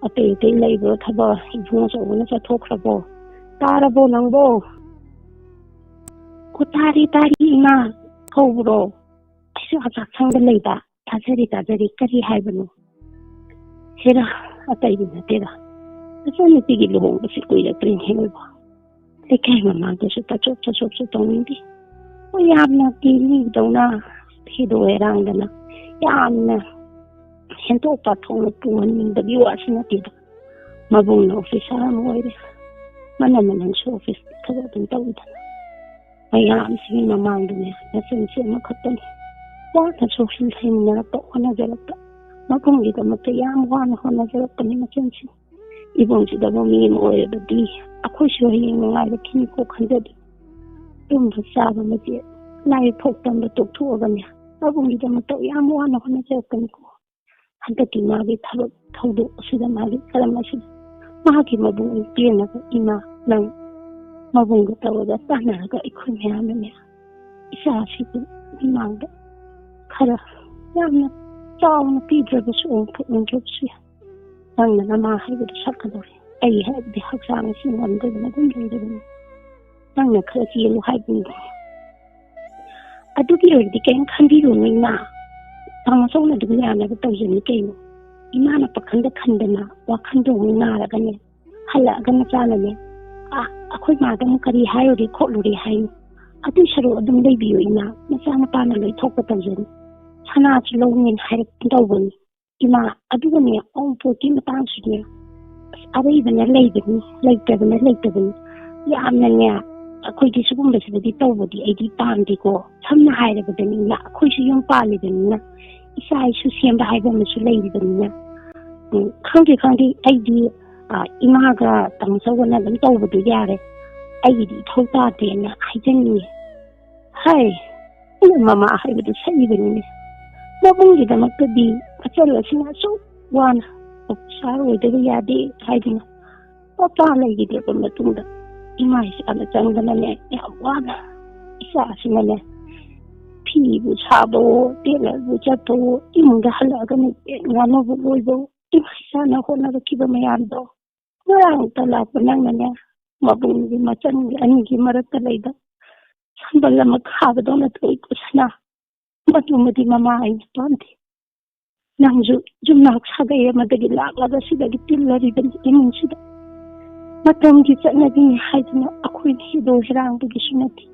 ate te lai bro thaba ibu mo zo na cha thok ra bo tara bo nang bo ko tari ma ko bro ai sa cha sang da le da ta jari kari hai banu hera atai din tera so ni tigi luhong ba si koi la prin heng ba le kai mama to su ta chop su tong ni di o yam na ti ni do na thi do erang da na yam na hen to pa thong pu ni da bi wa sin ti da ma bung no office a mo ire mana so office ka da tin ta u da ai yam si mama ndu ne na sin si ma khaton wa ta so sin sin na to na ja la makong ida matayam wan hona jara pani machensi ibong sida bo mi mo e badi akho sho hi ngai da kin ko khande tum sa ba ma je lai phok tam da tok thu ga ne abong ida matayam wan hona jara kan ko handa ti ma bi thalo thodo sida ma bi kalam ma sida ma ki ma bu pi na ka ina nang ma bung ga taw da sa na ga ikhu ya ne isa si ma ga khara ya na चाव न पीद्रबसु पुनजोबसु नंगना मा हाइबदु सकदोरे ai हाइबदि हक्सांग सिंगमदु दum लेदबनि नंगना खरसि यलु हाइबदु अदुगि ओरदि केन खंदिरु नैना तामसौना दु याना ब तौजनि केनो इमाना पखंद खंदना वाखंदो नारगने हला gun चालने अखोय मादम करी हायोरि खोलुरि हाइनु अदु सरो अदुम लेबियो इना मसाना पाना लोय थोक तौजनि sana chilongin harik tawbon ima adugani on poti matang sudya abai bana leibani yamna nya akhoi di sugum besidi tawbodi id pamdi ko samna hairabadani na akhoi su yong palibani na isai su siamba haibam su leibani na khangdi id ima ga tamsawna dam tawbodi yare id thota de na haijani hai mama haibadu saibani Nabunggi da magkadi kacala sinaso wana saro ida yadi haidina papa lagi dia pematunda imai sana cangdana ne ya wana isa sinane pi bu sabo tela bu chato imunga halaga ne ngano bu loibo imai sana hona kiba mayando nang tala panang ne mabunggi macan angi marata laida sambala makhaba dona toi kusna Matumati mama ay pante. Nangju jumnak sagay madagi laklaga sida gitilari ben imun sida. Matam gisa naging haidna ako'y hido hirang bugisunati.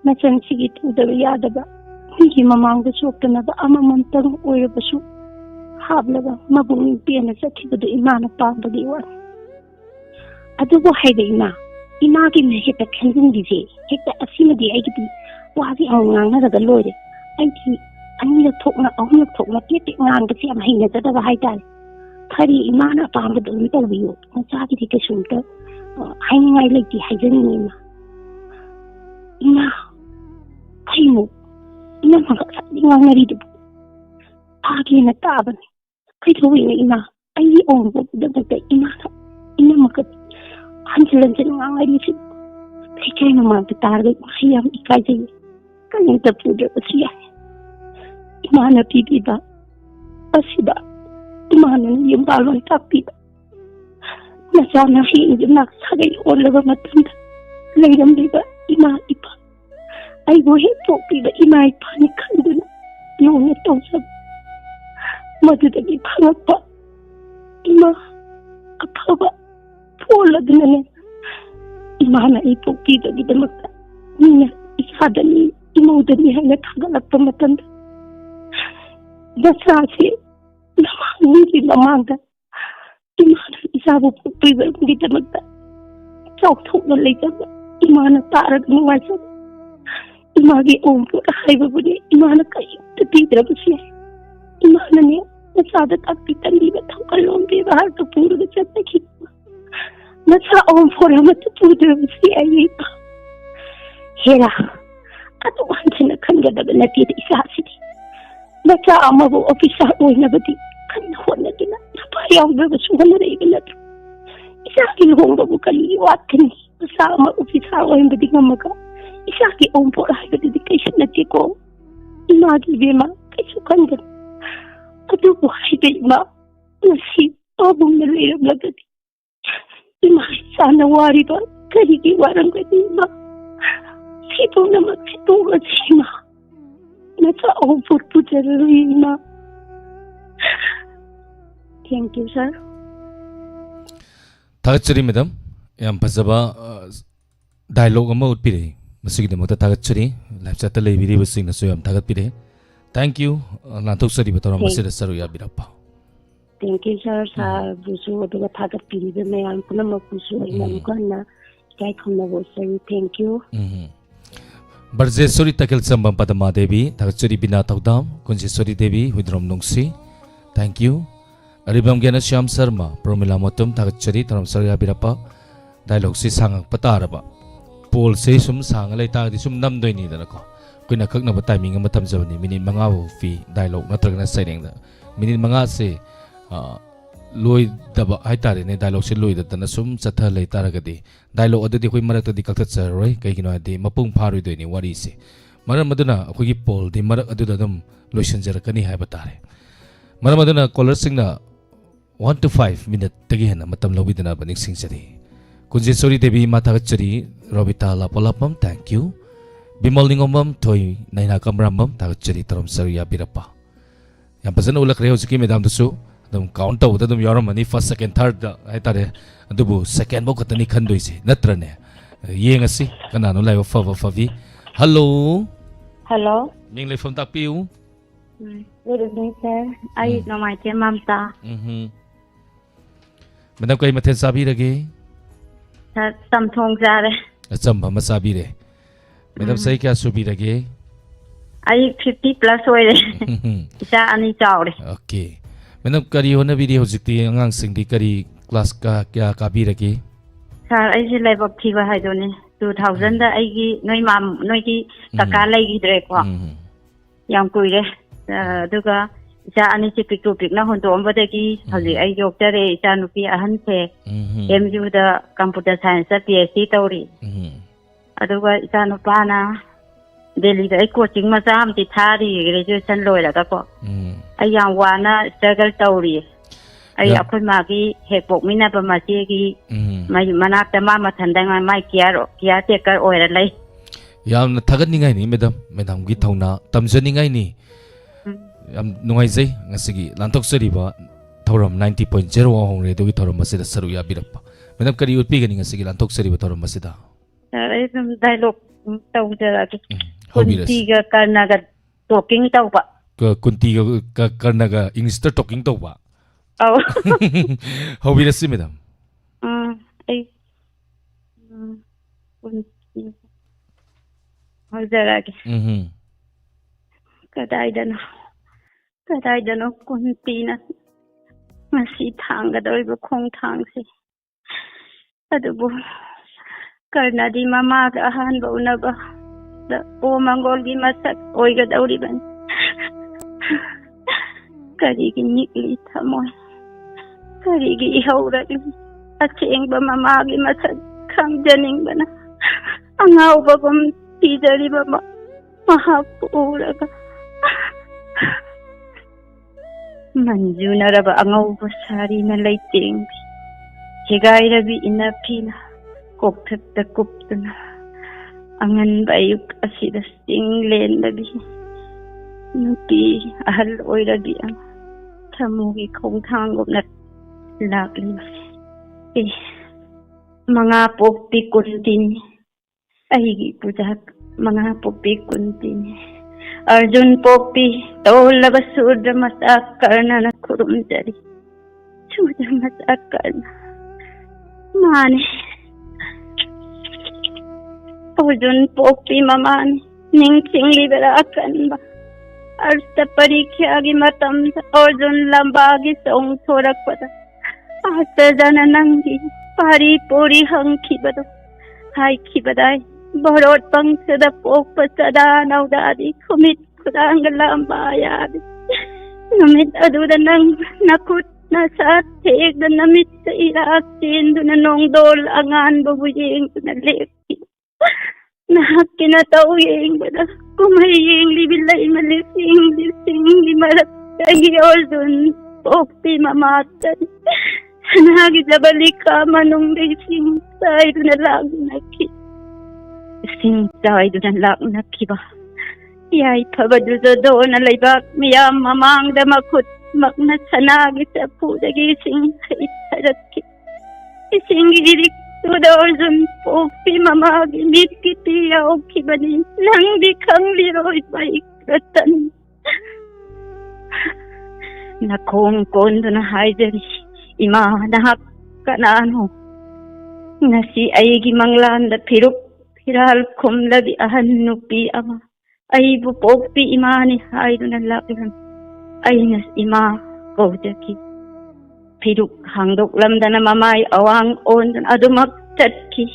Nasan sige tudaw yada ba ꯃꯤꯒꯤ ꯃꯃꯥꯡꯗ ꯆꯣꯞꯇꯅꯕ ꯑꯃꯃꯝꯇꯪ ꯑꯣꯏꯔꯕꯁꯨ ꯍꯥꯞꯂꯒ ꯃꯕꯨꯡ ꯄꯦꯟꯅ ꯆꯠꯈꯤꯕꯗꯨ ꯏꯃꯥꯅ ꯄꯥꯝꯕꯒꯤ ꯋꯥꯅꯤ ꯑꯗꯨꯕꯨ ꯍꯥꯏꯕ ꯏꯃꯥꯒꯤ ꯍꯦꯛꯇ ꯈꯟꯖꯤꯟꯕꯤꯁꯦ ꯍꯦꯛꯇ ꯑꯁꯤꯃꯗꯤ ꯑꯩꯒꯤꯗꯤ ꯋꯥꯁꯦ ꯑꯃꯨꯛ ꯉꯥꯡꯅꯔꯒ ꯂꯣꯏꯔꯦ ꯑꯩꯗꯤ ꯑꯅꯤꯔꯛ ꯊꯣꯛꯅ ꯑꯍꯨꯝꯂꯛ ꯊꯣꯛꯅ ꯇꯦꯛ ꯇꯦꯛ ꯉꯥꯡꯕꯁꯦ ꯌꯥꯝ ꯍꯩꯅꯖꯗꯕ ꯍꯥꯏꯇꯥꯔꯦ ꯐꯔꯤ ꯏꯃꯥꯅ ꯑꯄꯥꯝꯕꯗꯣ ꯑꯗꯨꯝ ꯇꯧꯕꯤꯌꯨ ꯃꯆꯥꯒꯤꯗꯤ ꯀꯩꯁꯨꯝꯇ ꯍꯥꯏꯅꯤꯡꯉꯥꯏ ꯂꯩꯇꯦ ꯍꯥꯏꯖꯅꯤꯡꯉꯤ ꯏꯃꯥ ꯀꯩꯅꯣ ꯏꯅꯝꯃꯒ ꯉꯥꯡꯅꯔꯤꯗꯨꯕꯨ ꯐꯥꯒꯦꯅ ꯇꯥꯕꯅꯤ ꯀꯩꯗꯧꯋꯤꯅꯣ ꯏꯃꯥ ꯑꯩꯒꯤ ꯑꯣꯡꯕꯗꯃꯛꯇ ꯏꯃꯥꯅ ꯏꯅꯝꯃꯒ ꯍꯟꯖꯤꯟ ꯍꯟꯖꯤꯟ ꯉꯥꯡꯅꯔꯤꯁꯤ ꯂꯩꯀꯥꯏ ꯃꯃꯥꯡꯗ ꯇꯥꯔꯒ ꯏꯃꯥ ꯌꯥꯝ ꯏꯀꯥꯏꯖꯩ ꯀꯔꯤꯝꯇ ꯄꯨꯗ꯭ꯔꯕꯁꯨ ꯌꯥꯏ ꯏꯃꯥꯅ ꯄꯤꯕꯤꯕ ꯑꯁꯤꯗ ꯏꯃꯥꯅ ꯌꯨꯝꯕꯥꯜꯂꯣꯟ ꯇꯥꯛꯄꯤꯕ ꯅꯆꯥꯅ ꯍꯌꯦꯡ ꯅꯥꯛ ꯁꯥꯒꯩ ꯑꯣꯜꯂꯕ ꯃꯇꯝꯗ ꯂꯩꯔꯝꯂꯤꯕ ꯏꯃꯥ ꯏꯄꯥ ꯑꯩꯕꯨ ꯍꯦꯛ ꯄꯣꯛꯄꯤꯕ ꯏꯃꯥ ꯏꯄꯥꯅꯤ ꯈꯟꯗꯨꯅ ꯂꯨꯅ ꯇꯧꯖꯕ ꯃꯗꯨꯗꯒꯤ ꯐꯪꯉꯛꯄ ꯏꯃꯥ ꯑꯐꯕ ꯄꯣꯜꯂꯗꯨꯅꯅꯦ ꯏꯃꯥꯅ ꯑꯩ ꯄꯣꯛꯄꯤꯕꯒꯤꯗꯃꯛꯇ ꯃꯤꯅ ꯏꯁꯥꯗꯅꯤ ꯏꯃꯧꯗꯅꯤ ꯍꯥꯏꯅ ꯊꯥꯒꯠꯂꯛꯄ ꯃꯇꯝꯗ ꯅꯆꯥꯁꯦ ꯃꯤꯒꯤ ꯃꯃꯥꯡꯗ ꯏꯃꯥꯅ ꯏꯆꯥꯕꯨ ꯄꯣꯛꯄꯤꯕꯒꯤꯗꯃꯛꯇ ꯆꯥꯎꯊꯣꯛꯅ ꯂꯩꯖꯕ ꯏꯃꯥꯅ ꯇꯥꯔꯒ ꯅꯨꯡꯉꯥꯏꯖꯕ 이마게 온보다 하이버보니 이마는 까이도 비드라부시 이마는 나사다 딱비단 리가 탕칼론 비바 할도 부르고 쳤다기 나사 온보라마도 부드라부시 아이가 헤라 아도 완전히 큰가다가 나티에 이사시디 나사 아마보 오피사 오이나버디 큰 혼나기나 나파리 아우더가 수건으로 이글라도 이사기 홍보부 칼리 왔더니 나사 아마 오피사 오이나버디 가마가 이삭이 온보라 하이버디 कैसे नचे को इमागी बेमा कैसे कंदन अदुबु हाइबे इमा नसी अबुम न लेरम लगदी इमा साना वारीबा करिगी वारंगदी इमा सितो नमक सितो गसीमा नचा ओपुर पुजरु इमा थैंक यू सर थागचरी मैडम याम फजबा डायलॉग अमा उत्पिरे मसिगिदमक्ता थागचरी लाइफ चाट लेबिरिबसिंगनसु याम थागतपिरे थैंक यू नाथोक्सरी बतौर मसिदा सरु याबिरप्पा थैंक यू सर सर बुसु अदुगा थागतपिरिबे मयाम पुनमकुसु इमामुकना काय खमनबो सर थैंक यू बरजेश्वरी तकेल चंबम पदमा देवी थागचरी बिना तौदाम कुंजेश्वरी देवी हुद्रम नुंगसी थैंक यू अरिबम गेना श्याम शर्मा प्रोमिला मोतम थागचरी तरम सर याबिरप्पा डायलॉग से सांगक पतारबा पोल से सुम सांग लेतागदि सुम नमदोइनी दनको कुइना खकनब टाइमिंग अमा थमजबनी मिनिट 5 फी डायलॉग नत्रगना सैरेंग मिनिट 5 से लोई दब हाइतारे ने डायलॉग से लोई दतना सुम चथा लेतारगदि डायलॉग अददि कोइ मरक्तदि कक्थचररोय कैगिनो आदि मपुंग फारुइदोइनी वरी से मरम मदुना अखोगी पोल दि मरक अदुदा दम लोइसनजरकनी हाइबा तारे मरम मदुना कॉलर सिंगना 1 to 5 मिनट तगी हेना मतम लौबिदना बनिक सिंगजरी कुंजेश्वरी देवी माथागचरी रोबिता लापोलापम थैंक यू बिमल निंगोमम थोई नैना कमरामम थागचरी तरम सरिया बिरप्पा याम फजन उलखरे होजकी मैडम दसु दम काउंट तौदा दम यारमनी फर्स्ट सेकंड थर्ड हाइतारे अदुबु सेकंड बो खतनी खंदोइसे नत्रने येंगसी कनानो लाइव फवी हेलो हेलो मिंग लेफम ताकपिउ गुड इवनिंग सर आई नमाइते ममता मैडम कई मथे साबी रगे सर तमथोंग जा रहे अचम मसा बीरे मैडम सही क्या सुबी रगे आई 50 प्लस होय रे इसा अनि चावरे ओके मैडम करी होना वीडियो होजिकती अंगांग सिंगदी करी क्लास का क्या काबी रगे सर आई से लेब अप थीबा हाइदोने 2000 दा आईगी नोय माम नोयगी काका लेगिद्रे को याम कुइरे दुगा इसा अनि से पिक टू पिक ना होंदोंबदगी हजि आई डॉक्टर ए इसा नुपी अहन से एमयू दा कंप्यूटर साइंस पीएचडी तौरी अदुगा इसा नुपाना दिल्ली दा कोचिंग मचा हमति थारी ग्रेजुएशन लोइरागा को आई याम वाना स्ट्रगल तौरी आई अखोय मागी हेपोक मिना बमासीगी मै मनाक्ता मा मथंदा माय किया टेकर ओइरा लै याम थगनिंगाय नि मैडम गी थौना तमजनिंगाय नि याम नुंगाइजै ngasiगी लांथोक्सरिबा थौरम 90.0 होंगरे दोगी थौरम मसिदा सरु याबिरप्पा मैडम करी उत्पीगनि ngasiगी लांथोक्सरिबा थौरम मसिदा एकदम dialogue तौजरा कुंतीगा कर्नागा talking tauba. Kunti ka karnaga English talking to ba? Oh. How will I see madam? Ay. Kunti. Hazaragi. Kadai dano kunti na masi thanga doi bu khong thang si. Adubu karna di mama ga han ba una ba. Da o mangol gi masak oi ga dauri ban. Kari gi nikli thamoy. Kari gi ihawra gi. Acheng ba mama gi masak khang janing bana. Angaw ba kum tijari ba mahapura ka. Manjuna raba angaw ba sari na laiting. Higay rabi inapina. Koptap da koptuna. Angan bayuk asidas tinglen labi. Nupi ahal oy rabi ang tamugi kong tanggop na lakli. Mga pokpi kuntin. Ahigi pudak mga pokpi kuntin. Arjun pokpi tola basudra masakar na nakurum jari. Sudra masakar na. Mane. Arjun pokpi mamani. Ningsing liberakan ba. Arsta parikya agi matam sa Arjun lambagi song thorak pada. Asa jana nangi. Pari puri hangki bado. Hai ki badai. Borot pang sada pokpa sada naudadi. Kumit kudang lambayadi. Namit aduda nang nakut nasa tig na namit sa irasin. Doon na nong dol angan babuying na lepti. Nakinatawing bada. Kumaying libilay malising limarat. Kaya Arjun pokpi mamatan. Nagi jabalik ka manong sing say do na lang naki. Sing say do na lang naki ba. Yay pabadu do na laybak miyam mamang da makut makna sanagi sa pudagi sing itarat ki. Sing girik to the Arjun pokpi mamagi mitkiti yaw ki bani nang dikang liroy baik ratan. Nakong kondo na haidari. Ima nahak kanano nasi aygi manglanda piral kum labi ahan nupi ama ay bupokpi imani haydo na labihan ay nas ima kawdaki piruk hangdok lamda na mamay awang on adumak tatki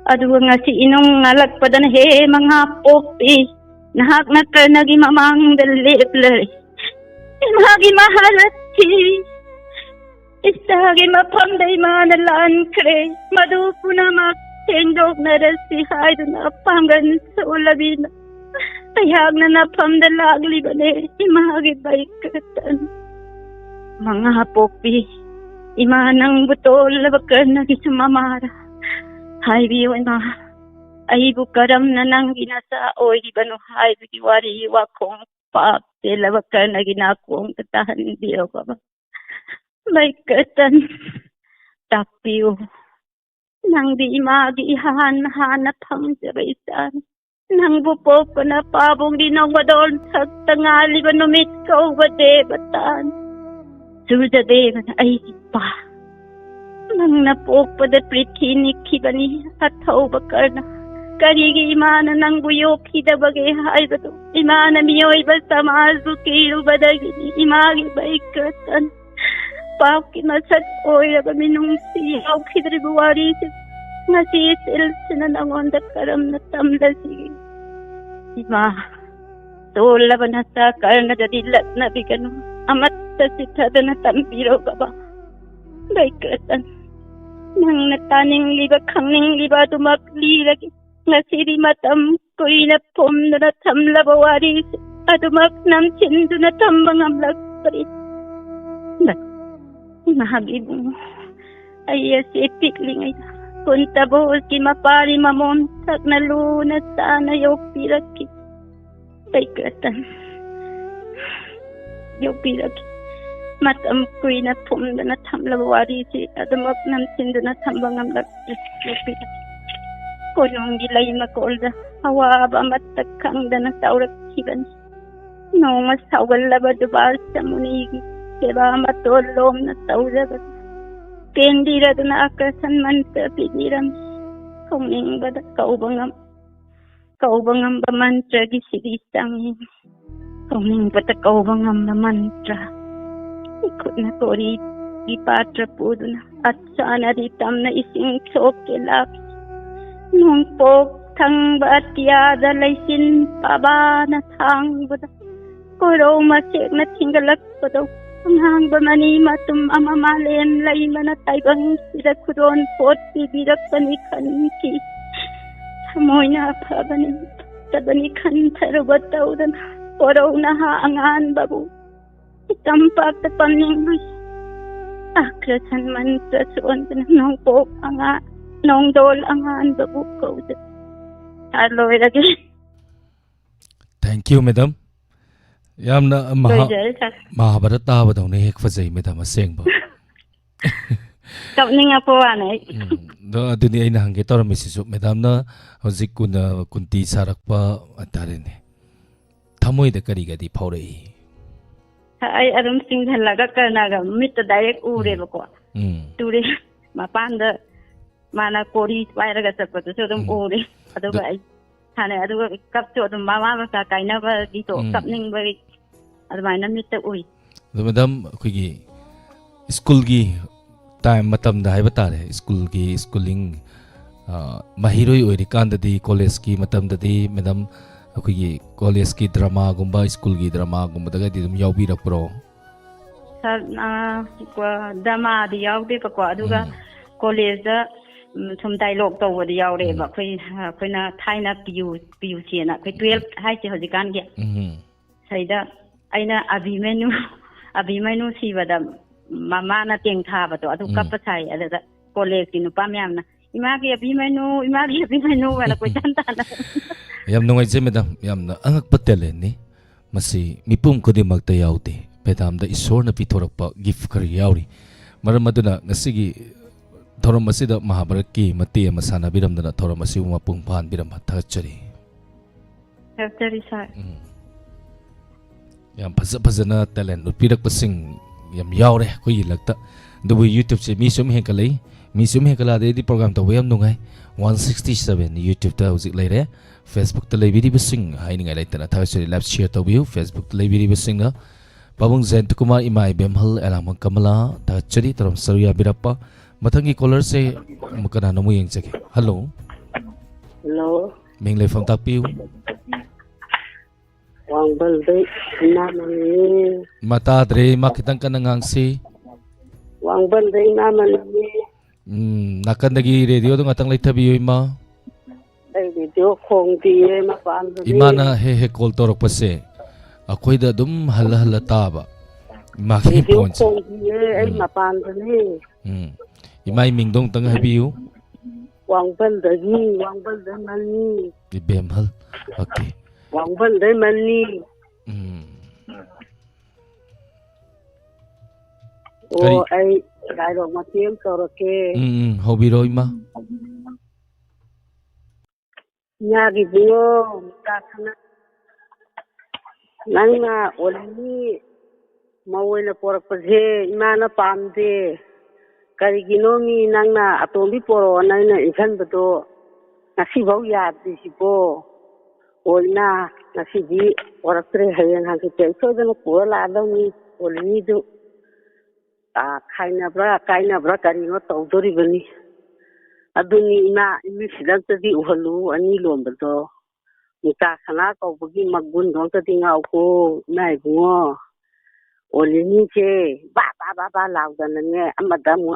adu nga si inong ngalak padan he mga pokpi nahak na karnagi mamang daliplay imagi mahalat Istagi mapamday manalan kre madu puna tendok na rasi haydo na panggan sa ulabina tayag na napamdalagli ba ne imagi baikatan mga pokpi imanang butol labakar na kisumamara haybi wana ay bukaram na nang ginasa oy di bano haybi diwari wakong pak labakar na ginakong katahan diyo ka ba Baikatan tapiyo nang di imagi ihahan-hanap ang jabaisan nang bupo ko na pabong dinong wadon sa tangali ba numit ka ubade batan sudade ba na ay pa nang napok pa da pritinik kibani at haubakar na karigi imana nang buyok hida bagay hay ba to imana miyoy ba sa mazuki ubadagi imagi baikatan Paki masat oy ba minung siyaw kidri buwari ngasi sil sinanangon da karam na tamda sige ima tola ba nasa karna da dilat na bigano amat sa sitada na tampiro ka ba baikatan nang nataning liba kangning liba dumakli lagi ngasi di matam koy na pom na tamla bawari adumak nam chindu na tambang amlag parit Mahagibong ay sipik lingay kunta bohol ki mapari mamontak na luna sana yung piraki baikatan yung piraki matamkoy na pumda na tamlawari si adamak nam sinda na tambang amlag yung piraki kunong gilay makolda hawa ba matakang da na taurak kiban Nong saugalaba dubar sa munigi. Kaya matulong na tawdagat. Pendira na akasan man sa piniram. Kung ba kaubangam ba mantra gisigisang. Kung ba kaubangam na mantra. Ikot na kori ipatra po doon. At sana ditam na ising sokilak. Nung po thang ba tiyada laysin paba na thang ba Koro masik na tinggalak pa daw. Ang ba manima tum amamalen lay manatay bang sila kuron pot bibirak panikan ki. Samoy na pa banikan tarabat daw dan. Koro na haangan babu. Itampak ta paningus. Akrasan man trasuon nong pop anga nong dol angan babu ko. Aloy lagi. Thank you, madam. Yamna Mahabharat taba daw ni hek fazai madam aseng ba. Kapning apo anay. Do aduni ay nahangge tor mesisu madam na hojik kunti sarak pa atare ne. Thamoi da kari gadi phaurai. Ay arum sing dhalaga karna ga mit direct ure bako. Ture mapanda mana kori paira ga sapatu so dum ure. Adu ga ai hane adu kap so dum mama ka kaina ba dito kapning ba admaina mit ui. Do madam khigi school gi time matam da hai batare school gi schooling mahiroi oi rikanda di college ki matam da di madam khigi college ki drama gumba school gi drama gumba daga di dum yaubi rak pro sa drama di yaude pa ko adu ga college da some dialogue to wodi yaure ba khoi na thaina piu chena khoi 12 hai che hojikan ge saida aina abhimanyu sibada mama na teng tha ba to adu kap sai ada college ki nu pa myam na ima ki abhimanyu wala ko chanta na yam nungai je madam yam na angak patele ni masi mipum ko di magta yaute pedam da isor na pitorak pa gift kar yauri maram maduna ngasigi thorom masida Mahabharat ki mati masana biram dana thorom masi mapung phan biram thachari sa yam phazana talent pirak pasing yam yaure ko yilakta dubu YouTube se mi sum hekala de di program to yam nungai 167 YouTube ta uzik leire Facebook ta leibiri basing hainingai laitana thachari live share to view Facebook ta leibiri basing na Babung Zen Kumar Imai Bemhal Elam Kamala thachari thorom saruya birappa matangi caller se makana namu yang chake hello ming le phone tak piu wang bal dei namani mata dre makitang kanangang si wang bal dei namani nakan dagi radio dong atang lai thabi ima video khong di ma pan imana he call torok pase akoi da dum hala taba maki phone khong di ai ma pan ni imai mingdong tang habiu wang bal da mani ibemhal okay wang bal da mani o ai rai ro ma tiam toroke hobiro ima nya gi buo ta khana nangna olni mawena porak paje imana pamde karigino mi nangna atombi poro naina ikhan bado nasi bau ya disipo olna nasi di oraktre hayang han ke so dana ko la dawni olni du kaina bra karino tawdori bani aduni na imi sidak tadi uhalu ani lombado muta khana ko bugi magun dong tadi ngau ko nai bungo olini che ba laudan ne amadamu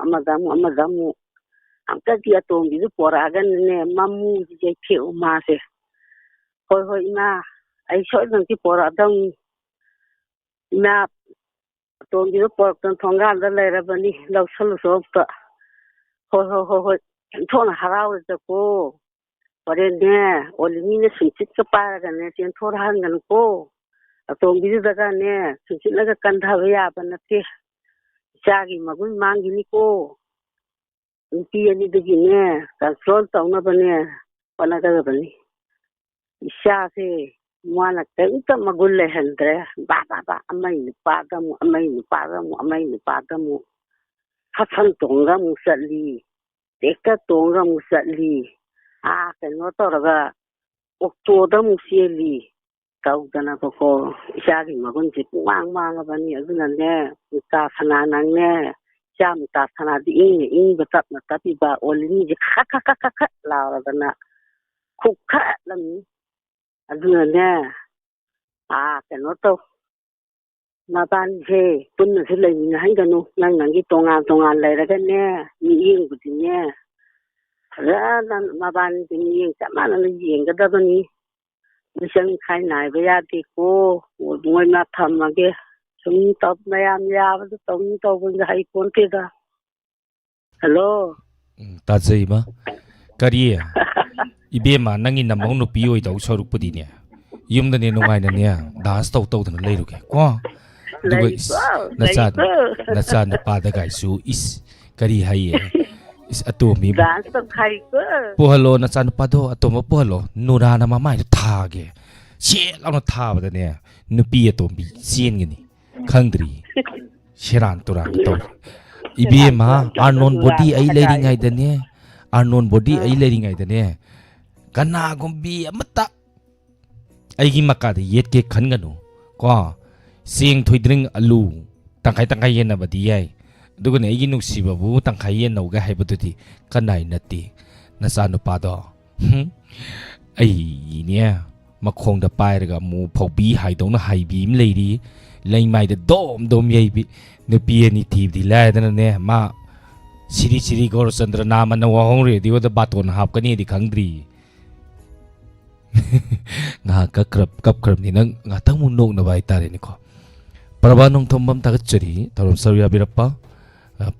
amka dia tombi du poragan ne mamu je ke uma se hoi na ai choi dang ki poradang na tombi du por tan thonga da le rabani lausal sopta hoi thona harau da ko pare ne olini ne sinchit ka paragan ne chen thora hangan ko atombi daga ne sinchinaga kandha ya banate chagi magun mangini ko inti ani dagi ne control tauna bane panaga bani isha se ꯃꯥꯅ ꯀꯔꯤꯝꯇ ꯃꯒꯨꯟ ꯂꯩꯍꯟꯗ꯭ꯔꯦ ꯕꯥ ꯑꯃꯩ ꯅꯨꯄꯥꯗ ꯑꯃꯨꯛ ꯑꯃꯩ ꯅꯨꯄꯥꯗ ꯑꯃꯨꯛ ꯑꯃꯩ ꯅꯨꯄꯥꯗ ꯑꯃꯨꯛ ꯁꯥꯁꯟ ꯇꯣꯡꯉꯒ ꯑꯃꯨꯛ ꯆꯠꯂꯤ ꯇꯦꯛꯇ ꯇꯣꯡꯉꯒ ꯑꯃꯨꯛ ꯆꯠꯂꯤ ꯀꯩꯅꯣ ꯇꯧꯔꯒ ꯑꯣꯛꯇꯣꯗ ꯑꯃꯨꯛ ꯆꯦꯜꯂꯤ ꯇꯧꯗꯅꯕꯀꯣ ꯏꯆꯥꯒꯤ ꯃꯒꯨꯟꯁꯦ ꯄꯨꯡꯃꯥꯡ ꯃꯥꯡꯉꯕꯅꯤ ꯑꯗꯨꯅꯅꯦ ꯃꯨꯛꯇꯥ ꯁꯅꯥ ꯅꯪꯅꯦ ꯏꯆꯥ ꯃꯨꯛꯇꯥ ꯁꯅꯥꯗꯤ ꯏꯪꯅ ꯏꯪꯕ ꯇꯞꯅ ꯇꯞꯄꯤꯕ ꯑꯣꯜꯂꯤꯅꯤꯁꯦ ꯈꯠ ꯂꯥꯎꯔꯗꯅ ꯈꯨꯈꯠꯂꯝꯅꯤ ꯑꯗꯨꯅꯅꯦ ꯀꯩꯅꯣ ꯇꯧ ꯃꯕꯥꯅꯤꯁꯦ ꯄꯨꯟꯅꯁꯨ ꯂꯩꯃꯤꯟꯅꯍꯟꯒꯅꯨ ꯅꯪꯒꯤ ꯇꯣꯉꯥꯟ ꯂꯩꯔꯒꯅꯦ ꯃꯤꯠꯌꯦꯡꯕꯨꯗꯤꯅꯦ ꯐꯖꯅ ꯃꯕꯥꯅꯤꯁꯦ ꯃꯤꯠꯌꯦꯡ ꯆꯞ ꯃꯥꯟꯅꯅ ꯌꯦꯡꯒꯗꯕꯅꯤ ꯃꯤꯆꯪ ꯃꯤꯈꯥꯏ ꯅꯥꯏꯕ ꯌꯥꯗꯦꯀꯣ ꯃꯣꯏꯅ ꯊꯝꯃꯒꯦ ꯁꯨꯝ ꯃꯌꯥꯝ ꯌꯥꯕꯗ ꯇꯧꯕꯗ ꯍꯩꯄꯣꯟꯇꯦꯗ ꯍꯜꯂꯣ ꯇꯥꯖꯩ ꯏꯃꯥ ꯀꯔꯤ 이베마 ꯅꯪꯒꯤ ꯅꯃꯧ ꯅꯨꯄꯤ ꯑꯣꯏꯗꯧ ꯁꯔꯨꯛꯄꯨꯗꯤꯅꯦ ꯌꯨꯝꯗꯅꯦ ꯅꯨꯡꯉꯥꯏꯅꯅꯦ ꯗꯥꯟꯁ ꯇꯧꯗꯅ ꯂꯩꯔꯨꯒꯦ ꯀꯣ ꯑꯗꯨꯒ ꯅꯆꯥ ꯅꯨꯄꯥꯗꯒꯥꯏꯁꯨ ꯀꯔꯤ ꯍꯥꯏꯌꯦ ꯑꯇꯣꯝꯕꯤ ꯄꯨꯍꯜꯂꯣ ꯅꯆꯥ ꯅꯨꯄꯥꯗꯣ ꯑꯇꯣꯝꯕ ꯄꯨꯍꯜꯂꯣ ꯅꯨꯔꯥꯅ ꯃꯃꯥꯏꯗꯣ ꯊꯥꯒꯦ ꯁꯦꯠ ꯂꯥꯎꯅ ꯊꯥꯕꯗꯅꯦ ꯅꯨꯄꯤ ꯑꯇꯣꯝꯕꯤ ꯆꯦꯟꯒꯅꯤ ꯈꯪꯗ꯭ꯔꯤ ꯁꯦꯔꯥꯟ ꯇꯨꯔꯥꯟ ꯇꯧꯔꯦ 이베마 아르논 보디 ꯑꯩ ꯂꯩꯔꯤꯉꯩꯗꯅꯦ ꯑꯥꯔꯅꯣꯟ ꯕꯣꯗꯤ ꯑꯩ ꯂꯩꯔꯤꯉꯩꯗꯅꯦ ꯀꯅꯥꯒꯨꯝꯕꯤ ꯑꯃꯠꯇ ꯑꯩꯒꯤ ꯃꯀꯥꯗ ꯌꯦꯠꯀꯦ ꯈꯟꯒꯅꯨ ꯀꯣ ꯆꯦꯡ ꯊꯣꯏꯗ꯭ꯔꯤꯡ ꯑꯂꯨ ꯇꯪꯈꯥꯏ ꯌꯦꯟꯅꯕꯗꯤ ꯌꯥꯏ ꯑꯗꯨꯒꯅꯦ ꯑꯩꯒꯤ ꯅꯨꯡꯁꯤꯕꯕꯨ ꯇꯪꯈꯥꯏ ꯌꯦꯟꯅꯧꯒ ꯍꯥꯏꯕꯗꯨꯗꯤ ꯀꯅꯥꯏ ꯅꯠꯇꯦ ꯅꯆꯥ ꯅꯨꯄꯥꯗꯣ ꯑꯩꯅꯦ ꯃꯈꯣꯡꯗ ꯄꯥꯏꯔꯒ ꯑꯃꯨꯛ ꯐꯧꯕꯤ ꯍꯥꯏꯗꯧꯅ ꯍꯥꯏꯕꯤ ꯑꯃ ꯂꯩꯔꯤ ꯂꯩꯃꯥꯏꯗ ꯗꯣꯝ ꯌꯩꯕꯤ ꯅꯨꯄꯤ ꯑꯅꯤ ꯊꯤꯕꯗꯤ ꯂꯥꯏꯗꯅꯅꯦ ꯃꯥ Siri Gaurachandra namana wahong radio da baton hapkani di khangdri nga kap ni nang nga tangmun nok na bai tare ni ko Parabanong thombam tagachari tarom sarya birappa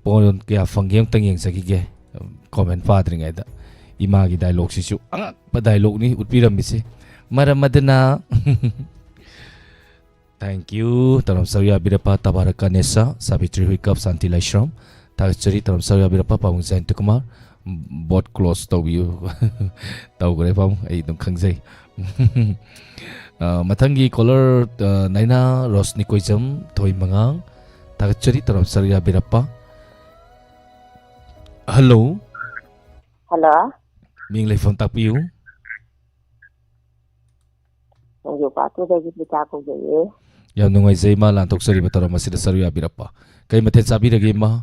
pon kya fangyang tangyang sagige comment father ngai da ima gi dialogue sisu anga pa dialogue ni utpiram bise maramadna Thank you tarom sarya birappa tabarakanesa Savitri Hikap Santi Laishram Tagachari tarom sarya birappa pawung Zain Tukumar bot close to you tau gre pam ai dum khangjai Matangi caller Naina Rosni Koijam Thoi Mangang Tagachari tarom sarya birappa Hello Ming lai phone takpiu Yo patu da gi ta ko ge Yam nungai zai ma lan toksari batara masida sarya birappa kai mathen sabi rage ma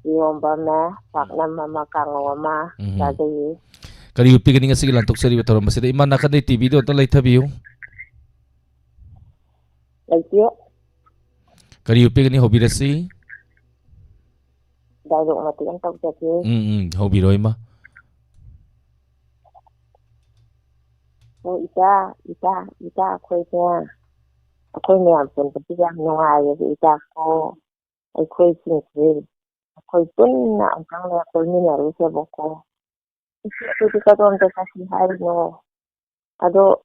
Yomba na sakna mama kangoma da gi Kari upi kani ngasi lan toksari batara masida iman nakadai TV do to lai thabiu Laitio Kari upi kani hobi rasi Dai ro ma tiang tok jati hobi roi ma ita akwai ne amfani da biya nunga ya ita ko akwai sin akwai tunna amfani da akwai ne na rufe bako ita ka don ta kashi hari no ado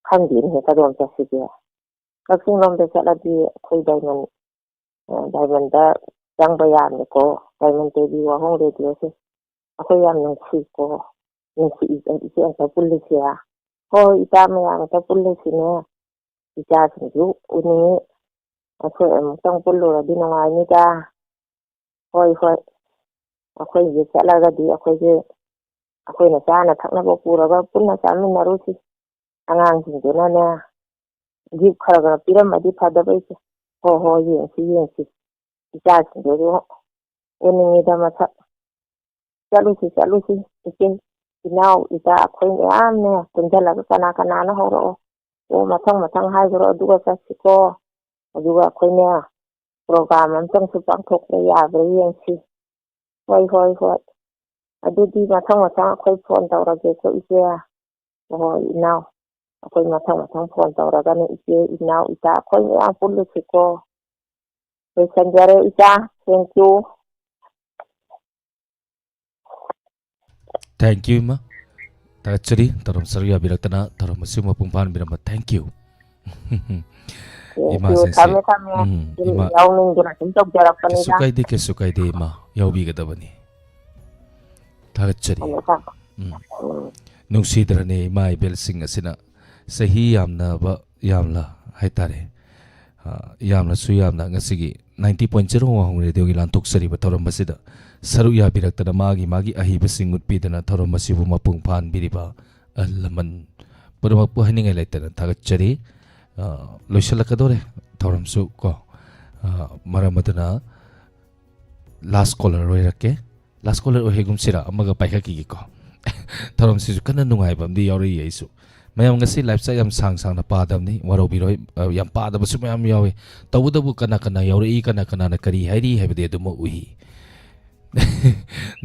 kan din ne ka don ta sike kasin rom da sala di akwai diamond da yang bayan ne ko diamond te bi wa hong de se akwai yan nan ci ko ni ci ita ta pulis ya Hoi ita mayang ta pulle sine ita sinju uni akwai tong pullo ra dinangai ni ta hoi akwai je salaga di akwai na sana thakna ba puraga punna samin narusi angang singena ne jip kharaga piram adi phada bai ho yensi ita sinju uni da matha chalusi ike Now ita akwai ne tunjala kana na horo o matang haigro aduga sasiko aduga akwai ne program amtang su pangthok le ya bre yensi hoi adudi matang akwai phone tawrage ko ise hoi now akwai matang phone tawraga ne ise now ita akwai ne pullu siko sanjare ita thank you Thank you ma Tagachari tarom sarya biraktana tarom masima pungpan birama thank you Ima sense Ima sukai de ma yaubi gadabani Tagachari ꯅꯨꯡꯁꯤꯗ꯭ꯔꯅꯦ ꯏꯃꯥ ꯏꯕꯦꯜꯁꯤꯡ ꯑꯁꯤꯅ ꯆꯍꯤ ꯌꯥꯝꯅꯕ ꯌꯥꯝꯅ ꯍꯥꯏꯇꯥꯔꯦ ꯌꯥꯝꯅꯁꯨ ꯌꯥꯝꯅ ꯉꯁꯤꯒꯤ 90.0 ꯋꯥꯍꯣꯡ ꯔꯦꯗꯤꯑꯣꯒꯤ ꯂꯥꯟꯊꯣꯛꯆꯔꯤꯕ ꯊꯧꯔꯝ ꯑꯁꯤꯗ ꯁꯔꯨꯛ ꯌꯥꯕꯤꯔꯛꯇꯅ ꯃꯥꯒꯤ ꯑꯍꯩꯕꯁꯤꯡ ꯎꯠꯄꯤꯗꯅ ꯊꯧꯔꯝ ꯑꯁꯤꯕꯨ ꯃꯄꯨꯡ ꯐꯥꯍꯟꯕꯤꯔꯤꯕ ꯑꯍꯜ ꯂꯃꯟ ꯄꯨꯝꯅꯃꯛꯄꯨ ꯍꯥꯏꯅꯤꯡꯉꯥꯏ ꯂꯩꯇꯅ ꯊꯥꯒꯠꯆꯔꯤ ꯂꯣꯏꯁꯤꯜꯂꯛꯀꯗꯧꯔꯦ ꯊꯧꯔꯝꯁꯨ ꯀꯣ ꯃꯔꯝ ꯑꯗꯨꯅ ꯂꯥꯁ ꯀꯣꯂꯔ ꯑꯣꯏꯔꯛꯀꯦ ꯂꯥꯁ ꯀꯣꯂꯔ ꯑꯣꯏꯍꯩꯒꯨꯝꯁꯤꯔ ꯑꯃꯒ ꯄꯥꯏꯈꯠꯈꯤꯒꯦꯀꯣ ꯊꯧꯔꯝꯁꯤꯁꯨ ꯀꯟꯅ ꯅꯨꯡꯉꯥꯏꯕ ꯑꯃꯗꯤ ꯌꯥꯎꯔꯛꯏ ꯑꯩꯁꯨ ꯃꯌꯥꯝ ꯉꯁꯤ ꯂꯥꯏꯐ ꯁꯥꯏꯠ ꯌꯥꯝ ꯁꯥꯡꯅ ꯄꯥꯗꯕꯅꯤ ꯋꯥꯔꯧꯕꯤꯔꯣꯏ ꯌꯥꯝ ꯄꯥꯗꯕꯁꯨ ꯃꯌꯥꯝ ꯌꯥꯎꯏ ꯇꯧꯕꯇꯕꯨ ꯀꯅꯥ ꯌꯥꯎꯔꯛꯏ ꯀꯅꯥꯅ ꯀꯔꯤ ꯍꯥꯏꯔꯤ ꯍꯥꯏꯕꯗꯤ ꯑꯗꯨꯃꯛ ꯎꯏ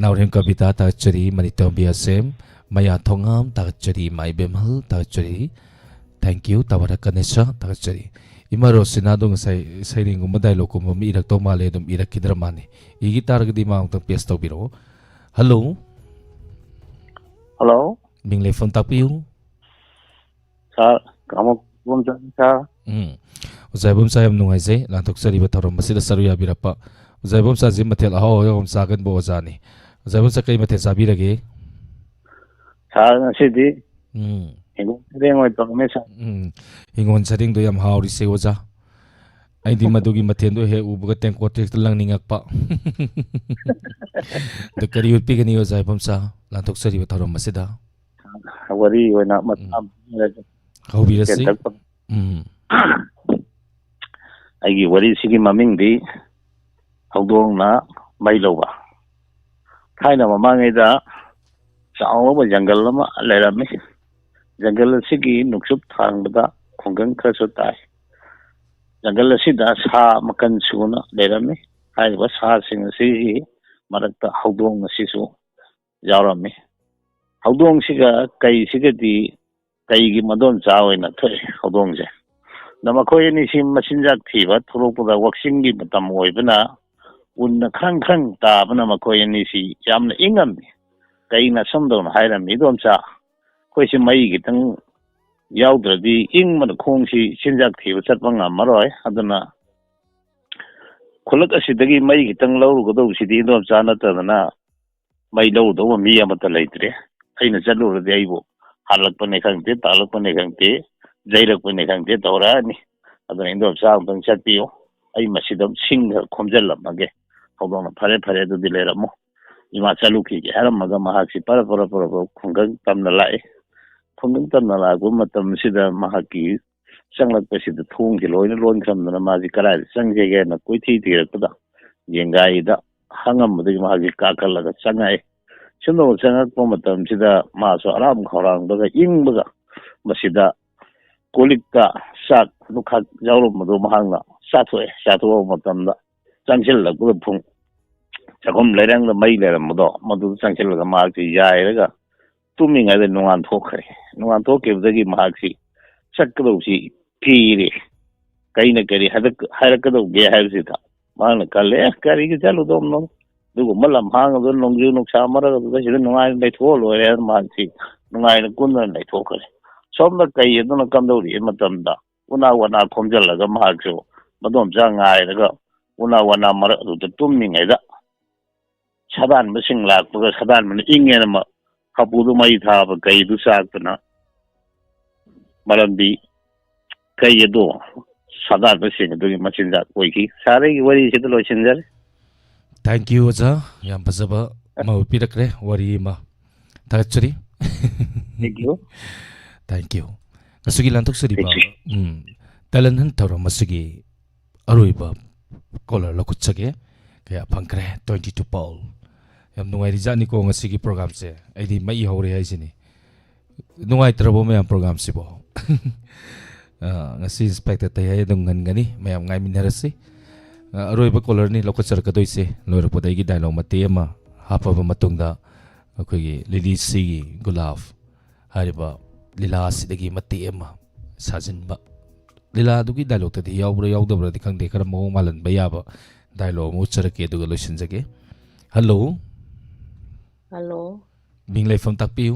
नावरेम कविता तागचरी मनितोंबी असेम मया थोंगाम तागचरी माई बेमहल तागचरी थैंक यू तवरा कनेशा तागचरी इमारो सिनादो ngasai sairing डायलॉग को ममी इरक्तो माले दुम इरक्किदर माने इगी तारगदी मांग तक पेस्ट तौबिरो हेलो हेलो मिंगले फोन तापियु सर कामो बुम सर उजाइबम सायम नुंगाइजे लांथोकसरी बथरम मसिदा सरु याबिरप्पा उजाइबम सा जिम मथेल अहो यम सागन बो जानी उजाइबम सा कई मथे साबिरगे सर नसिदी हिंगोन ओय तोमे सर हिंगोन सरिंग दो यम हाउरी से ओजा आइदी मदुगी मथेन दो हे उबग टें कोटेक लंगनिंगक्पा द करी उतपी गनी उजाइबम सा लांथोकसरी बथरम मसिदा वरी ओना मतलब हाउबिरसी आइगी वरी सिगी ममिंग दी हौदोंना मै लौबा थाइना ममांगैदा चावबा जंगल अमा लेरमी जंगल सिगी नुक्सुप थांगदा खुंगंग खरसु ताई जंगल सिदा सा मकन सुना लेरमी हाइबा सा सिंग सि मरक्ता हौदोंग सिसु यावरमी हौदोंग सिगा कई सिगदी कईगी मदोन चावैना थोय हौदोंग जे नमखोय नि सिम मसिनजाक थीबा थुरोपदा वक्सिंगी मतम ओइबना उन्न खंग ताबना मखोय नि सि यामना इंगमी कईना समदोन हाइरमी दोमचा खोइसि मई गितंग याउद्रदि इंगमन खोंगसि सिनजाक थीबा चटबा ngammaroy aduna खुलक असिदगी मई गितंग लौरुगदौसिदि दोमचा नतदना मई लौदो मी अमता लैत्रे अइना चलुरदि आइबो हालकपने खंगते तालकपने खंगते जैरकपने खंगते तौरानी aduna इंदोमचा अमतंग चटपियो अइ मसिदम सिंग खोमजलमगे हौदोंना फरे फरे अदुदि लेरमो इमा चलुखिगे हरमगा महाक्सि पर खुंगंग तमना लाए खुंगंग तमना लागो मतम सिदा महाकी चंगलकपसिदा थोंगि लोइना लोनखमदना माजि कराय चंगजेगेना कोइथि तिरकदा येंगाइदा हंगमदि महाकी काकलगा चंगाय सुनो चंगकपो मतम सिदा मासो आराम खौरांगबगा इंगबगा मसिदा कोलिकता साक दुखा जावरमदो महांगना साथो मतमदा चंगसिलकबगा फुंग चखम लेरंग मई लेरमदो मदु चंगसिलगा माक्सि यायरगा तुमिंगादे नुंगान थोकेबदगी माक्सि चक्कदौसि कीरे कईना करी हायरकदौगे हायबसिदा मांगना कले करीगे चलुदोम नो दुगु मलम हांगदो नोंजु नुक्सा मरगदो सिदा नुंगाय लेथो लोरे माक्सि नुंगाय कुनन लेथोखरे सोमना कई अदुना कमदौरि मतमदा उना वना खोमजलगा माक्सो मदोम जांगायरगा उना वना मर अदुदा तुमिंगायदा सदान बसिंग लाकपगा सदान मन इंगेना म हपुदु मई थाबा कईदु साकना मरंदी कई दो सदान बसिंग दुगी मचिनजा कोइकी सारे की वरी सिदा लोचिनजरे थैंक यू ओजा याम फजबा माउ पिरकरे वरी मा तागचरी थैंक यू असुगी लांतोक सरीबा तलन हन थौर मसुगी अरुइबा कॉलर लकुचगे कया फंकरे 22 पॉल याम नुंगाइ रिजानी को ngasi program se aidi mai hore haisini nungai trabo me program se bo ngasi inspector tai hai dong ngan gani mayam ngai minarasi aroiba caller ni lokuchar ka doise loirapodai gi dialogue mate ma hapaba matungda akogi lady c gulaf hariba lila sidagi mate ma sajinba lila dugi dialogue tadi yaudabra di khangde kara mo malan bayaba dialogue mo charake duga losinjage hello hello मिंगले फम ताकपियु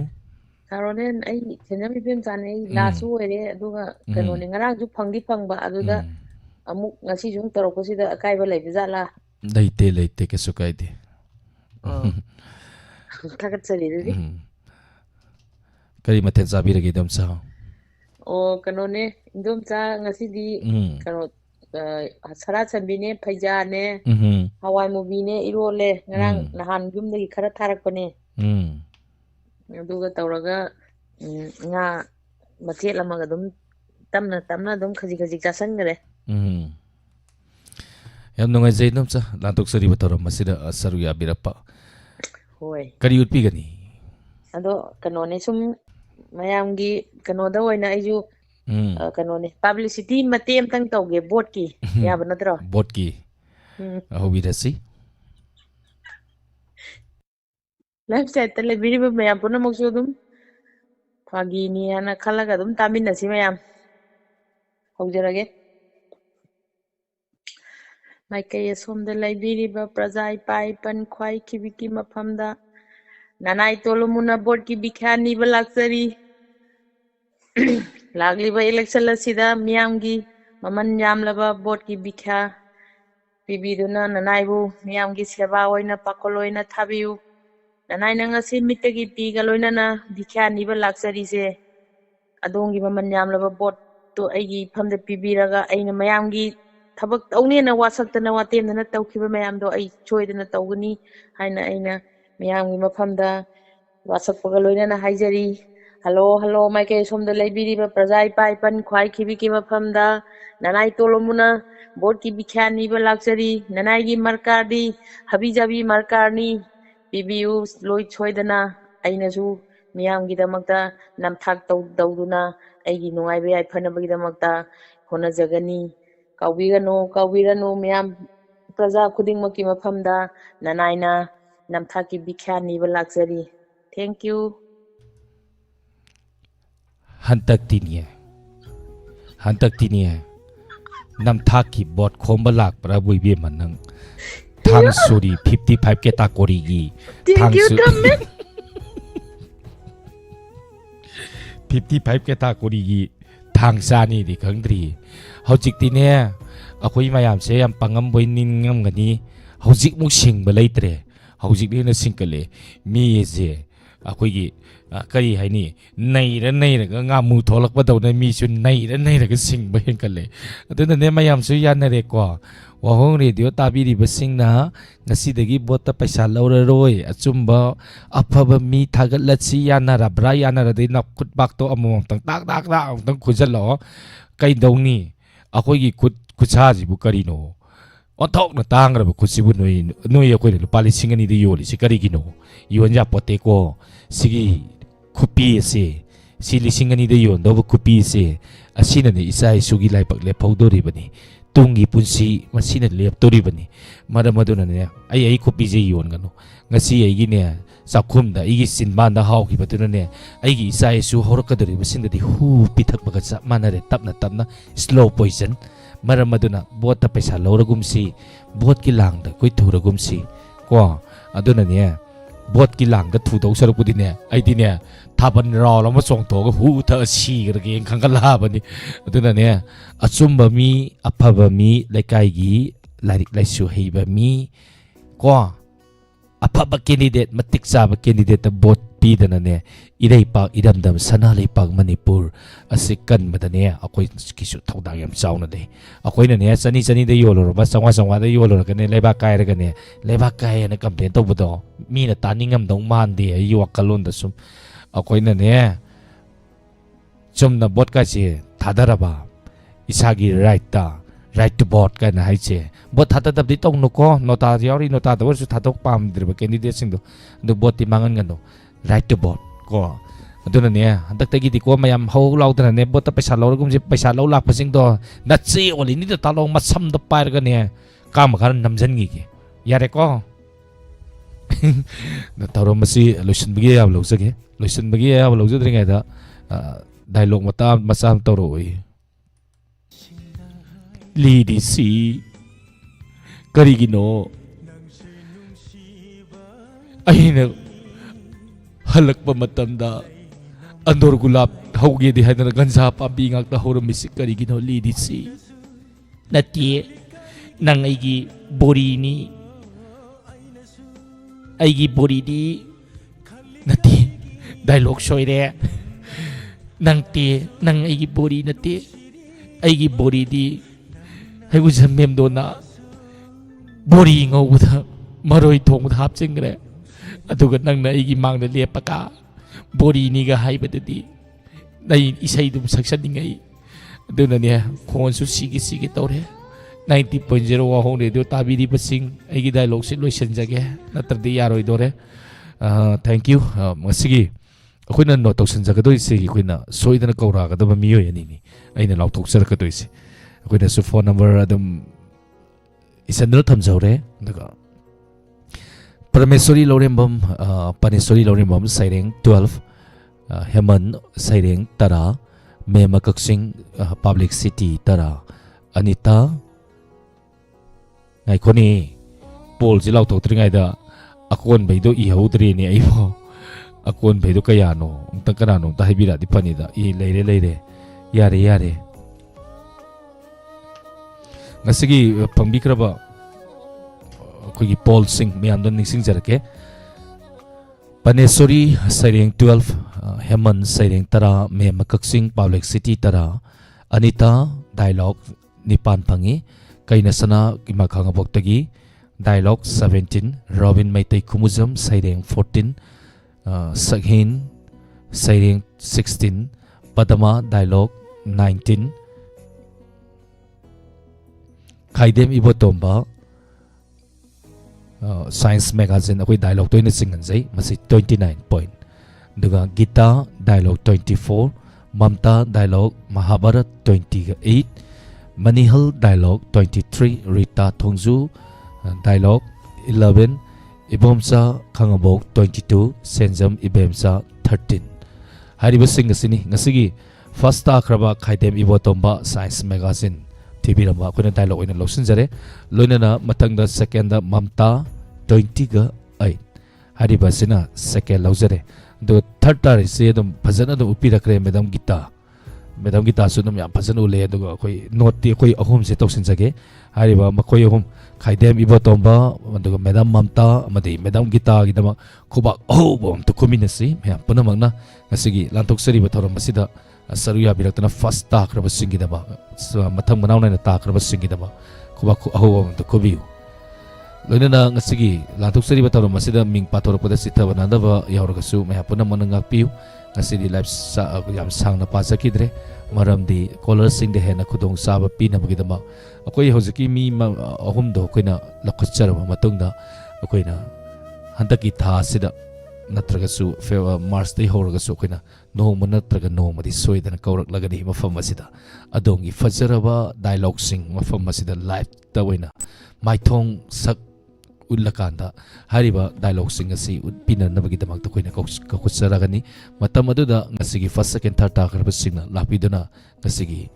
सारोनेन आई सेनम इबेम जाने लासु ओरे अदुगा कनोनि ngaraang ju phangdi phangba aduda amuk ngasi jung torokosida akaiba leibjala leite ke sukaide tagat sari ri ꯀꯔꯤ ꯃꯊꯦꯜ ꯆꯥꯕꯤꯔꯒꯦ ꯏꯗꯣꯝꯆꯥ ꯑꯣ ꯀꯩꯅꯣꯅꯦ ꯏꯟꯗꯣꯝꯆꯥ ꯉꯁꯤꯗꯤ ꯀꯩꯅꯣ ꯁꯔꯥ ꯁꯟꯕꯤꯅꯦ ꯐꯩꯖꯥꯅꯦ ꯍꯋꯥꯏ ꯃꯨꯕꯤꯅꯦ ꯏꯔꯣꯜꯂꯦ ꯉꯔꯥꯡ ꯅꯍꯥꯟ ꯌꯨꯝꯗꯒꯤ ꯈꯔ ꯊꯥꯔꯛꯄꯅꯦ ꯑꯗꯨꯒ ꯇꯧꯔꯒ ꯉꯥ ꯃꯊꯦꯜ ꯑꯃꯒ ꯑꯗꯨꯝ ꯇꯞꯅ ꯇꯞꯅ ꯑꯗꯨꯝ ꯈꯖꯤꯛ ꯈꯖꯤꯛ ꯆꯥꯁꯟꯈꯔꯦ ꯌꯥꯝ ꯅꯨꯡꯉꯥꯏꯖꯩ ꯏꯗꯣꯝꯆꯥ ꯂꯥꯟꯊꯣꯛꯆꯔꯤꯕ ꯊꯧꯔꯝ ꯑꯁꯤꯗ ꯁꯔꯨꯛ ꯌꯥꯕꯤꯔꯛꯄ ꯍꯣꯏ ꯀꯔꯤ ꯎꯠꯄꯤꯒꯅꯤ ꯑꯗꯣ ꯀꯩꯅꯣꯅꯦ ꯁꯨꯝ ꯃꯌꯥꯝꯒꯤ ꯀꯩꯅꯣꯗ ꯑꯣꯏꯅ ꯑꯩꯁꯨ ꯀꯩꯅꯣꯅꯦ ꯄꯥꯕ꯭ꯂꯤꯁꯤꯇꯤ ꯃꯇꯦꯛ ꯑꯃꯇꯪ ꯇꯧꯒꯦ ꯕꯣꯠꯀꯤ ꯌꯥꯕ ꯅꯠꯇ꯭ꯔꯣ ꯕꯣꯠꯀꯤ ꯍꯧꯕꯤꯔꯁꯤ ꯂꯥꯏꯐ ꯁꯥꯏꯠꯇ ꯂꯩꯕꯤꯔꯤꯕ ꯃꯌꯥꯝ ꯄꯨꯝꯅꯃꯛꯁꯨ ꯑꯗꯨꯝ ꯐꯥꯒꯤꯅꯤ ꯍꯥꯏꯅ ꯈꯜꯂꯒ ꯑꯗꯨꯝ ꯇꯥꯃꯤꯟꯅꯁꯤ ꯃꯌꯥꯝ ꯍꯧꯖꯔꯒꯦ ꯃꯥꯏꯀꯩ ꯑꯁꯣꯝꯗ ꯂꯩꯕꯤꯔꯤꯕ ꯄ꯭ꯔꯖꯥ ꯏꯄꯥ ꯏꯄꯟ ꯈ꯭ꯋꯥꯏꯈꯤꯕꯤꯀꯤ ꯃꯐꯝꯗ ꯅꯅꯥꯏ ꯇꯣꯂꯨꯃꯨꯅ ꯕꯣꯠꯀꯤ ꯕꯤꯈ꯭ꯌꯥ ꯅꯤꯕ ꯂꯥꯛꯆꯔꯤ ꯂꯥꯛꯂꯤꯕ ꯏꯂꯦꯛꯁꯟ ꯑꯁꯤꯗ ꯃꯤꯌꯥꯝꯒꯤ ꯃꯃꯜ ꯌꯥꯝꯂꯕ ꯕꯣꯠꯀꯤ ꯕꯤꯈ꯭ꯌꯥ ꯄꯤꯕꯤꯗꯨꯅ ꯅꯅꯥꯏꯕꯨ ꯃꯤꯌꯥꯝꯒꯤ ꯁꯦꯕꯥ ꯑꯣꯏꯅ ꯄꯥꯈꯣꯜ ꯑꯣꯏꯅ ꯊꯥꯕꯤꯌꯨ ꯅꯅꯥꯏꯅ ꯉꯁꯤ ꯃꯤꯠꯇꯒꯤ ꯄꯤꯒ ꯂꯣꯏꯅꯅ ꯕꯤꯈ꯭ꯌꯥ ꯅꯤꯕ ꯂꯥꯛꯆꯔꯤꯁꯦ ꯑꯗꯣꯝꯒꯤ ꯃꯃꯜ ꯌꯥꯝꯂꯕ ꯕꯣꯠꯇꯨ ꯑꯩꯒꯤ ꯏꯐꯝꯗ ꯄꯤꯕꯤꯔꯒ ꯑꯩꯅ ꯃꯌꯥꯝꯒꯤ ꯊꯕꯛ ꯇꯧꯅꯦꯅ ꯋꯥꯁꯛꯇꯅ ꯋꯥꯇꯦꯝꯗꯅ ꯇꯧꯈꯤꯕ ꯃꯌꯥꯝꯗꯣ ꯑꯩ ꯁꯣꯏꯗꯅ ꯇꯧꯒꯅꯤ ꯍꯥꯏꯅ ꯑꯩꯅ ꯃꯤꯌꯥꯝꯒꯤ ꯃꯐꯝꯗ ꯋꯥꯁꯛꯄꯒ ꯂꯣꯏꯅꯅ ꯍꯥꯏꯖꯔꯤ ꯍꯜꯂꯣ ꯍꯜꯂꯣ ꯃꯥꯏꯀꯩ ꯑꯁꯣꯝꯗ ꯂꯩꯕꯤꯔꯤꯕ ꯄ꯭ꯔꯖꯥ ꯏꯄꯥ ꯏꯄꯟ ꯈ꯭ꯋꯥꯏꯈꯤꯕꯤꯀꯤ ꯃꯐꯝꯗ ꯅꯅꯥꯏ ꯇꯣꯂꯣꯃꯨꯅ ꯕꯣꯠꯀꯤ ꯕꯤꯈ꯭ꯌꯥ ꯅꯤꯕ ꯂꯥꯛꯆꯔꯤ ꯅꯅꯥꯏꯒꯤ ꯃꯔꯀꯥꯔꯗꯤ ꯍꯕꯤ ꯖꯕꯤ ꯃꯔꯀꯥꯔꯅꯤ ꯄꯤꯕꯤꯌꯨ ꯂꯣꯏ ꯁꯣꯏꯗꯅ ꯑꯩꯅꯁꯨ ꯃꯤꯌꯥꯝꯒꯤꯗꯃꯛꯇ ꯅꯝꯊꯥꯛ ꯇꯧꯗꯨꯅ ꯑꯩꯒꯤ ꯅꯨꯡꯉꯥꯏꯕ ꯌꯥꯏꯐꯅꯕꯒꯤꯗꯃꯛꯇ ꯍꯣꯠꯅꯖꯒꯅꯤ ꯀꯥꯎꯕꯤꯒꯅꯨ ꯀꯥꯎꯕꯤꯔꯅꯨ ꯃꯤꯌꯥꯝ ꯄ꯭ꯔꯖꯥ ꯈꯨꯗꯤꯡꯃꯛꯀꯤ ꯃꯐꯝꯗ ꯅꯅꯥꯏꯅ ꯅꯝꯊꯥꯛꯀꯤ ꯕꯤꯈ꯭ꯌꯥ ꯅꯤꯕ ꯂꯥꯛꯆꯔꯤ ꯊꯦꯡꯛ ꯌꯨ ꯍꯟꯇꯛꯇꯤꯅꯦ ꯅꯝꯊꯥꯛꯀꯤ ꯕꯣꯠ ꯈꯣꯝꯕ ꯂꯥꯛꯄ꯭ꯔꯥꯕꯨ ꯏꯕꯦꯝꯃ ꯅꯪ ꯊꯥꯡ ꯁꯣꯔꯤ 55 ꯀꯦꯇꯥꯒꯣꯔꯤꯒꯤ ꯊꯥꯡ 55 ꯀꯦꯇꯥꯒꯣꯔꯤꯒꯤ ꯊꯥꯡ ꯆꯥꯅꯤꯗꯤ ꯈꯪꯗ꯭ꯔꯤ ꯍꯧꯖꯤꯛꯇꯤꯅꯦ ꯑꯩꯈꯣꯏ ꯃꯌꯥꯝꯁꯦ ꯌꯥꯝ ꯄꯪꯉꯝꯕꯣꯏ ꯅꯤꯡꯉꯝꯒꯅꯤ ꯍꯧꯖꯤꯛꯃꯨꯛ ꯁꯤꯡꯕ ꯂꯩꯇ꯭ꯔꯦ ꯍꯧꯖꯤꯛꯅ ꯍꯦꯟꯅ ꯁꯤꯡꯀꯠꯂꯦ ꯃꯤꯁꯦ ꯑꯩꯈꯣꯏꯒꯤ ꯀꯔꯤ ꯍꯥꯏꯅꯤ ꯅꯩꯔꯒ ꯉꯥꯃꯨ ꯊꯣꯛꯂꯛꯄꯗꯧꯅ ꯃꯤꯁꯨ ꯅꯩꯔꯒ ꯁꯤꯡꯕ ꯍꯦꯟꯀꯠꯂꯦ ꯑꯗꯨꯅꯅꯦ ꯃꯌꯥꯝꯁꯨ ꯌꯥꯅꯔꯦꯀꯣ ꯋꯥꯍꯣꯡ ꯔꯦꯗꯤꯑꯣ ꯇꯥꯕꯤꯔꯤꯕꯁꯤꯡꯅ ꯉꯁꯤꯗꯒꯤ ꯕꯣꯠꯇ ꯄꯩꯁꯥ ꯂꯧꯔꯔꯣꯏ ꯑꯆꯨꯝꯕ ꯑꯐꯕ ꯃꯤ ꯊꯥꯒꯠꯂꯁꯤ ꯌꯥꯅꯔꯕ꯭ꯔꯥ ꯌꯥꯅꯔꯗꯤ ꯈꯨꯠꯄꯥꯛꯇꯣ ꯑꯃꯃꯝꯇꯪ ꯇꯥꯛ ꯑꯃꯨꯛꯇꯪ ꯈꯨꯖꯜꯂꯛꯑꯣ ꯀꯩꯗꯧꯅꯤ ꯑꯩꯈꯣꯏꯒꯤ ꯈꯨꯠꯁꯥꯁꯤꯕꯨ ꯀꯔꯤꯅꯣ ꯑꯣꯟꯊꯣꯛꯅ ꯇꯥꯡꯈ꯭ꯔꯕ ꯈꯨꯠꯁꯤꯕꯨ ꯅꯣꯏ ꯑꯩꯈꯣꯏꯅ ꯂꯨꯄꯥ 2,000 ꯌꯣꯜꯂꯤꯁꯤ ꯀꯔꯤꯒꯤꯅꯣ ꯌꯣꯟ ꯌꯥꯄꯣꯠꯇꯦꯀꯣ ꯁꯤꯒꯤ ꯈꯨꯄꯤ ꯑꯁꯤ ꯁꯤ 2,000 ꯌꯣꯟꯗꯧꯕ ꯈꯨꯄꯤ ꯑꯁꯤ ꯑꯁꯤꯅꯅꯦ ꯏꯆꯥ ꯏꯁꯨꯒꯤ ꯂꯥꯏꯕꯛ ꯂꯦꯞꯍꯧꯗꯣꯔꯤꯕꯅꯤ ꯇꯨꯡꯒꯤ ꯄꯨꯟꯁꯤ ꯃꯁꯤꯅ ꯂꯦꯞꯇꯣꯔꯤꯕꯅꯤ ꯃꯔꯝ ꯑꯗꯨꯅꯅꯦ ꯑꯩ ꯈꯨꯄꯤꯁꯦ ꯌꯣꯟꯒꯅꯨ ꯉꯁꯤ ꯑꯩꯒꯤꯅꯦ ꯆꯥꯛꯈꯨꯝꯗ ꯑꯩꯒꯤ ꯆꯤꯟꯕꯥꯟꯗ ꯍꯥꯎꯈꯤꯕꯗꯨꯅꯅꯦ ꯑꯩꯒꯤ ꯏꯆꯥ ꯏꯁꯨ ꯍꯧꯔꯛꯀꯗꯧꯔꯤꯕꯁꯤꯡꯗꯗꯤ ꯍꯨ ꯄꯤꯊꯛꯄꯒ ꯆꯞ ꯃꯥꯟꯅꯔꯦ ꯇꯞꯅ ꯁ꯭ꯂꯣ ꯄꯣꯏꯖꯟ ꯃꯔꯝ ꯑꯗꯨꯅ ꯕꯣꯠꯇ ꯄꯩꯁꯥ ꯂꯧꯔꯒꯨꯝꯁꯤ ꯕꯣꯠꯀꯤ ꯂꯥꯡꯗ ꯑꯩꯈꯣꯏ ꯊꯨꯔꯒꯨꯝꯁꯤ ꯀꯣ ꯑꯗꯨꯅꯅꯦ ꯕꯣꯠꯀꯤ ꯂꯥꯡꯗ ꯊꯨꯗꯧ ꯁꯔꯨꯛꯄꯨꯗꯤꯅꯦ ꯑꯩꯗꯤꯅꯦ ꯊꯥꯕꯜ ꯔꯥꯎꯟ ꯑꯃ ꯆꯣꯡꯊꯣꯛꯑꯒ ꯍꯨ ꯊꯛꯑ ꯁꯤꯈ꯭ꯔꯒꯦꯅ ꯈꯟꯒꯠꯂꯛꯑꯕꯅꯤ ꯑꯗꯨꯅꯅꯦ ꯑꯆꯨꯝꯕ ꯃꯤ ꯑꯐꯕ ꯃꯤ ꯂꯩꯀꯥꯏꯒꯤ ꯂꯥꯏꯔꯤꯛ ꯂꯥꯏꯁꯨ ꯍꯩꯕ ꯃꯤ ꯀꯣ ꯑꯐꯕ ꯀꯦꯟꯗꯤꯗꯦꯠ ꯃꯇꯤꯛ ꯆꯥꯕ ꯀꯦꯟꯗꯤꯗꯦꯠꯇ ꯚꯣꯠ ꯄꯤꯗꯅꯅꯦ ꯏꯔꯩꯄꯥꯛ ꯏꯔꯝꯗꯝ ꯁꯅꯥ ꯂꯩꯄꯥꯛ ꯃꯅꯤꯄꯨꯔ ꯑꯁꯤ ꯀꯟꯕꯗꯅꯦ ꯑꯩꯈꯣꯏꯒꯤꯁꯨ ꯊꯧꯗꯥꯡ ꯌꯥꯝ ꯆꯥꯎꯅ ꯂꯩ ꯑꯩꯈꯣꯏꯅꯅꯦ 200 ꯌꯣꯜꯂꯨꯔꯕ 500 ꯌꯣꯜꯂꯨꯔꯒꯅꯦ ꯂꯩꯕꯥꯛ ꯀꯥꯏꯔꯒꯅꯦ ꯂꯩꯕꯥꯛ ꯀꯥꯏꯌꯦꯅ ꯀꯝꯄ꯭ꯂꯦꯟ ꯇꯧꯕꯗꯣ ꯃꯤꯅ ꯇꯥꯅꯤꯡꯉꯝꯗꯧ ꯃꯥꯟꯗꯦ ꯑꯩꯒꯤ ꯋꯥꯈꯜꯂꯣꯟꯗ ꯁꯨꯝ ꯑꯩꯈꯣꯏꯅꯅꯦ ꯆꯨꯝꯅ ꯚꯣꯠꯀꯥꯁꯦ ꯊꯥꯗꯔꯕ ꯏꯁꯥꯒꯤ ꯔꯥꯏꯠ ꯇꯨ ꯚꯣꯠ ꯀꯥꯏꯅ ꯍꯥꯏꯁꯦ ꯚꯣꯠ ꯊꯥꯗꯗꯕꯗꯤ ꯇꯧꯅꯨꯀꯣ ꯅꯣꯇꯥ ꯌꯥꯎꯔꯤ ꯅꯣꯇꯥꯗ ꯑꯣꯏꯔꯁꯨ ꯊꯥꯗꯣꯛ ꯄꯥꯝꯗ꯭ꯔꯤꯕ ꯀꯦꯟꯗꯤꯗꯦꯠꯁꯤꯡꯗꯣ ꯑꯗꯨ ꯚꯣꯠꯇꯤ ꯃꯥꯡꯍꯟꯒꯅꯨ ꯔꯥꯏꯠ ꯇꯨ ꯚꯣꯠ ꯀꯣ ꯑꯗꯨꯅꯅꯦ ꯍꯟꯗꯛꯇꯒꯤꯗꯤꯀꯣ ꯃꯌꯥꯝ ꯍꯧ ꯂꯥꯎꯗꯅꯅꯦ ꯚꯣꯠꯇ ꯄꯩꯁా ꯂꯧꯔꯒꯨꯝꯁꯦ ꯄꯩꯁꯥ ꯂꯧ ꯂꯥꯛꯄꯁꯤꯡꯗꯣ ꯅꯆꯦ ꯑꯣꯜꯂꯤꯅꯤꯗ ꯇꯥꯂꯣꯡ ꯃꯁꯝꯗ ꯄꯥꯏꯔꯒꯅꯦ ꯀꯥ ꯃꯈꯥ ꯅꯝꯁꯤꯟꯈꯤꯒꯦ ꯌꯥꯔꯦꯀꯣ ꯊꯧꯔꯝ ꯑꯁꯤ ꯂꯣꯏꯁꯤꯟꯕꯒꯤ ꯑꯌꯥꯕ ꯂꯧꯖꯒꯦ ꯂꯣꯏꯁꯤꯟꯕꯒꯤ ꯑꯌꯥꯕ ꯂꯧꯖꯗ꯭ꯔꯤꯉꯩꯗ ꯗꯥꯏꯂꯣग ꯃꯆꯥ ꯑꯃ ꯇꯧꯔꯛꯑꯣꯏ ꯂꯤꯔꯤꯁꯤ ꯀꯔꯤꯒꯤꯅꯣ ꯑꯩꯅ ꯍꯜꯂꯛꯄ ꯃꯇꯝꯗ ꯑꯟꯗꯣꯔ ꯒꯨꯂꯥꯞ ꯍꯧꯒꯦꯗꯤ ꯍꯥꯏꯗꯅ ꯒꯟꯖꯥ ꯄꯥꯝꯕꯤ ꯉꯥꯛꯇ ꯍꯧꯔꯝꯃꯤꯁꯤ ꯀꯔꯤꯒꯤꯅꯣ ꯂꯤꯔꯤꯁꯤ ꯅꯠꯇꯦ ꯅꯪ ꯑꯩꯒꯤ ꯕꯣꯔꯤꯅꯤ ꯑꯩꯒꯤ ꯕꯣꯔꯤꯗꯤ ꯅꯠꯇꯦ ꯗꯥꯏꯂꯣग ꯁꯣꯏꯔꯦ nang te nang aigi body na te aigi body di haigu jamem do na body ngau da maroi thong da hap chingre aduga nang na aigi mang da lepaka body ni ga haiba di nai isai dum saksan dingai aduna ne khon su sigi tawre 90.0 wa hong radio tabi di pasing aigi dialogue sin loisan jage natrdi yaroi dore thank you masigi akhoi na note tausan jaga doi se akhoi na soidana kaura ga da mi yoi ani ni aina law thok sar ka doi se akhoi na su phone number adam isanro tham jaure daga Parameswari Lorembam Paneswari Lorembam Saireng 12 Heman Saireng Tara Mema Kaksing Public City Tara Anita ngai khoni pol ji law thok tringai da akon beido I haudri ni ai bo akon beido kaya no ta kana no ta hibira di pani da I leire yare ngasigi pangbi kraba kogi Paul Singh miyam don ning sing jarake Paneswari Saireng 12 Heman Saireng Tara Mema Kaksing Public City Tara Anita dialogue nipan phangi kaina sana kima khanga boktagi dialogue 17 Robin Maitai Kumuzam Saireng 14 Sakhin Saireng 16 Padama dialogue 19 Khaidem Ibotomba Science Magazine akoi dialogue toina singan jai masi 29 point duga Gita dialogue 24 Mamta dialogue Mahabharat 28 Manihal dialogue 23 Rita Thongju dialogue 11 Ibomsa Khangabok 22 Senjam Ibemsa 13 hariba sing asini ngasigi first ta khraba Khaidem Ibotomba Science Magazine TV ramba koina dialogue ina losin jare loina na matangda second da Mamta 20 ga 8 hariba sina second laujare do third tar se dum phajana do upi rakre madam Gita su dum yam phajana ule do koi note ti koi ahum se toksin jage hariba makoi ahum Khaidem Ibotomba do madam Mamta amadi madam Gita gi dama kuba oh bom to kuminasi me punamangna ngasigi lantok seri ba thoram masida saruya birakna first ta kraba singi dama mathang manauna na ta kraba singi dama kuba oh bom to kubiu loina na ngasigi lantok seri ba thoram masida ming pator pada sitha bananda ba yauragasu me punamang ngakpiu ngasidi live sa yam sang na pasakidre maramdi caller sing de hena khudong saba pina bagidama akoi hojiki mi ahum do koina lakhachar matungda akoina handaki tha sida natragasu March dai horagasu koina noma natraga noma di soidana kaurak lagani mafam asida adongi fajaraba dialogue sing mafam asida live ta waina maithong sak ullakanda hariba dialogue sing asi pina nabagi damak to koina kakutsaragani matam aduda ngasigi first second third ta karba singna lapiduna ngasigi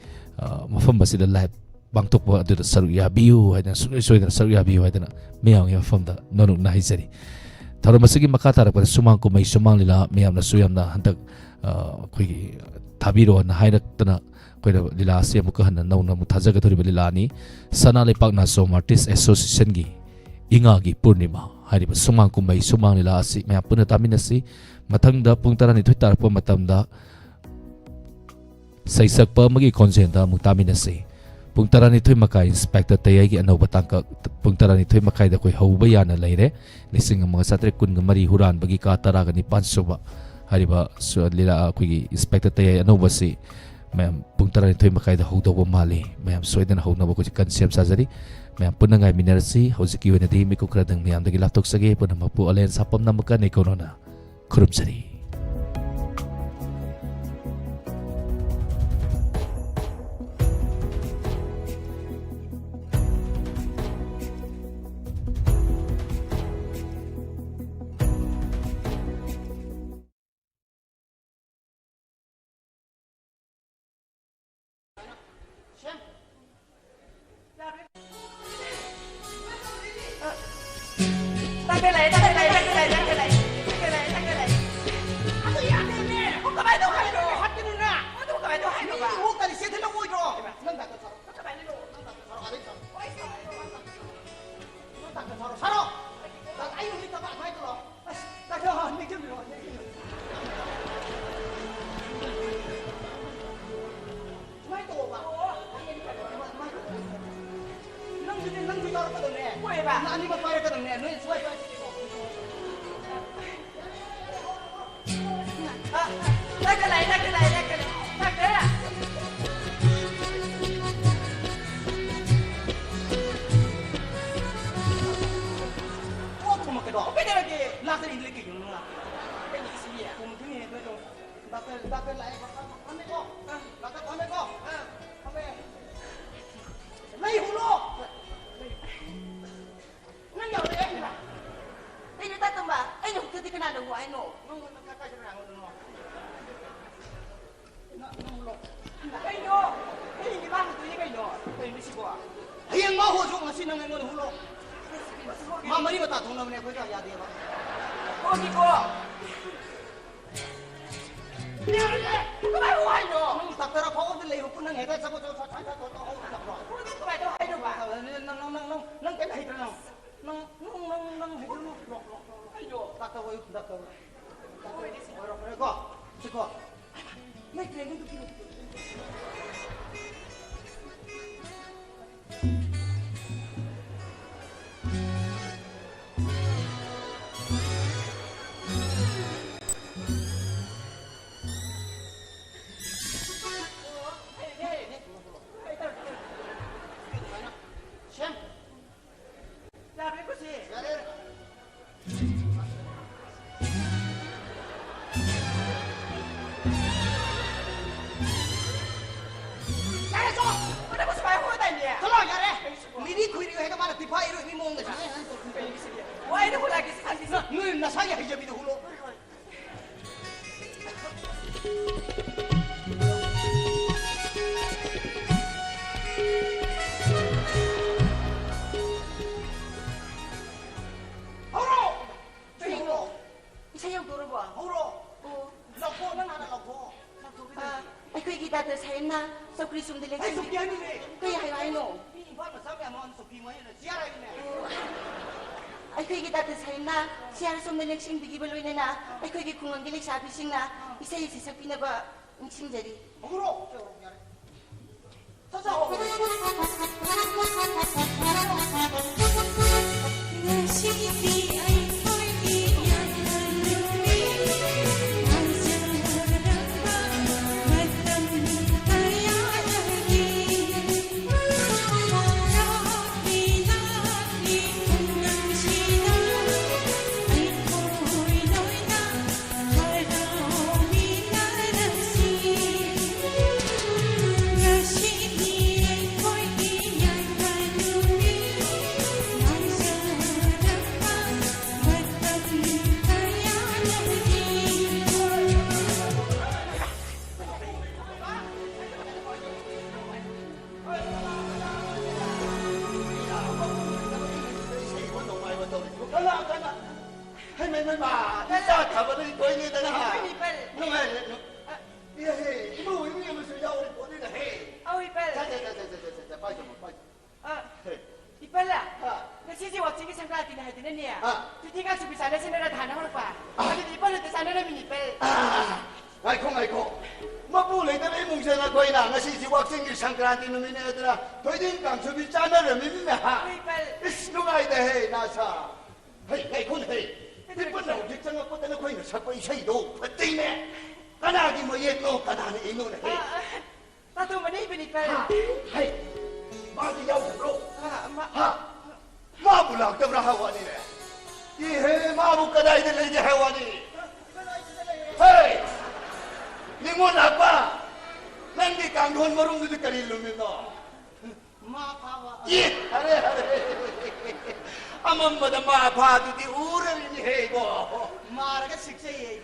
mafam asida live bangtokpa aduda saru yabiu haina soidana saru yabiu haina meyang ya famda nonuk na hisari tharo masigi makata rakpa sumang kumai sumang lila meyam na suyam na hantak koi thabiro na hairak na koi lila se muka hanna nauna mu thajaga thori lila ni sana lepak na som artist association gi inga gi purnima hariba sumang kumai sumang lila asi meyam puna taminasi mathangda pung tarani thoi tarpa matamda saisakpa magi konjenda mu taminasi pung tarani thoi makai inspector tayai gi anau batangka pung tarani thoi makai da koi hauba yana leire lising mga satre kun ga mari huran bagi ka taraga ni pansoba hariba so lila koi inspector tayai anau basi mayam pung tarani thoi makai da haudoba mali mayam soidan haunaba ko concept sajari mayam punangai minerasi hojiki wena di miku kradang mayam dagi laptok sage punamapu alen sapam namaka ne korona kurumsari ꯄꯥꯏꯗꯣꯏꯕ ꯑꯅꯤꯃꯛ ꯄꯥꯏꯔꯛꯀꯗꯕꯅꯦ ꯅꯣꯏ ꯁꯨꯃꯥꯏ ꯂꯥꯛꯀꯂꯥꯏ ꯀꯣꯛ ꯊꯨꯝꯃꯛꯀꯗꯣ ꯀꯩꯗꯧꯔꯒꯦ ꯂꯥꯛꯇꯔꯤ ꯏꯟꯗ꯭ꯔꯦ ꯀꯩꯒꯤꯅꯣ ꯅꯪ ꯑꯩꯒꯤ ꯏꯁꯤꯕꯤ ꯊꯨꯝꯃꯛꯇꯣꯏꯅꯦ ꯅꯣꯏꯗꯣ doctor ꯂꯥꯛꯑꯦ ꯐꯝꯃꯦꯀꯣ ꯗꯥꯛꯇꯔ ꯐꯝꯃꯦꯀꯣ ꯐꯝꯃꯦ ꯂꯩ ꯍꯨꯜꯂꯣ ꯅꯪ ꯌꯧꯔꯛꯑꯦ ꯍꯥꯏꯕ ꯑꯩꯅ ꯇꯥꯇꯝꯕ ꯑꯩꯅ ꯍꯨꯛꯇꯗꯤ ꯀꯅꯥꯅ ꯍꯨ ꯍꯥꯏꯅꯣ ꯅꯪ ꯀꯥꯏ ꯆꯠꯄ ꯌꯥꯒꯗꯣꯏꯅꯣ ꯅꯪ ꯍꯨꯜꯂꯣ ꯀꯩꯅꯣ ꯍꯌꯦꯡꯒꯤ ꯃꯥ ꯍꯨꯛꯇꯣꯏꯅꯤ ꯀꯩꯅꯣ ꯀꯩꯅꯣ ꯁꯤꯕꯣ ꯍꯌꯦꯡ ꯃꯥ ꯍꯣꯁꯨ ꯉꯁꯤ ꯅꯪ ꯑꯩꯉꯣꯟꯗ ꯍꯨꯜꯂꯣ ꯃꯥ ꯃꯔꯤ ꯃꯇꯥ ꯊꯣꯡꯅꯕꯅꯦ ꯑꯩꯈꯣꯏꯒ ꯌꯥꯗꯦꯕ ꯍꯣꯅꯤꯀꯣ 그만 와요. 너 닥터라 거기서 레이고 끝난 애가 잡고 저 산타 더 하고 잡고. 그만 더 해줘 봐. 넌 깨나 해들어. 넌 해들어. 아이고. 닥터 거기 닥터. 그래 거. 지고. 내 그래도 필요. 나사야 해접이도 훌로. 하우로. 저희로. 이사영 돌아봐. 하우로. 럭고 난 하나 럭고. ꯑꯩꯈꯣꯏꯒꯤ ꯗꯥꯛꯇꯔ ꯁꯥꯍꯦꯕꯅ ꯆꯧꯀ꯭ꯔꯤ ꯆꯨꯝꯗ 아이 ꯂꯦꯡꯁꯤꯟ 속이 아니네. ꯀꯩ ꯍꯥꯏꯌꯣ ꯍꯥꯏꯅꯣ 이 밤에 싸면 뭐 속이 뭐냐? 지하라이네. ꯑꯩꯈꯣꯏꯒꯤ ꯗꯥꯛꯇꯔ ꯁꯥꯍꯦꯕꯅ ꯁꯤꯌꯥꯔ ꯁꯣꯝꯗ ꯂꯦꯡꯁꯤꯟꯕꯤꯈꯤꯕ ꯂꯣꯏꯅꯅ ꯑꯩꯈꯣꯏꯒꯤ ꯈꯨꯡꯒꯪꯒꯤ ꯂꯩꯁꯥꯕꯤꯁꯤꯡꯅ ꯏꯁꯩ ꯑꯁꯤ ꯁꯛꯄꯤꯅꯕ ꯅꯤꯡꯁꯤꯡꯖꯔꯤ 하우로. 서서. ngasi지 waktu sangkati na hati niya. Jadi kan subi sana sini ada tanah apa? Tapi di mana di sana ada mini pel. 아이콩. 막부 레이더에 뭉쳐나 거이나 ngasi지 waktu 상크란티 놈이네 얘들아. 너희들 강수비 짜나를 믿네 하. 누가이다 해 나사. 헤이 콘 헤이. 이번에 직장을 뻗는 거이는 사건 이셔이도 어때이네. 까나기 뭐 얘도 까나는 이놈네. 나도 많이 입으니 pel. 헤이. 마디 야우로. 하. 마부 락더라 하와니네. 이해 마부 까다이들 이제 해와니. 헤이. 닝원 아빠. 난디 강돈 머rum도 까리 루미노. 마파와. 예. 하래. 아맘마다 마파두디 우르니 해고. 마라가 식세예.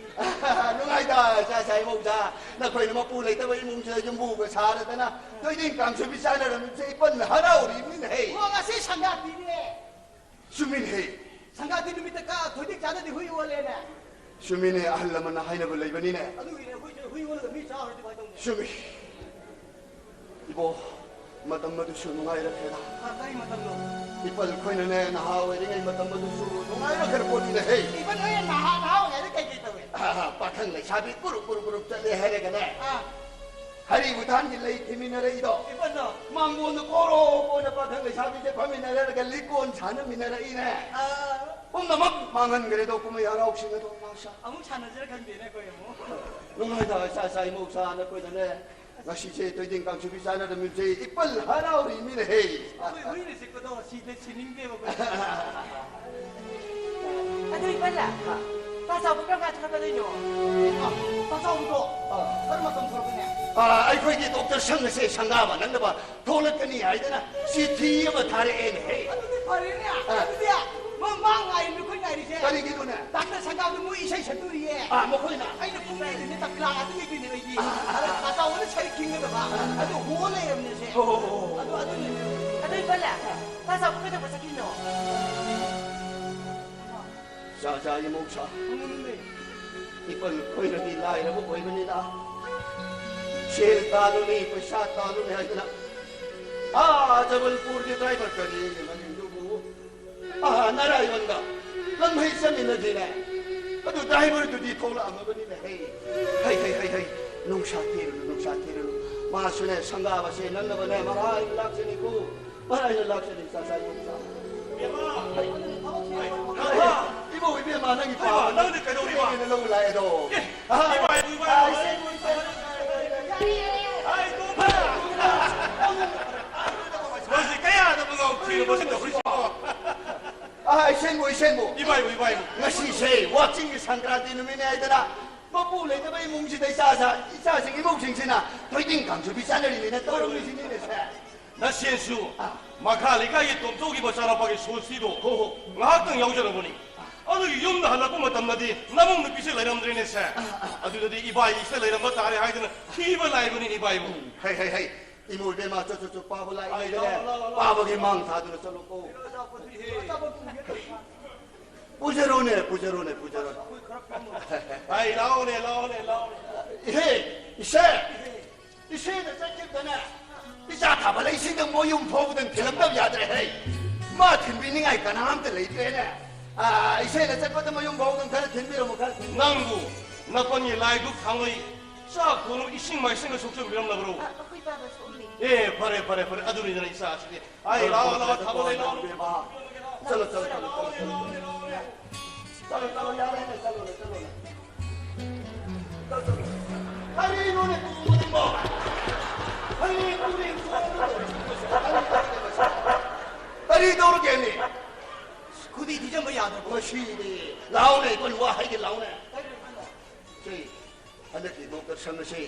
누가이다 자자이 모자. 나 거기 뭐 뿌레다 왜 뭉쳐 좀 보고 살아다나. 너희들 강수비 살아라면 제 이번 하나 우리 민해. 뭐가 세 상가비네. 수민해. 상가비 놈이다가 도둑 자들이 후이월래네. 수민해 할라만 하이나 벌레 이번이네. 아두이네 후이월가 미자르지 마이동. 수미. 이거 마담마도 수능아 이렇게 다. 가까이 마담도. 이빨 코이네 나하웨링이 마담마도 수능아 이렇게 보이네. 헤이. 이번 너희 나하오 이렇게 있다고. 아, 빠탕 레샤비 꾸룩꾸룩꾸룩 짜리 해래가네. हरिबुधान की लई थिमिनरइदो इपनो मांगोन कोरो कोन पाथं लेसाबिसे फमिनरगा लिकोन सानमिनरइने पुनमक मांगन गरेदो कुमै हराउसिंगदो मासा अमुक सानजर खंदेने कोइ अमु नुमाइदा सासाइ मौसाना कोइदने ngasiche toiding kang subi sana da muje ipal harauri mine he hui ni sikko side sining de ba adu ipala ta sa bu ka ta ka de no ta sa bu ko karma kam kar ne ai khoi ki doctor sang se sanga ba nang ba tholat kani ai da na si thi ma thare en he are ne adu dia mang ai mi khoi ngai ri se kari ki do na doctor sanga du mu isai saturi ye mo khoi na ai na pung ngai ni ta kla adu ni ni ni ta sa wo sai king da ba adu ho le em ne se adu ipala ta sa bu ka ta sa kin no sa ye mo sa ipal khoi na ni lai ra bo khoi bani da शेर तालू नहीं पैसा तालू नहीं है ना जबलपुर के driver करी मनी दुबू नारायण का लम्हे समिन दिने अदु ड्राइवर दुदी थोला अमबनी ने हे नुंशा तेरु मासुने संगा बसे नंग बने मराय लाक्षणी को मराय लाक्षणी सासा मुसा इबो इबे मानंगी पा नंग ने कदो इबो ने लो लाए दो 이sen모 이봐요 ngasi watching 상크라티 누미네이더라 뭐불에 그 뭉치대 이사생 이목싱신아 토이딩 강주비 쌀리네 떠오르시네 나 신수 마카리가 이 동쪽이 버사라바게 소시도 나학당 영전을 보니 아주 용도 하려고 못담나디 나몽 느끼실 내람들이네세 아주들이 이바이 있을 내람 뭐 다리 하이드는 힘을 나이분이 이바이고 헤이 이물베 마 저저 빠블라 이래래 빠버기 망사들을 썰고 부제로네 아이 나오네 헤이 이세는 짝집더네 이자 타발라 이신경 모용 포부든 필름답 야들에 헤이 마 튼비닝 아이 가나함들 레이드네 이세는 짝거든 모용 포부든 가르 튼비로 뭐 가르 낭구 나번이 라이브 강의 자 그놈 이싱 마이싱을 속좀 밀었나 그러고 예 파래 아두리잖아 이사 아시지 아이 나와 타발라 나와 चलो अरे इन्होंने अरे दौड़ के नहीं खुद ही जम याद है मशीनी लाओ ने कोई हुआ है कि लाओ ने जी अंदर की डॉक्टर संग से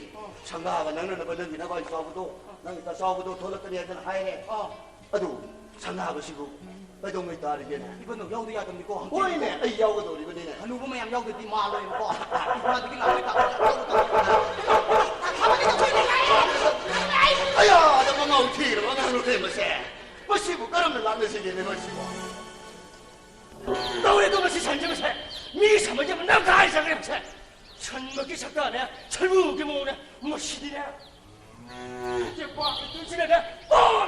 संगा बनने न बनने बिना बाई साबुदो नंग ता साबुदो थोड़ा करिए जन हाय रे अदु संगा बसिगु 그동안 따르게 이번 너 여우도 야dom니고 뭐이네 이 야우도 이번이네 누구 모양 여우도 니 말로 이거 이거한테 나오겠다 아야 너 뭐 티를 뭐 하는 거야 뭐 시부 그러면 남는 세계네 뭐 시부 너왜도 뭐시 산점에서 미 삼아지면 남다 이상 그랬지 천먹기 삭도 안 해 철무게 먹으네 뭐 시디네 이제 꽉 뚫지네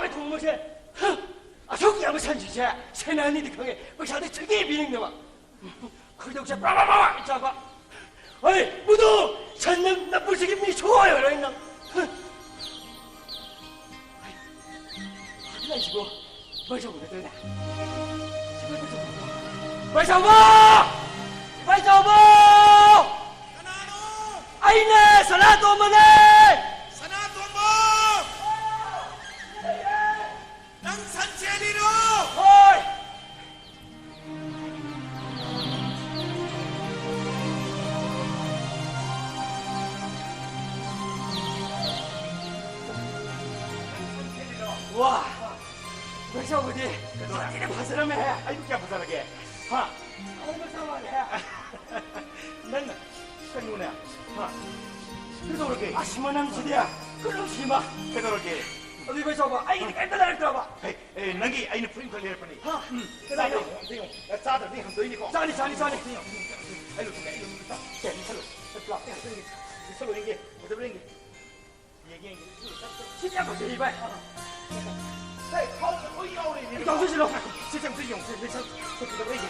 왜 동무새 속이 아무 산지제 세난이 니강에 뭐사대 저기 비는 놈아 그덕자 빠바바바 이자가 어이 무도 천년 나쁜 새끼 미 좋아요 이러나 아이라 이거 뭐저 보내 되나 뭐저 아이네 살아도 뭐네 산체리로 어이 와 벌써 어디 어디를 파스라며 아이고 क्या 파스라게 하 아이고 상관해 난 생각나 하 그래도 그렇게 아시만한 소리야 그럼 심아 내가 그렇게 어디 벌써 봐 아이 이렇게 날 들어봐 에이 너기 아이는 프림 걸릴 뻔이 하 그래 야 짜다 네 한번 이거 짜니 아이로 좀 자 살로 살로 이게 어디 이게 얘기해 진짜 벌써 이봐在靠着会要的，你搞这些了，这样子用，这个位置，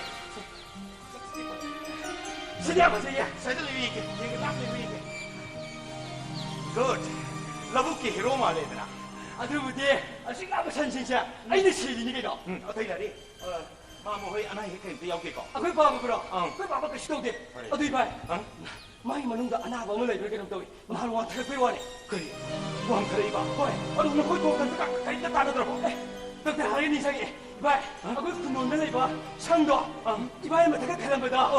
是这样吧？这样，谁这里一个，一个大的一个 ，good， 러브키 히로 말이더라. 아들부디 싱가포르 선신자 아이들 시리니까 어떻게 하리? 마모의 아나의 핵인데 여기고. 아그 봐봐 그럼. 그 봐봐 그 시도돼. 어디 봐. 마이 만ung도 아나가 오늘 이렇게 좀 더위. 말 와트를 빼와네. 그래. 왕 그래 이봐. 호이. 어디 오늘 호이 도간 딱 가있다 따르더라고. 덕대 하긴 이상해. 이봐. 그 군놈들 이봐. 상도. 이봐에 못하게 가는 거다.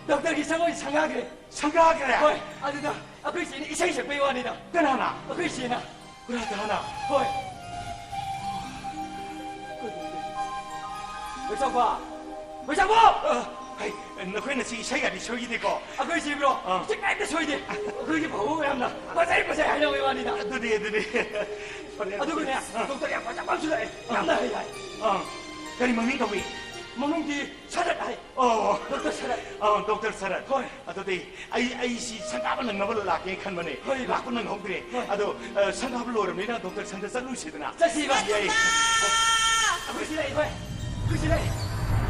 덕대 이상은 상하게. 상하게. 호이. 아들다. 그 시는 이상식 빼와니다. 그나나. 그 시나. 그래 하나. 호이. 왜 자꾸? 왜 자꾸? 아이, 너 그냥 지 이상이 아니 저기 되고. 그 집으로. 이제 깔때 저기 돼. 그렇게 보고 합나. 맞아 하려고 해와니다. 드네. 누구냐? dokternya macam sudah. Mana ya? Dari mana kau? Mana di Sarat ay. Dokter Sarat. Dokter Sarat. Aduh deh, ai si sangat apa nang nabal laki kan mana? Laku nang hong deh. Aduh, sangat apa luar mana? Dokter sangat selalu sih dena. Sih bang. Aku sih lagi, boy. Aku sih lagi.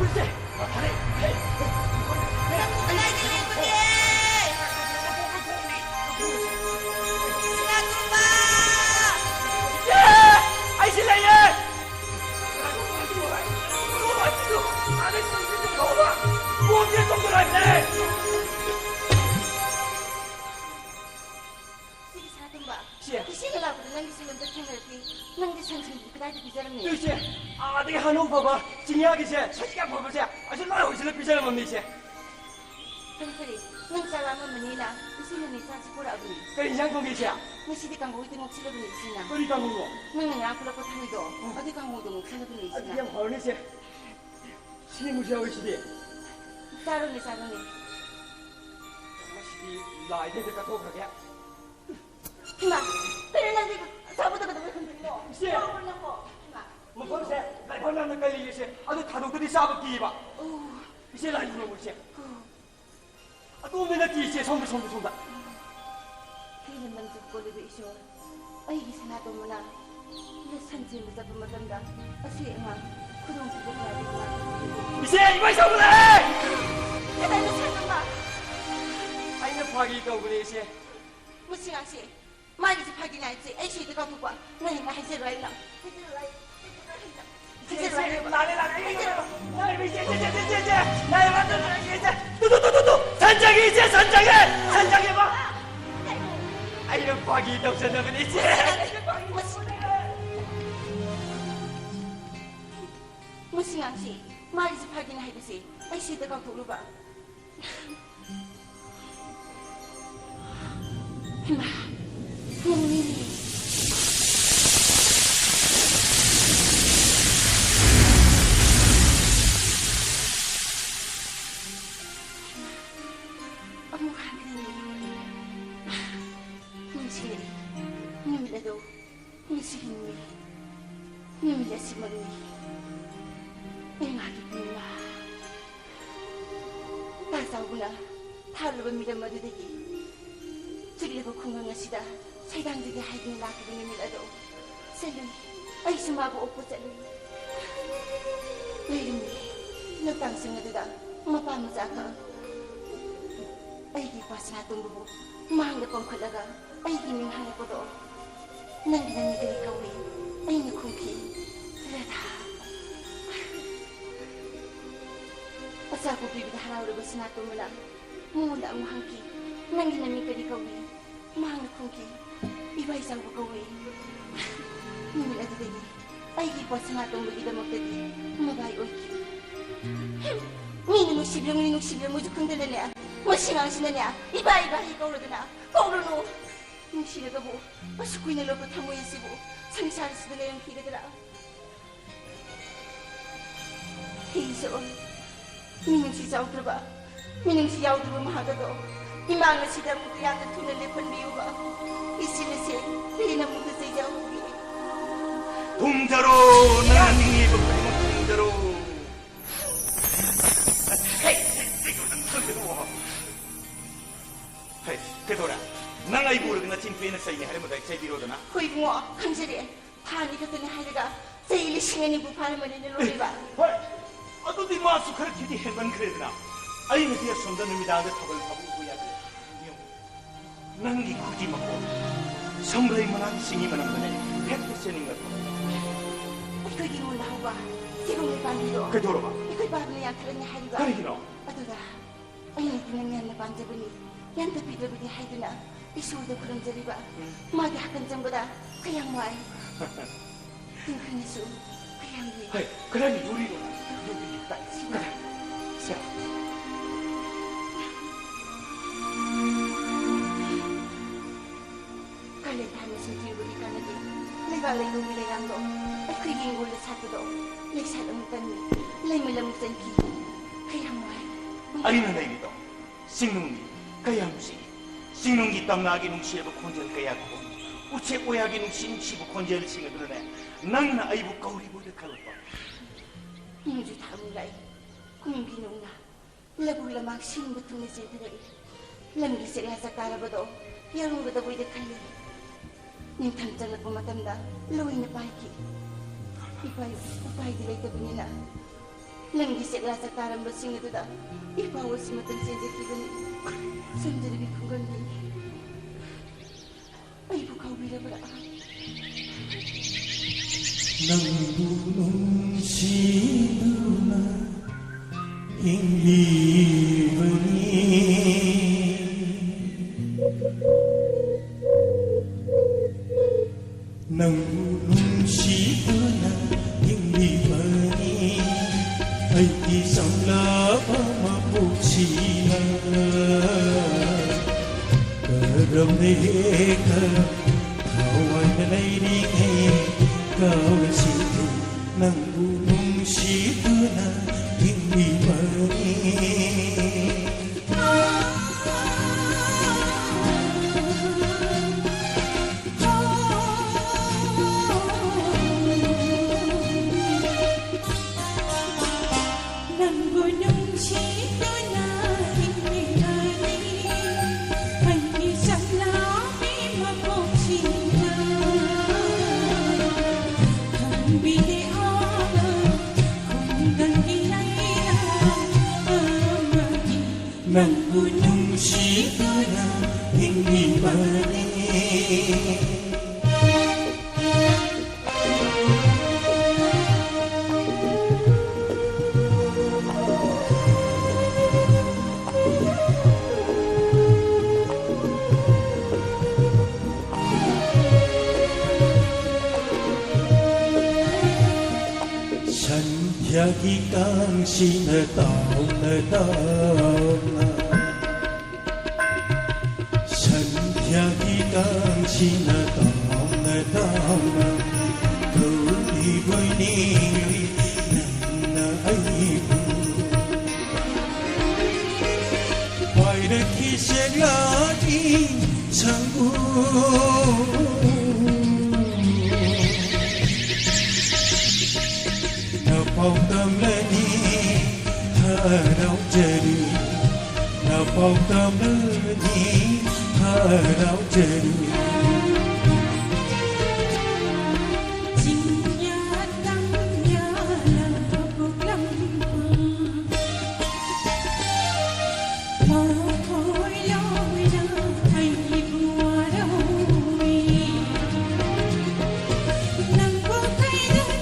Aku sih. Hey. Dia hanu bapa, cinya kisah, saya bapa saya, asal lah usaha pisah mana ni saya. Tengkeri, nang selama menila, usaha ni saya sepura abri. Kerja kau kisah. Mesti di kampung itu mesti lebih sini. Kau di kampung tu? Nang aku lakukan tani do, ada kampung tu mesti lebih sini. Dia baru ni saya, sini mesti awak sini. Taruh ni saya ni. Mesti lah ini dekat kau kerja. Mak, tapi nanti sahabat tu ketemu dengan kau. Siapa? Mungkin saya, pernah nak kali saya, ada thaduk tu di sahabat kiba. Saya lagi nak saya. Aku mana saya, sonda. Kini manjut boleh berisyo. Ay gisana tu mana. Ia sanjay masa pematanda. Asyik emang, kurang sebab ada mana. Saya ibu saya boleh. Kita itu sangat mak. Aina pagi kau boleh saya. Mesti asyik. Mari kita pagi naik saya. Asyik itu kau tu buat. Nanti nak hasil lain lah. 산장에 봐. 아이고 박이 덕선하면 이제. Mesti asyik. Mari kita pagi naik saya. Asyik itu kau tu lupa. Ini. Aku bibit harau rebus natu mula, mula muhangki, nangi nami kadi kawi, mahang kungki, ibai sang kawi. Mula tadi, ayi pas natu bagi damak tadi, mabai oiki. Ni nuk sibling mujuk kundel ni, masih ngasih ni, ibai kau rodo, nuk sibling kamu, masuk kuini loko tamu isibu, sangsar sedang yang kira kira. Hiso. Minum si jauh terba, minum si jauh terba mahal tu. Imang si dah mungkin yang tu nanti pun biuba. Isi nasi, pilih namun tu si jauh bi. Tungjaru, nani bukan tungjaru. Hey, ketora. Nang ibu orang nak cimpin saya ni hari muda saya di roda na. Koi mua, kamjeri. Thani kata ni hari dah. Saya ilising ni bukan mana ni loriba. Aduh di masuk kerja di hebat kerana, ayi nanti asal dah nami dah ada tabel tabu buaya. Nanti kucing makor, Sambrai manang singi manang bane. Hekta sening ngato. Ikoi di mula huwa. Sigong may pamilo. Kedoro ba? Ikoi ba na yan kalanya hariba. Kari gino. Aduda. Ayun tinang yan na panjabuni. Yan tapidra budi haiduna. Isuda kurang jariba. Magi hakan jambada. Kayang mo ay. Tingkan nisu. Kayang ni. Hai, kerani yuri no. Yuri tak. Kara. Siap. Kali tahan sendiri budi kan lagi. Lebalai nung bilang do. Ay kiging ulit satu do. Lay sa lamutan ni. Lay malamutan ki. Kayang mo ay. Alina na ito. Singnung ni. Kayang si. Singnung ni tamnagi nung siya konjal kaya ko. Uche oyagi nung sinchi konjal singa dulane. Nang na aibu kauri bude kalpa. Muju tamulai. Kung ginong na. Lagu lamang sin betul ni saya tidak. Lam gisir hasa kara bado. Yang bado bude kali. Nintam jangan pematam dah. Loi na paiki. Upai dilai tabuni na. Lam gisir hasa kara bersing itu dah. Ipawas matan saya kibani. Sendiri bikunggan ni. Aibu kau bila berapa? Nanggunung siduna hindi bani Nanggunung siduna hindi bani ay isang lapamapuksila Karamneka kawan na nairingay Kau situ nang gunung situ na hindi bani Nang gunung situ na hindi bani ay isang labi mapuksina Bini ana kung dangilay amagi Nang gunung situ na hindi bani Sanjagi kang sinataw na tama Sanjagi kang sinataw na tama Kung iba'y nili ng naibu Ay nakisig laging sanggu Napautam lagi harau jadi Napautam lagi harau jadi Jingnya tangnya labuk lampang Mahoy loy na ay buwarawi Nang bukay na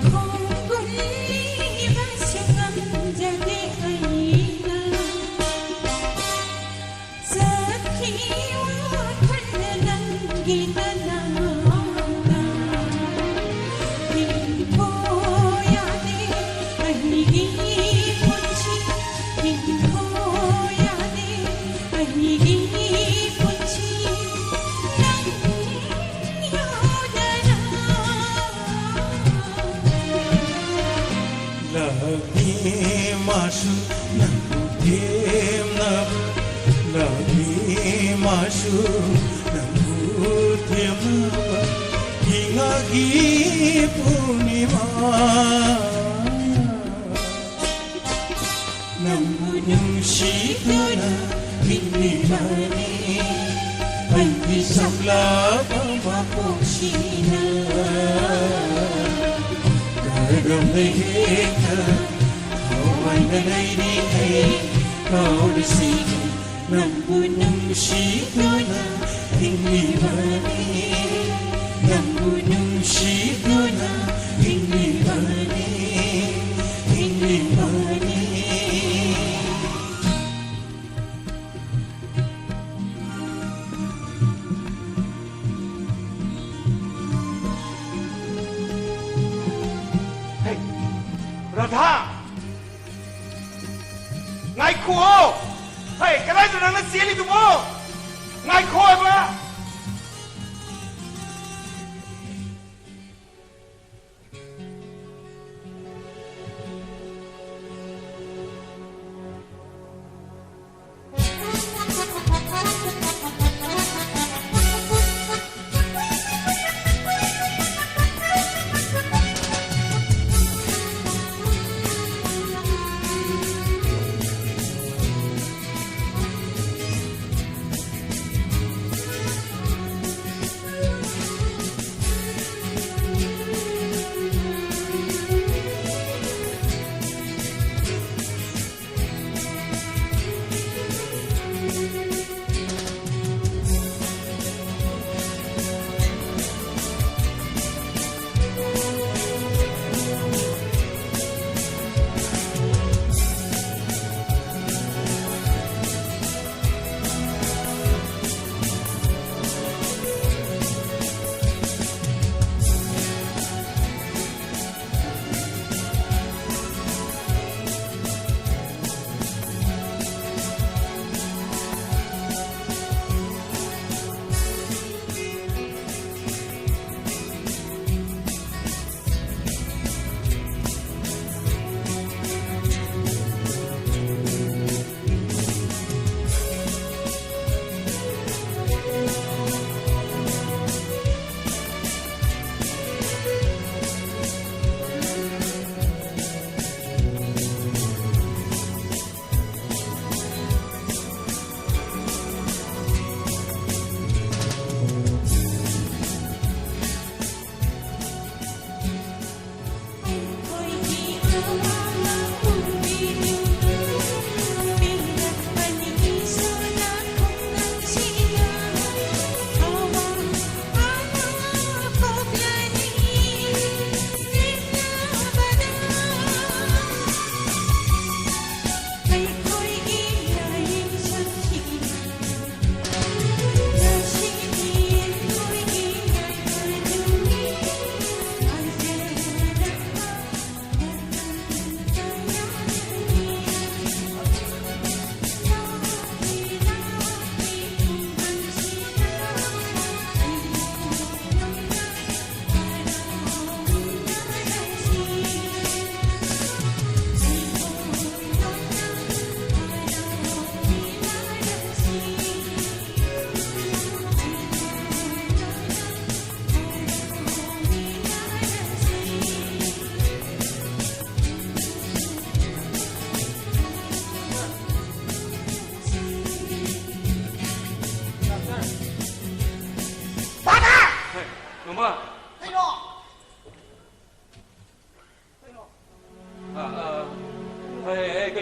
Kung guli ba siyang jadi ay na masu nangkutim na lagi masu nangkutim na hingga purnima namun syikana ini mani Bagi sabla pamapoksina Gagam leheka Kawan nanay di hay Kau disini Nambunang syikana Hindi mani Nambunang syikana Hindi mani Hindi mani Radha Ngai kho Hey cái này rồi nó xé đi tụi bố Ngai kho em ạ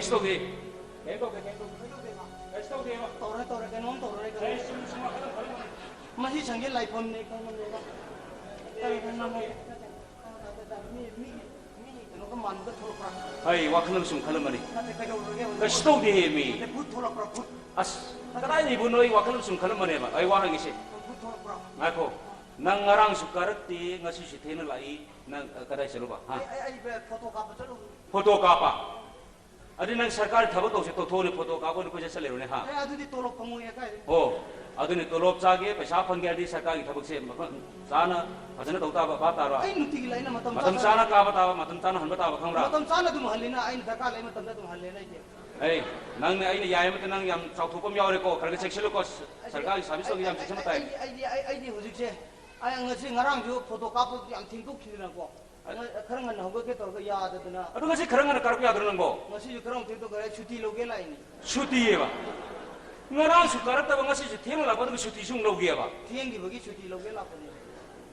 cái số gì cái số gì mà tổ rồi cái nón tổ rồi cái mà hi chẳng cái lại phần này con này đây cái năm này nó có màn cái thổi ra hay quá khăn sum khăn mà đi cái số gì mi cái này ni bunuy quá khăn sum khăn mà này mà ai quá hàng gì ai cô nang ngarang sukarati ngasi si thena lai nang kadai selo ba ha ai photo kapa chalo photo kapa अरे नंग सरकार थबक तौसे तो थोने photo काबो ने कोसे चलेरो ने हा ए अदुदि तोलोप फंगोय काय ओ अदुने तोलोप चागे पैसा फंगे आदि सरकार की थबक से चाना फजन तौता बा तारो ai nuti laina मतम चाना का बतावा मतम चाना हन बतावा खंगरा matam sana dum halina ai daka lai matam da dum halena ke ए नंग ने आइने याय मत नंग याम चाउथोपम यावरे को खरगे सेक्शन को सरकार की सर्विस को याम सेक्शन बताय ai hujik se ai ngasi ngarang ju photo kapu yam thingtuk khina ko Kharang न होगा के तोर को याद है ना अदु ngasi खरंग न करको याद रनंगो ngasi ju खरंग थे तो करे छुट्टी लोगे लाइनी छुट्टी ये बा ngarang su karap ta ngasi je theng la ba du छुट्टी सुंग लोगे बा थेंग की बगी छुट्टी लोगे ला पने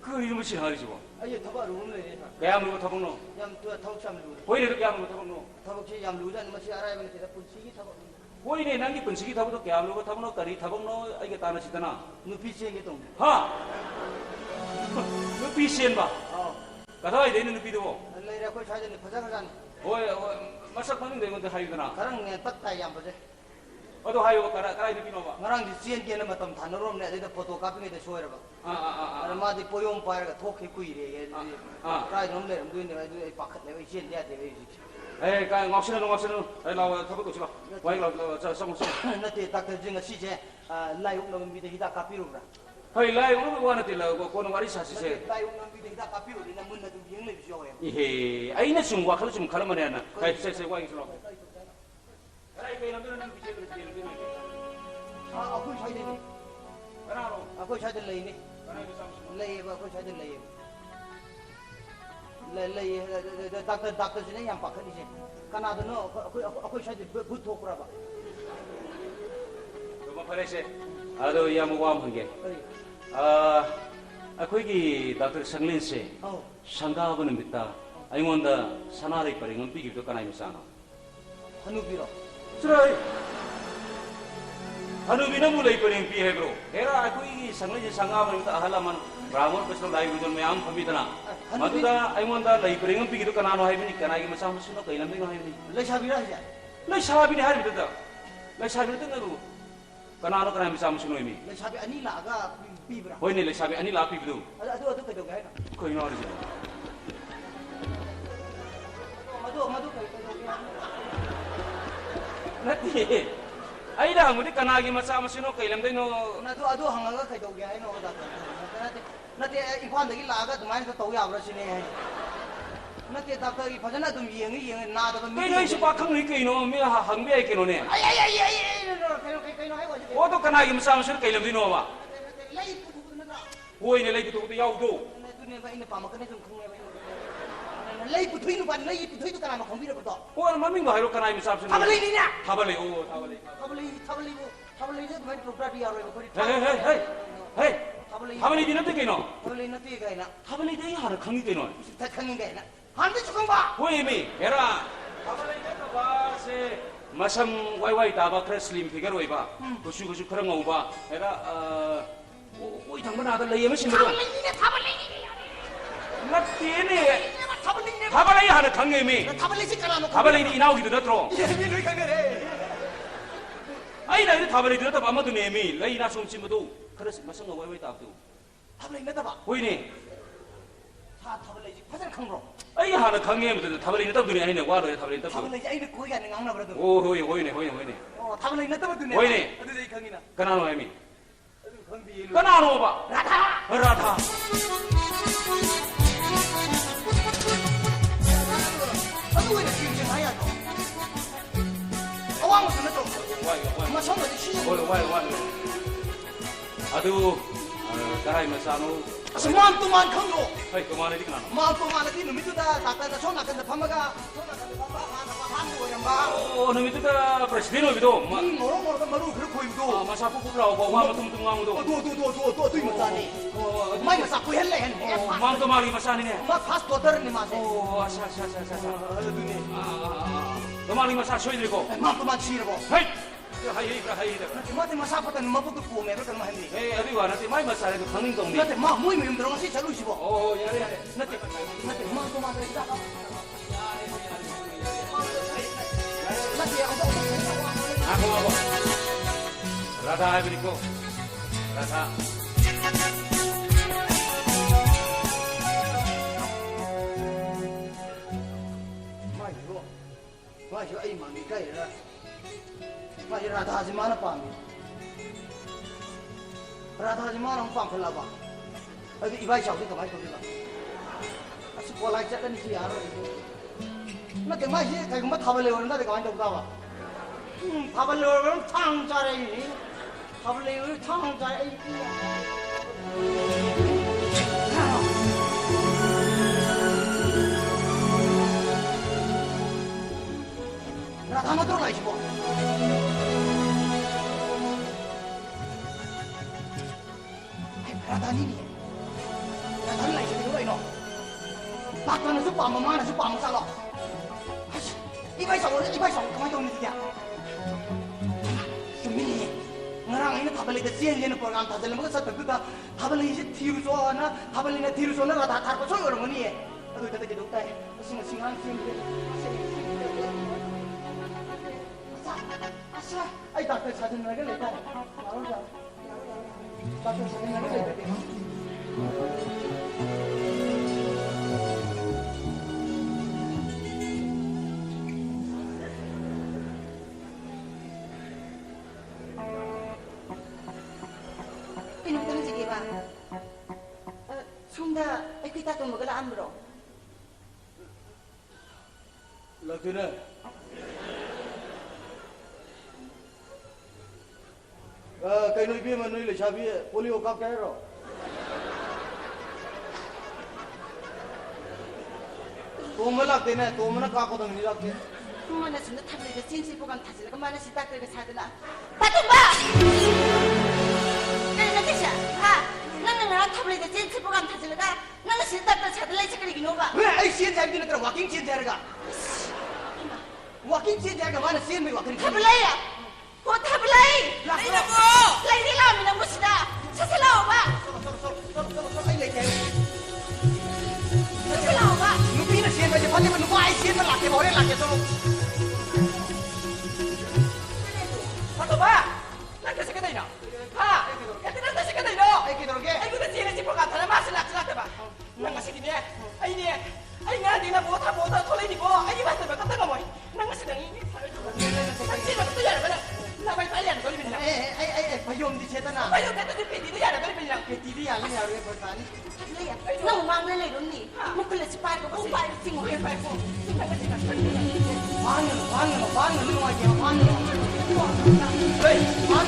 कई मछि हारि जबो ai थबा रूम ले रे कयाम लो थबंग नो yam tu thau cham lu होय ने कयाम लो थबंग नो thau che yam lu jan masi arai bane te punsi ki thau होय ने नंगी पंसी थबो तो कयाम लो थबंग नो करी थबंग नो आई के ताना चितना nupi che ke tong हा नु पीसेन बा a कदाय देने नु पीदो lai ra ko cha jani phaja khajan होय मसक खंग दे मते हारिदना Kharang ne tat tai yam baje अदो हायो करा कराय नु पिनो बा ngarang di chien ke na matam thanarom ne de photo copy ne de show ra ba ara ma di poyom pa ra thok ke kui re ge kai rom le rom du ne du ai pakhat le chien dia de ve ए का ngoksin no ai law thabo ko chilo wai law sa song song na te tak jing si je lai uk no mi de hida copy ro ra होय लाय उन को one तिला को न वारी सासी से lai uk no mi de hida copy ro na mun na du yeng le bi show 이 hey 아이나 좀 와클 좀 칼만해 나 가이 세세 와이 좀 아이 그 남들은 비제 비제 a akoi chai de ni 그나로 akoi chai de lai ni lai ba akoi chai de lai doctor jine yam pakhat ni je kana do no akoi chai de gut thok ra ba 뭐 파레세 아도 야무와 한게 아 아코이기 다들 상린세 상가하고는 믿다 아이원다 사나리 빠링은 삐기도 까나이 사나 hanu bi ro 쓰라이 하누비나 물레이 빠링 삐해브로 에라 아코이기 상린세 상가하고는 믿다 아할라만 브라몬 베스로 라이 비전 매암 팝이다나 마두다 아이원다 라이 빠링은 삐기도 까나노 하이비니 까나이기 마사 무스노 까이남비가 하이비니 lai cha bi ra ja lai 사비니 하이비다 lai 사비는 뜬가루 까나노 까나이 마사 무스노 이미 lai cha bi ani la ga bi bra होइने lai 사비 아니 라피비도 adu kai do ga na कोई ना रे madu kai do ga नती आइदा मुदि कनागी मचा मसिनो कैलमदैनो na adu hanga kai do ga no da na te ifan da gi la ga dumai to ya bra sine na te doctor gi phajana dum yeng na da mi canoe इसे पाखंग नि canoe मे हंबे canoe ने ai kai no hai wa ओ तो कनागी मचा मसिनो कैलमदैनो बा lai pu na da होइने लै तो याउदो tu ne ba ina pa ma ka ne jum khung ne ba lai pu thui nu ba lai pu thui to kana ma khong bi ra ba ओ ममिंग बा हेरो कनागी मचा मसिनो थाबले ni na थाबले ओ थाबले थाबले ne mai property ya ro ko ri हे हे हे हे थाबले थाबले दिन ते कैनो थाबले na te ga na थाबले दे हार खंगी कैनो ta khang ga na han bi chukong ba होइमे हेरा थाबले दे बा से मसम वाई वाई ताबा खर स्लिम फिगर होइबा गुसु गुसु खर ngौबा हेरा ओइ थांबना आदा लैय मसिनो थाबले नत्तीने थाबले ne थाबले हार खंगेमी थाबले si kana no थाबले नि इनाउगिदो नत्रो mi lui khang re ai lai थाबले दिनो त बामा दुनेमी लैना सोमसिमदो खर मसंग वाई वाई ताबदो थाबले na ta ba होइने ta थाबले ji phajal khang ro ai हार खंगे मदो थाबले नि तब दुने आइने वा रो थाबले तब थाबले ji ai ne koi ga ne ngang na bra do ओ होइ होइने होइने होइने o थाबले na ta ba du ne होइने adu dei khang ina कनानो आइमी adu khang bi lu कनानो बा radha Radha adu ne chi chi hai ya do awang su na to वाई वाई ma song ga chi वाई वाई वाई 아두 가라이 마사노 asman tu man khang ro 하이 그만해 디그나 ma to ma na ti nu mi tu da doctor da sona kan da phamaga sona kan da ba ma na ba han do yam ba 오 너미드가 프레시디노 비도 마 moro moro ka maru khru khoi do 마사 푸푸라고 와 마tumtum 왕도 do tu ma ta ni mai ma sa ko hel le hen 망도 마리 마사니네 ma fast daughter ni ma se 오 아샤샤샤샤 adu ni 너 마리 마사 쇼이들고 ma to ma chi ro 하이 하이 이브라 하이 이브라 ma te ma sa pa ta ni ma pu tu ko me ro kan ma hen ni 에이 어디 와 나한테 마이 마사래도 강릉 동네 na te ma muy mi ndro si chalu si bo 오 야래 야래 na te ma to ma re da na te aku mau Radha beriku Radha माशु आई मांगी कहिरा माशु राधा जी माना पामी राधा जी माना हम palm खलाबा अभी इबाई शादी कमाई तो दिला असु कोलाई चटन ची यार ना ते माशु कहीं मत थाबले और ना ते कमाई तो बतावा थाबले और थांग चारे थाबले और थांग चारे राधा मत रो लाइच बो राधा नहीं राधा लाइच दे रो नो बात ना सुपा ममा ना सुपा मसा लो इबाई साव कमाई तो नहीं दिया सुमिनी ngarang ini thabali de chen chen program thajal ma sa tabu ka thabali ji thiru so na thabali na thiru so na radha thar ko so ro ngani e adu ta ke duk tai sing singan sing asa ai ta ke sajin na ke le ta aro ja ta ke sajin na ke le Sunda, kita tunggu kalau ambro. Lagi na. Kay nuy bi man nuy le sabi polio kap kaya ro. Toma lagte na, toma na kako dang nilagte. Mana sunda tablet de sensi program thasila ka mana si doctor ka sadala. Patumba! Kaya na kisha, ha? Nang tablet de sensi program thasila ka nang si doctor sadala isa kali ginoba. Ay sian jam din na walking sian jam ka. Walking sian jam ka mana sian may walking. Tablay ya. Ko tablay. Lai na mo. Lai di lang minang musida. Sasalaw ba? Ay lai kayo. Sasalaw ba? Nupi na sian ba di pati man nupa ay sian man laki ba ore laki so. Pato ba? Laki sa katay na. Ha? Kati na sa katay no. Ay kito roge. Ay kuda siya si program tala masilak ba? Nang sige niya. Ay nga di na bota tuloy ni ko. Ay basta ba katanga mo. Nang sidang ini. Ay sino to yan ba? Labay talian ko limin lang. Ay payom di cheta na. Payom kata di piti di yan ko limin lang. Piti di yan ni aro ko tani. Nang mang na lay ron ni. Mukul si pa ko pa sing mo pa ko. Wang lu ay wang. Hey, wang.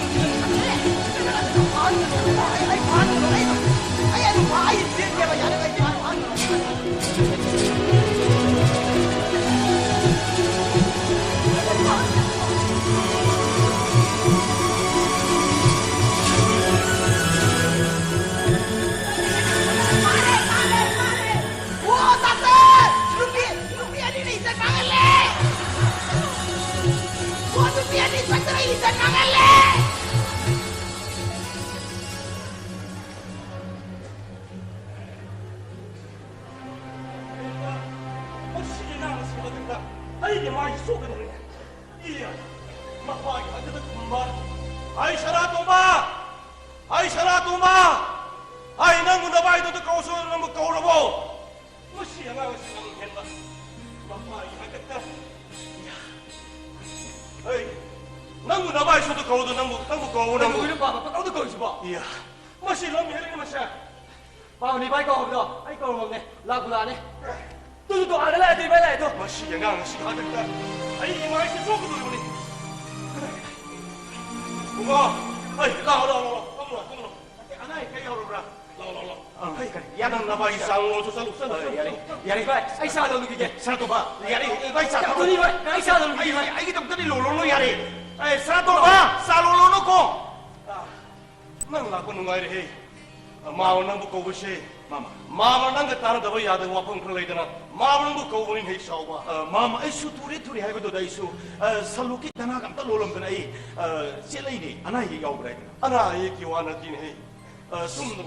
Ay ano ba ay din ba yan ay wang. Mama nang tara da ya da wapang khla idana mama nang ko win hei sawa mama ai su turi hai do dai su saluki dana kam ta lolom dana ai selai ni ana hi yaw brai ana ye ki wana tin hei sum no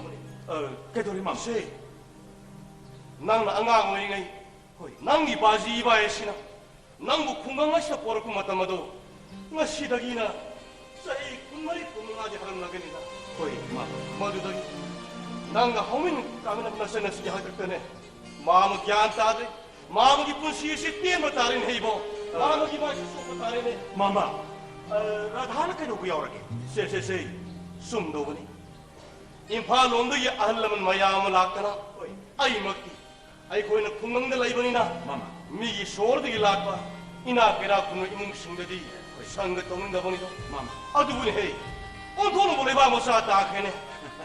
ke dori mam se nang na angang ngai ngai hoi nang gi baji ba esina nang bu khungang asha por ku matamado ngasi dagina sai kunmari kunga ji haram lagani na hoi ma madu dagi nang homin kami nak nasa nasi jahat kerana, mamu kian tadi, mamu ki pun sih tien bertarin hebo, 마음이 맛이 쏟고 따르네. 마마, 라다나 그러고 야오라게. 세세세 숨도 보니 인파 롬도의 아들람은 마야무 락다나 아이 먹기 아이 고이는 궁강들 라이버니나 마마, 미기 소르드기 락바 이나 베라 군의 이몽싱들이 상가 떠는가 보니도 마마, 아두분이 헤이 온토는 보내봐 못사 다케네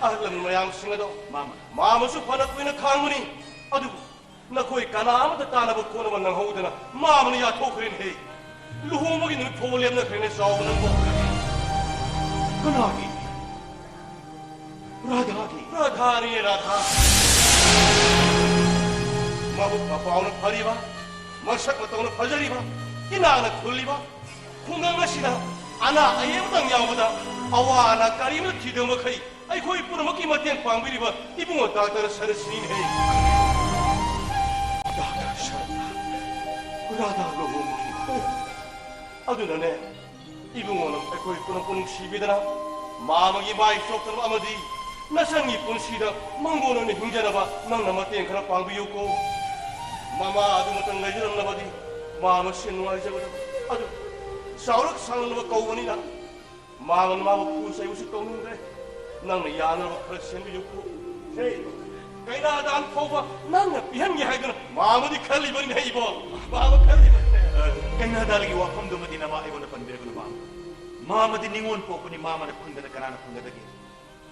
아들람은 마야무 싱가도 마마, 마무수 파나고 있는 강문이 아두부 나 거의 까나마도 따나보 코너만 낭하우드나 마무는 야 토크린 헤이 루호목이 눈 토벌리엄나 그네 싸우는 거 그나기, 라다기, 라다니 라다 마법 바빠오는 파리바 마삭 바빠오는 파자리바 이나나 굴리바 공강마시다 아나 아예부당 야보다 아와 아나 까리면 뒤더먹하이 아이 거의 뿌려먹기 못된 광비리바 이붕어 따따라 사르스니네 라다 샤라, 라다 로호무기. 아두나네 이붕어는 거의 뿌려뿌는 시비드나 마먹이 마이 쏙들어 아마디 나상이 뿐 시다 망고는 힘자나봐 낭나마 땡카나 광비였고 마마 아주 못한 가지는 나바디 마음을 신노하지 잡아도 아주 싸우락 상는거 거우니나 마음은 마법 부사이 우식 떠오는데 나는 야나바 그렇시는 좋고 헤이 가이나다 안 포바 나는 비행기 하이드는 마음이 칼리버리네 이거 마음은 칼리버리네 Kaya dalagi wapam dumadi na maiwan na pandir ko na mama din ningon po ko ni mama na pangda na kanana pangda dagi.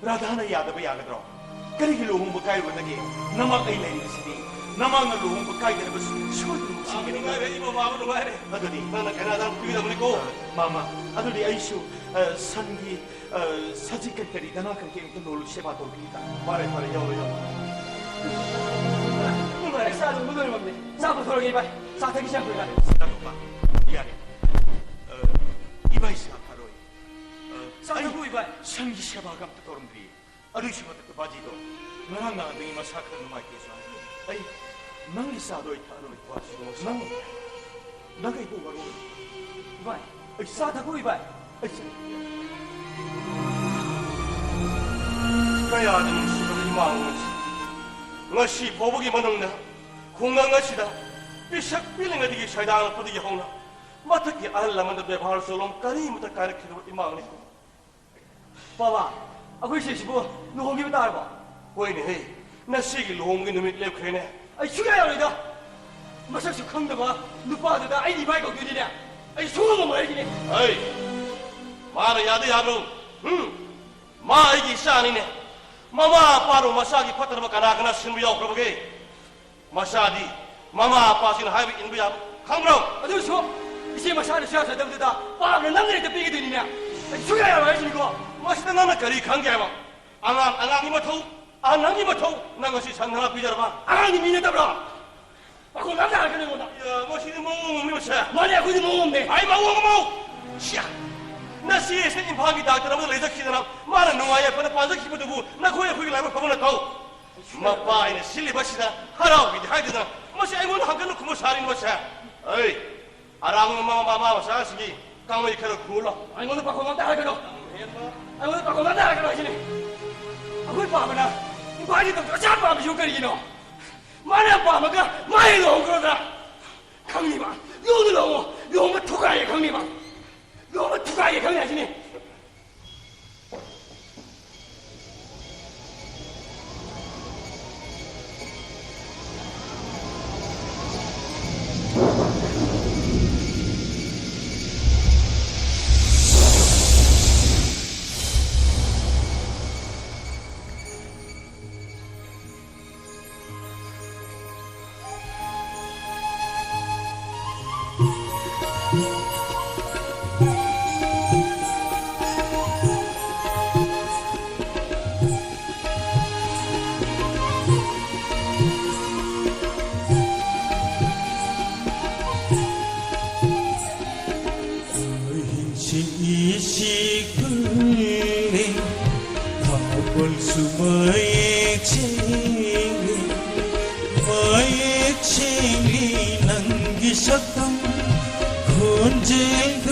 Radha na yada ba yaga draw. Kali giluhong bakay wa dagi. Nama kay lay ni sini. Nama nga luhong bakay na bas. Shod mo sige ni nga ibo mama no mare. Ado di. 나는 가나다 비다 보니고 mama. Ado di aisyu sangi sajikan kari dana kan kem to nolu sheba to kita. 말해 여우여 이번에 싸도 무더리 먹네. 싸고 돌아게 이봐. 싸타기 시작하라. Sinabi ba? Yan. Iba isa karoy. 싸고 이봐. Sangi sheba gam to torumbi. Ado siya to bajido. Ngarang nga dingi masakar no mai keso. Ay nang isa do itano ito asyo. Nang nagay po baro. 이봐. 싸다고 이봐. Ay 그야 아는 수정이 마음은 ngasi 보복이 많은데 공강하시다 비샥 빌링가 되기 샤이당을 퍼득이 하오나 마탁이 알라만도 배바할 솔롬 까리무다 가르치도 이마음이 봐봐. 아그 시시고 노홍기면 따라봐. 보이네 헤이 나 시기 로홍기 놈이 랩크네 아이 죽여야 이다. 마삭수 강다봐. 누빠하다 아이 이바이 거기냐. 아이 소금 말이네. 에이 말은 야도 야도 마 이기 샤니네 마마 아빠로 마사기 파트너가 가나가나 신부야 그러게 마사디 마마 아빠 신 하이브 인부야 강브로 아주 소. 이제 마사를 시작해야 됩니다. 빠를 남들이 삐게 되느냐. 죽여야 말이지 이거. 마시다 나나 거리 관계봐 앙앙이 못하고 앙앙이 못하고 나 것이 산나가 비자라봐 아니 미녀답라. 아그 남자 안 그러는 거다. 야 멋있는 몽 미모사 만약 그지 뭐 없네. 아이 마고 시야 나 시에 생긴 방이 닥터라면 레저 키더라 말은 농아야 번에 반석 키부두고 나 고에 거기 라면 밥을 넣고 마빠이네 실리바시다 하라오기 하이드나 뭐시 아이몬 한칸 놓고 뭐 살인 뭐사 어이 아랑은 마마 사시기 강원이 캐러 굴러 아이 오늘 바꿔 만다 하거든. 아이 오늘 바꿔 만다 하거든 하시네. 아그 바보나. 이 바지도 저 바보 쇼거리기노. 만약 바보가 많이 넣은 거다. 강림아. 요들 넣어. 요거 투가해 강림아. 요거 투가해 강림하시네. 시시군에 가볼 수마의 챙이 마의 챙이 남기셨던 건쟁도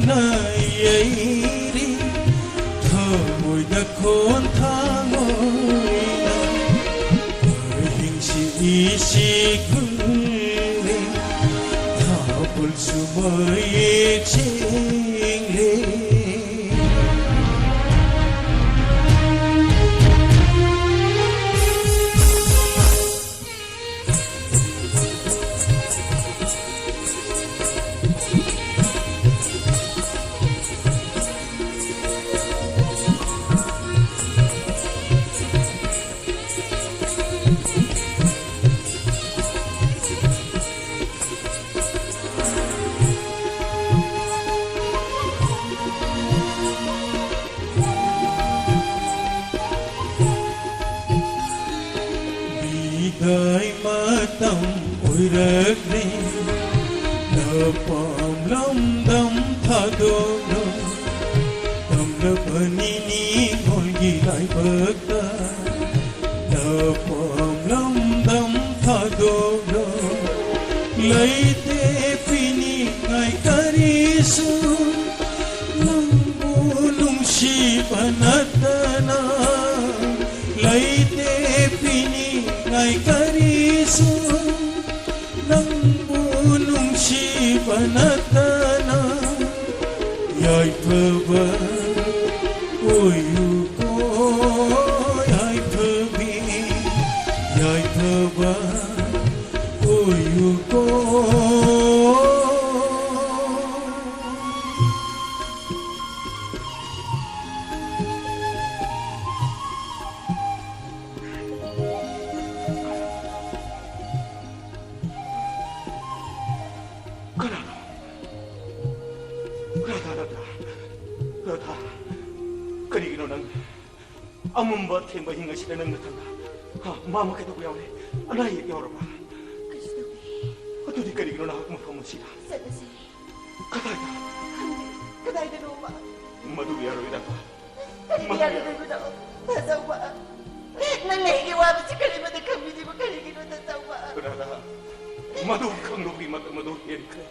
나의 일이 더모이다 곤타모이다 행시 이 시군에 가볼 sumay chingling Bigay matang uirakne Napam lamdam thadono Tamla panini ngolgi lai bakta Napam lamdam thadono Laite pini ngai karisu Lambu nungsi panatana Laite pini ngai karisu Lambu nungsi panatana Yai paba Oyu ko Yai pabi Yai paba Oyu ko Radha, 그리기로 난 아문바 템바 hinga sila nang natanda. Ha, mama ka tukuyaw ni. Anay, yawra ba? Ato di karigino na hakmakamu sila. Sadasi. Katay. Katay na lupa. Madugiyaro ina pa. Karigiyaro na lupa. Tasaw ba? Nang nahigiwami si Karima na kami di ba karigino tasaw ba? Radha, madug kang lupi madug yan ka.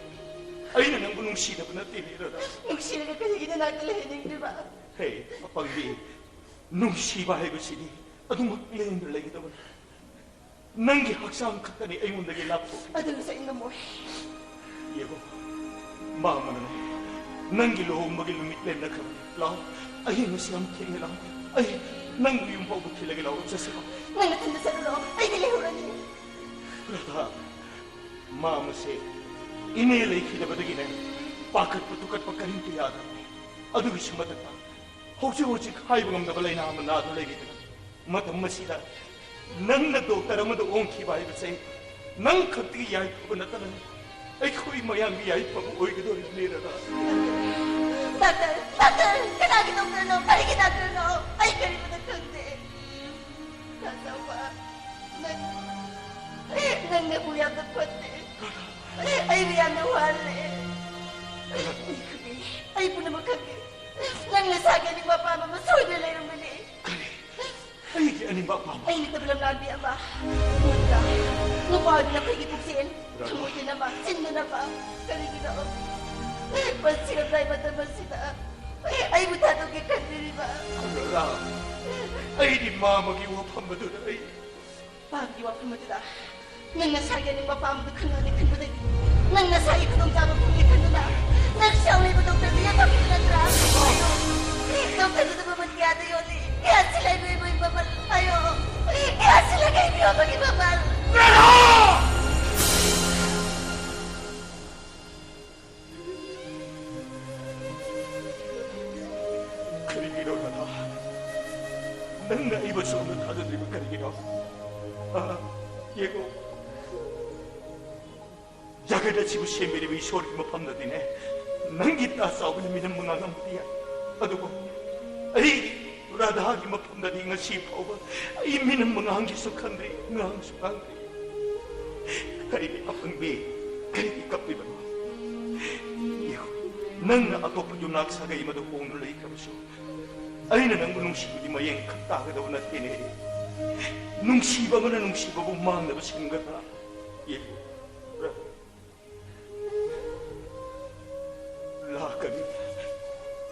Ay na nang bunong sila pa natin, Radha. Nung sila ka karigino nakalahining, di ba? Hey, apagdi. Nung sibahay ko sini, atong maglayin na lagi naman. Nanggi haksang katani ay mong naging lapo. Adalo sa inyo mo. Yego, mama na na. Nanggi lohong maging lumitlen na kami. Lao, ayun mo siyang tingin lang. Ay, nanggi yung paubukil lagi lao sa sila. Nang natanda sa lulo, ay nilihuran niyo. Rata, mama si, inilay kinabadagin na pakat patukat pagkarintiyada. Ado gusto matata. Hoji-hoji haibang nabalay naman na adulay dito. Matamasila. Nang nadoktor mo doon kibay ba sa'yo? Nang katiyay ko na talang. Ay ko'y mayang-iyay pa mo oy gado rin nila na. Doctor! Doctor! Kanagi doktor no! Kanagi doctor no! Ay kari mo na kundi. Kasawa. Nang nabuyang na kundi. Ay riyan na wali. Ay po naman kami. Nang nasaga ni Papa Mama, soy na lang mali. Ay, aning ba, Papa? Ay, nagtabilang labi, Ama. Munda, nupawag na kayo gipuksin. Kamuti na ba? Sin mo na ba? Kaligi na ako. Pansilang tayo mataman sila. Ay, mutado kay Kandiri ba? Wala. Ay, di mamagiwa pa mo doon ay. Pagiwa pa mo doon ah. Nang nasaga ni Papa Mama, kanani kanani. Nang nasaga ko nung tama kong ikanuna. Nag-shaway mo doktor niya, bakit na-trap? Doktor na naman yun eh. Kaya sila iba yung babal. Ayo. Kaya sila kayo yung mag-ibabal. Pero! Kariginaw na na. Nang naiba sa umat hado rin ang kariginaw. Yego. Yaga na siya siya may isori mo pam na din eh. Nang kita sa ako namin ang mga ngamutiya. Ano ko? Ay, radahagi mapam na din nga sipaw ba? Ay, minang mga hanggi sa kandri. Nga hanggi sa kandri. Kaya ni apang bi. Kaya ni kapi ba? Iyo, nang naato pa yung nagsagay madukong nulay ka siya. Ay, nanang nung siya di mayang kataga daw natin eh. Nung siba mo na nung siba bumang na ba siyang gata? Iyo, lakad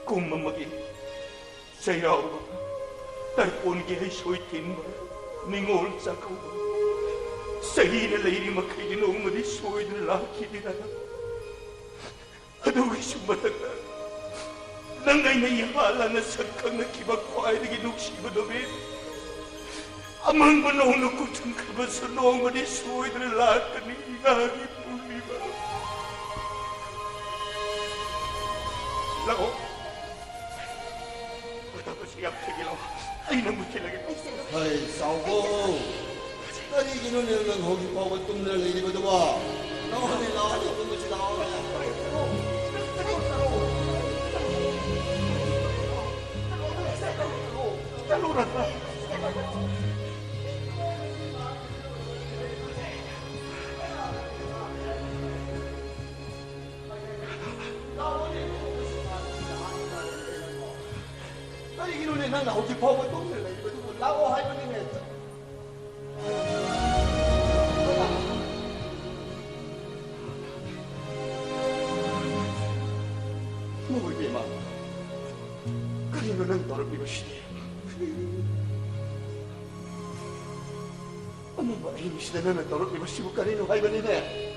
kung mamagi sayaw ba tarpon gihay soitin ba ningol sa kaw ba 谁的雷你们开的那么的所谓的垃圾的呢？ ꯑꯗꯨꯒꯤꯁꯨ ꯃꯊꯛꯇ ꯅꯪ ꯑꯩꯅ ꯏꯍꯥꯟ ꯁꯛ ꯈꯪꯅꯈꯤꯕ ꯈ꯭ꯋꯥꯏꯗꯒꯤ ꯅꯨꯡꯁꯤꯕ ꯅꯨꯃꯤꯠ ꯑꯃꯪꯕ ꯅꯣꯡꯅ ꯀꯨꯞꯁꯤꯟꯈ꯭ꯔꯕꯁꯨ ꯅꯣꯡꯃꯗꯤ ꯁꯣꯏꯗꯅ ꯂꯥꯛꯀꯅꯤ ꯉꯥꯒꯤ ꯄꯨꯔꯅꯤꯃꯥ ꯂꯥꯛꯑꯣ ꯃꯇꯝꯁꯤ ꯌꯥꯝ ꯊꯦꯡꯉꯦ ꯂꯥꯛꯑꯣ ꯑꯩ ꯅꯪꯕꯨ ꯊꯤꯜꯂꯒꯦ ꯍꯩ ꯆꯥꯎꯕꯣ ꯀꯔꯤꯒꯤꯅꯣꯅꯦ ꯅꯪ ꯍꯧꯖꯤꯛ ꯐꯥꯎꯕ ꯇꯨꯝꯗꯅ ꯂꯩꯔꯤꯕꯗꯨꯕꯣ ꯂꯥꯛꯑꯣꯅꯦ ꯂꯥꯛꯑꯣꯅꯦ ꯇꯨꯝꯕꯁꯤ ꯂꯥꯛꯑꯣꯅꯦ 그러네 난 나오지 보고 똥을 내리고 나고 할머니네 뭘 비마 그리는 너를 비우시니 엄마 이 시대는 너를 비우시고 가리는 할머니네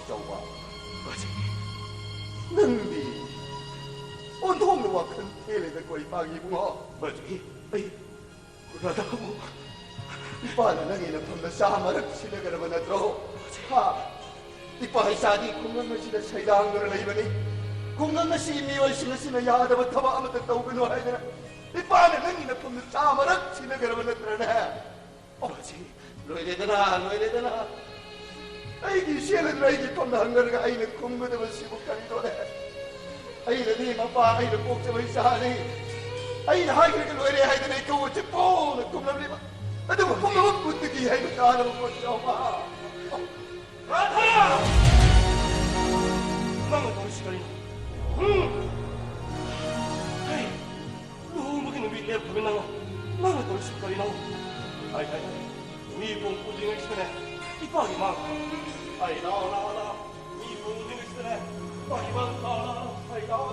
Bawa baca nanti untuk melakukan hele dan kau pagi bunga baca sudah tahu ipana nanti nak pernah sama nak sila kerana mana terus ipahai sadi kungan masih dah sayang kerana lagi bani kungan masih miwal sila ya ada betapa amat tahu kena hai na ipana nanti nak pernah sama nak sila kerana mana terus oh baca loy dena أيدي شيلة أيدي كنا هنرجع أين كم قد بس يبكر يدوله أين ذي ما با أين فوق تبي سهالي أين هاي كل ويري هاي ذي كوت تبون كم لبلي ما هذا كم ما بقول تجي هاي بتعال بقول شوفا راثا ما تقول شكرين هاي لو ممكن نبي ليه بمنا ما تقول شكرين هاي مي بون كودين إكسمنه 이빨이 막 아이 나와 이 봉딩을 쓰네 이빨이 많다 아이 나와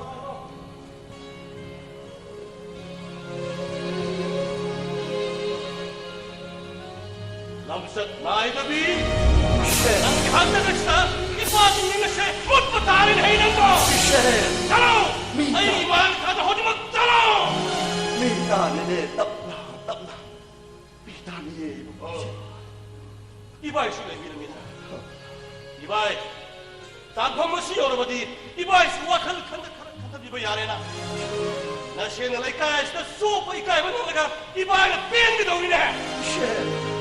남색 나이더비 난 간다겠어 이빨이 있는 것이 못부터 아는 해이는 거 자로 아이 말 가도 하지 못자로 미다네 땀나 미다니 이바이 수가 이름이다. 이바이 단품무시 여러분이 이바이 수와 칸 이바 야래나. 나 시에는 레카에서 소파 이까이 보내가 이바이가 뺀게 동이네.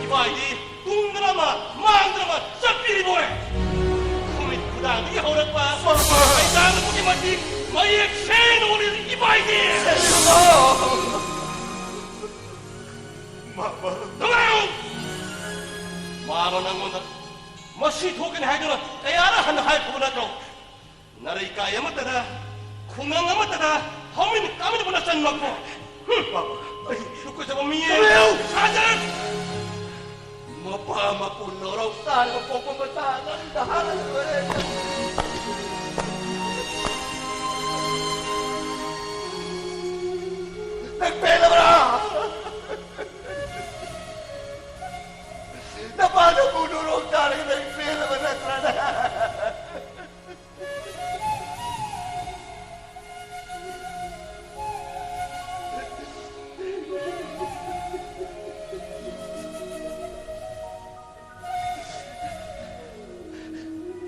이바이디 둥드라마 망드라마 sap필이 보내. 코미 구당 이 호락바. 이다는 보기 맞지. 마이의 셰는 우리 이바이디. 마마. 마로는 건다. 머시 토ken 해주는 애야라 한 할부나도 나를 이까야 못하다. 궁강아 못하다. 허민 까미도 보나 짠 먹고. 죽고서 보미에. 사장. 뭐봐 먹고 너로 싸고 뽀뽀 싸는다 하는 거래. 빼라라. Na paano punurong tayo ng pera mo na trana?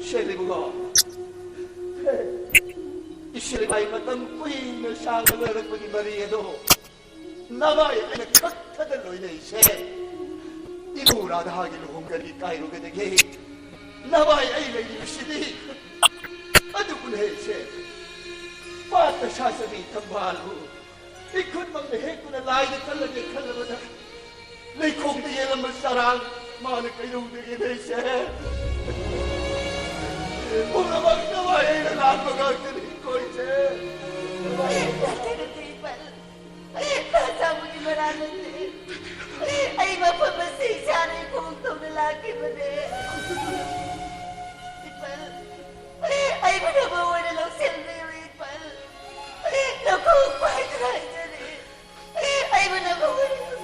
Shelly mo Shelly ay matampuin na siya ang nalarag pag-ibariya do. Nabay ay nagkakadaloy na isye. 이노라다 하기로 공간이 까이로게 되게 나와의 아이를 입시니 어두군 해세 빠따 샤서비 탐발후 이큰 막내 해꾸나 라이드 칼라게 칼라보다 내 공대 예람을 사랑 마늘 까이로게 되세 오라 막 나와의 아이를 안보가 그리 꼬이세 Sabi mo namin ay mapapasensya na yung kungtong lalaki mo din. Ipal, ay manabawa na lang silbi, Ipal. Nakumpay na lang dyan eh. Ay manabawa na lang.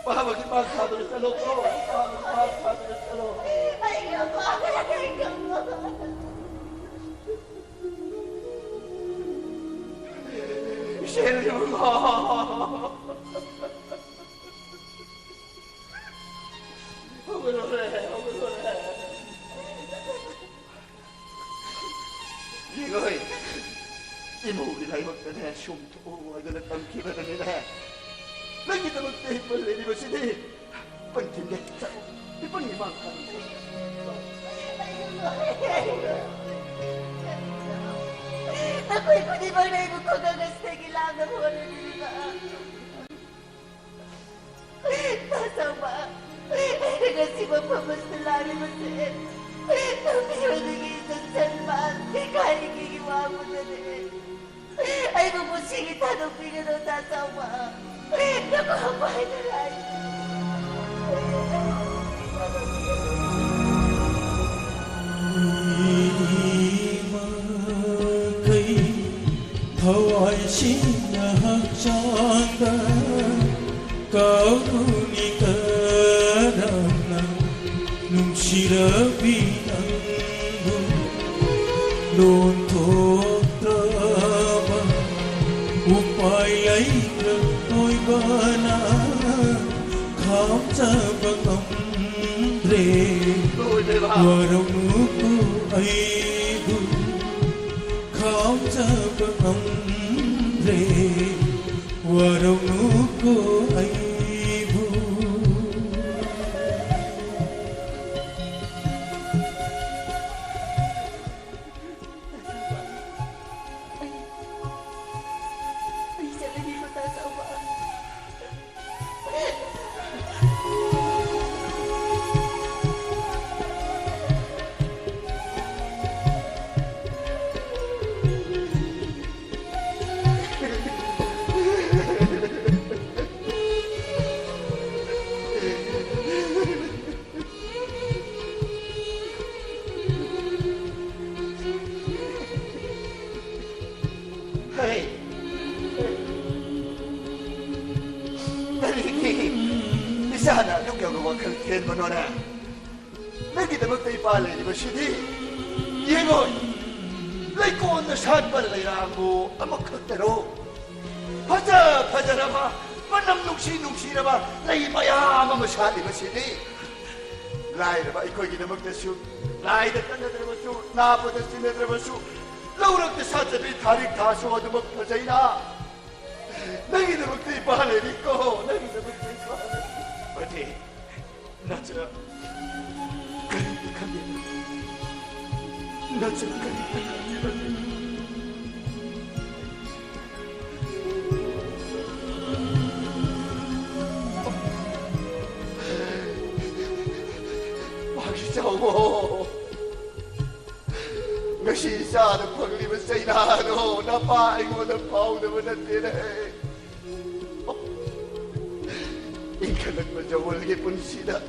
पापा की बात खा दो चलो को पापा की बात खा दो चलो अयो पापा नहीं करूँगा शेर होगा 이거이 이모기 나이먹더네 숨도 아들을 담기버리네 내기도 못해 이빨 내리버시니 뻔팀게 짜고 이빨 이만큼 Ako di ba na ko gagastig lang na mo na nila. Tasama. Kasi mapamastala ni Masin. Pero nag-iisang salman. Kaya gigiwa mo na rin. Ay mamusingit anong pinanong tasama. Nakakapay na lang. 하와이시냐 학장가 가오니까라나 눈치라비난구 논토트라바 우파야이가 오이바나 감자바감드레 와롱누쿠 아이구 감자바감드레 와롱누쿠 아이구 Sana yung gagawa kang tiyan mo na. Nagkitamag tayo pala ni Masidi. Yengoy, laikon na saan pala layang mo ang magkagtaro. Paja na ba? Manam nungsi na ba? Laymayama masyadi Masidi. Lay na ba? Iko'y ginamag na siyo. Lay na tanda na maso. Napot na sila na maso. Laurag na sa sabi tarik taso at magpasay na. Nagkitamag tayo pala ni ko. Nagkitamag tayo pala. Pati, nasa ganito kami. Nasa ganito kami. Magisaw mo. Nasisa ng paglimas sa inano. Napaing mo ng pao naman ang tinay. Ikalat majawal gipon sila.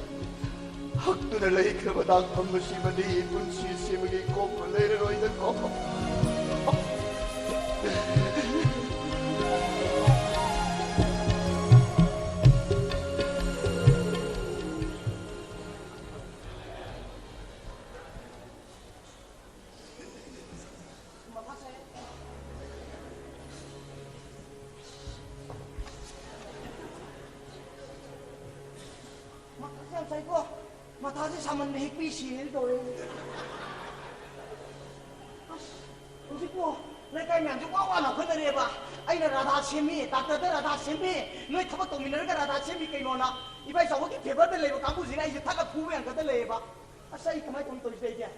Hakto na lang ikramatang pamasiman ni ipon sisi magiging malay na roy na ko. Matasi sama nih pisil tuh. Usi ko, mereka yang juga wana kena dia ba. Aina rada semi, dokter rada semi. Noi thapa to minar ka rada semi kai nona. Ibai sawo ki paper de leba kamu sini isi thaka phu yang kata leba. Asa i kamai tom to isi dia.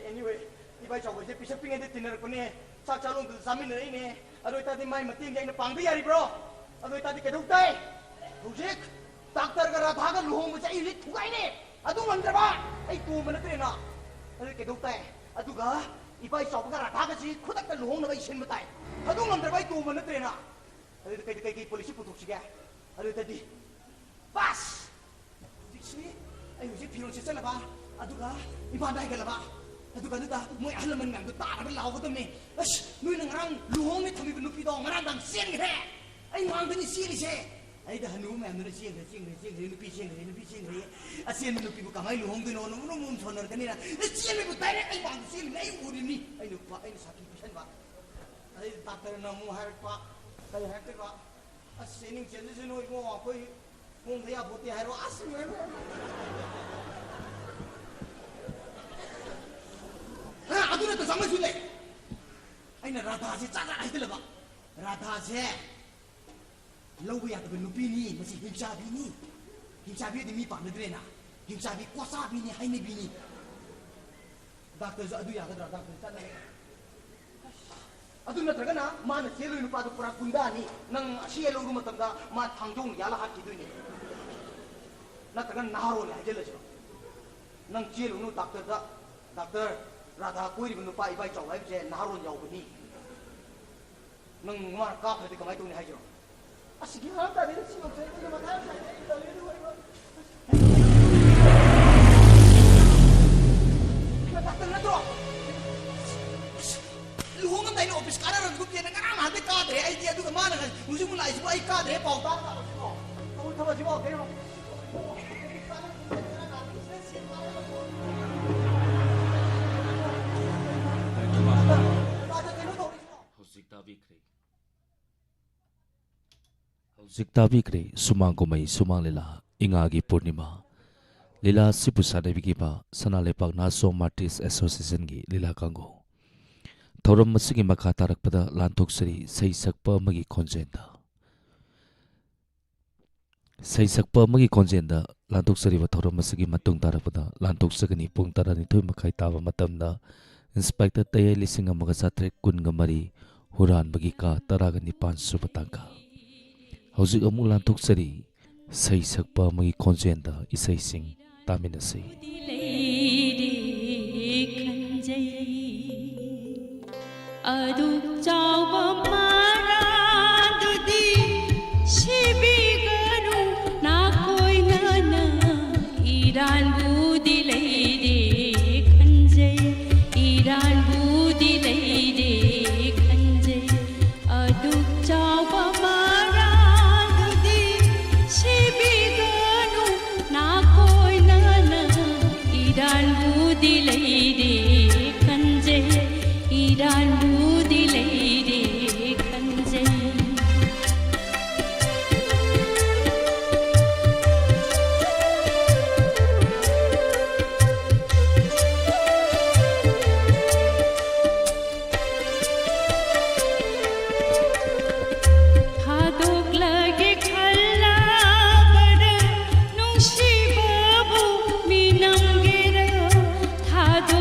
Anyway, ibai sawo je pisah pingai de dinner ko ne. Sak chalung tu zamin ne. Aduh tadi mai mati yang ne pangbi yari bro. Aduh tadi keduk tai. Usik, dokter ka rada ka luhong macam ini thukai ne. Aduh mandraba, tu mana terina? Aduh keduk tay, aduh ga, ibai sob ka rata ka si, kudak ka luhong na isin matai. Aduh mandraba tu mana terina? Aduh kay polisi putuk siya. Aduh tadi, bas, diksi, ayo si piron siya na ba? Aduh ga, ibaday ka na ba? Aduh ga nita, mo alam man nang ta na law ko to me. As, nuy nang rang luhong ni thami benupi do ngarang dang sin he. Ay mang ni sin siya. ꯑꯩꯗ ꯍꯅꯨ ꯃꯌꯥꯝꯗꯨꯅ ꯆꯦꯡꯈ꯭ꯔꯦ ꯅꯨꯄꯤ ꯆꯦꯡꯈ꯭ꯔꯦ ꯑꯆꯦꯟꯕ ꯅꯨꯄꯤꯕꯨ ꯀꯃꯥꯏꯅ ꯂꯨꯍꯣꯡꯗꯣꯏꯅꯣ ꯅꯣꯡꯃ ꯁꯣꯟꯅꯔꯛꯀꯅꯤꯅ ꯆꯦꯜꯂꯤꯕꯨ direct ꯑꯩ ꯃꯥꯡꯗ ꯆꯦꯜꯂꯤꯅꯤ ꯑꯩ ꯎꯔꯤꯅꯤ ꯑꯩꯅ ꯁꯥꯈꯤ ꯄꯤꯁꯟꯕ ꯑꯗꯩ ꯗꯥꯛꯇꯔꯅ ꯑꯃꯨꯛ ꯍꯥꯏꯔꯛꯄ ꯀꯩ ꯍꯥꯏꯔꯛꯇꯣꯏꯕ ꯑꯁ ꯆꯦꯅꯤꯡ ꯆꯦꯟꯖꯁꯅꯨ ꯏꯕꯨꯡꯉꯣ ꯑꯩꯈꯣꯏ ꯍꯣꯡꯕ ꯌꯥꯄꯣꯠꯇꯦ ꯍꯥꯏꯔꯣ ꯑꯁ ꯑꯗꯨ ꯅꯠꯇꯁꯨ ꯑꯃꯁꯨ ꯂꯩ ꯑꯩꯅ ꯔꯥꯙꯥꯁꯦ ꯆꯥꯅ ꯍꯥꯏꯖꯤꯜꯂꯕ ꯔꯥꯙꯥꯁꯦ ꯂꯧꯕ ꯌꯥꯗꯕ ꯅꯨꯄꯤꯅꯤ ꯃꯁꯤ ꯍꯤꯡꯆꯥꯕꯤꯅꯤ ꯍꯤꯡꯆꯥꯕꯤꯗꯤ ꯃꯤ ꯄꯥꯝꯅꯗ꯭ꯔꯦꯅ ꯍꯤꯡꯆꯥꯕꯤ ꯀ꯭ꯋꯥꯆꯥꯕꯤꯅꯤ ꯍꯩꯅꯕꯤꯅꯤ ꯗꯥꯛꯇꯔꯁꯨ ꯑꯗꯨ ꯌꯥꯒꯗ꯭ꯔꯥ ꯗꯥꯛꯇꯔ ꯆꯠꯅꯩ ꯑꯗꯨ ꯅꯠꯇ꯭ꯔꯒꯅ ꯃꯥꯅ ꯆꯦꯜꯂꯣꯏ ꯅꯨꯄꯥꯗꯣ ꯄꯨꯔꯥ ꯒꯨꯟꯗꯥꯅꯤ ꯅꯪ ꯑꯁꯤ ꯂꯧꯕ ꯃꯇꯝꯗ ꯃꯥ ꯊꯥꯡꯖꯧꯅ ꯌꯥꯜꯂ ꯍꯥꯠꯈꯤꯗꯣꯏꯅꯤ ꯅꯠꯇ꯭ꯔꯒꯅ ꯅꯍꯥꯔꯣꯜ ꯍꯥꯏꯖꯤꯜꯂꯁꯤꯔꯣ ꯅꯪ ꯆꯦꯜꯂꯨꯅꯨ ꯗꯥꯛꯇꯔꯗ ꯗꯥꯛꯇꯔ ꯔꯥꯙꯥ ꯀꯣꯏꯔꯤꯕ ꯅꯨꯄꯥ ꯏꯕꯥꯏ ꯆꯥꯎ ꯍꯥꯏꯕꯁꯦ ꯅꯍꯥꯔꯣꯜ ꯌꯥꯎꯕꯅꯤ ꯅꯪ ꯃꯥꯅ ꯀꯥꯞꯈ꯭ꯔꯗꯤ ꯀꯃꯥꯏꯅ ꯇꯧꯅꯤ ꯍꯥꯏꯖꯤꯔꯣ ꯑꯁ ꯒ꯭ꯌꯥꯟ ꯇꯥꯗꯦꯗ ꯁꯤ ꯃꯛꯁꯦ ꯑꯩꯅ ꯃꯊꯥ ꯌꯥꯝ ꯁꯥꯏ ꯑꯩ ꯇꯜꯂꯦ ꯑꯗꯨ ꯑꯣꯏꯕ ꯗꯥꯛꯇꯔ ꯅꯠꯇ꯭ꯔꯣ ꯂꯨꯍꯣꯡꯉꯝꯗꯥꯏꯅ ꯑꯣꯐꯤꯁ ꯀꯥꯟꯅꯔꯝ ꯒꯨꯞꯇꯦꯅ ꯉꯔꯥꯡ ꯅꯍꯥꯟꯗꯩ ꯀꯥꯗ꯭ꯔꯦ ꯑꯩꯗꯤ ꯑꯗꯨꯒ ꯃꯥꯅ ꯍꯧꯖꯤꯛ ꯂꯥꯛꯏꯁꯤꯕꯨ ꯑꯩ ꯀꯥꯗ꯭ꯔꯦ ꯄꯥꯎ ꯇꯥꯔꯒꯁꯤꯕꯣ ꯇꯧꯕ ꯊꯕꯛꯁꯤꯕꯣ ꯀꯩꯅꯣ Hꯧzik tabikre sumang kumai sumang lila ingagi purnima lila sipusade bigiba sanalepak naso martis association gi lila kango thoram masigi makha tarakpada lantok sri seisakpa magi konjenda lantok sri ba thoram masigi matung tarakpada lantok sagani pung tarani thoi makhai taba matamda inspector taye lisinga magasatre kunga mari huran bagi ka taragani pan subatangka Houzik amuk lantok sari sei sakpa magi konjenda isai sing taminasi aduk chawba marandudi shibiganu na koi na iran budi leide khanjai iran budi leide khanjai aduk chawba Iran budi leide kanje Iran budi leide kanje Hadok lage khalla bar nungshi babu minam gira Thado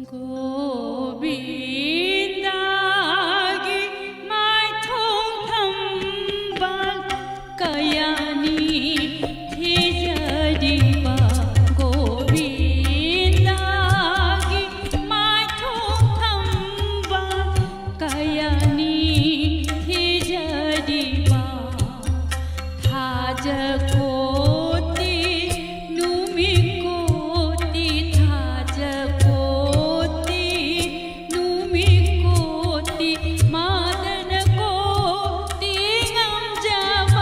고빈다기 말통탐발 까야니 티저리바 고빈다기 말통탐발 까야니 티저리바 타저고띠 누미고띠 타저고띠 누미고띠 마드너고띠 남자와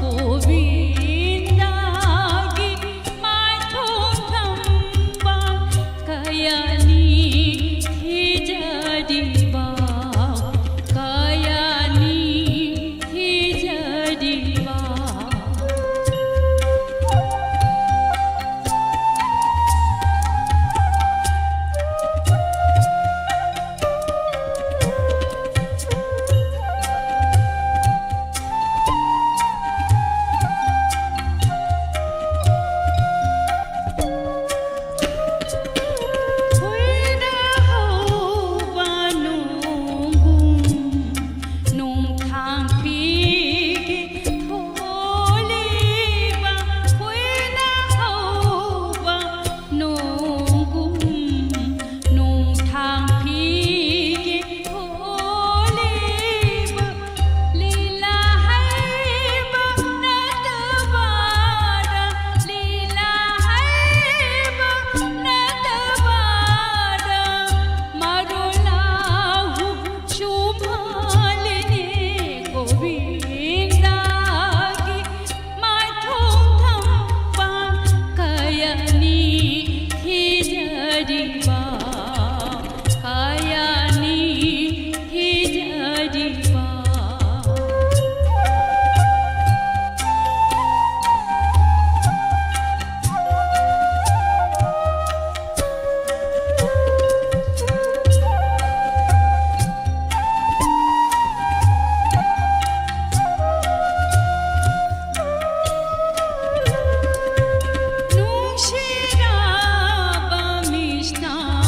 고빈다기 말통탐방 가야니 티저리바 가야니 티저리바 Nung shiraba mishna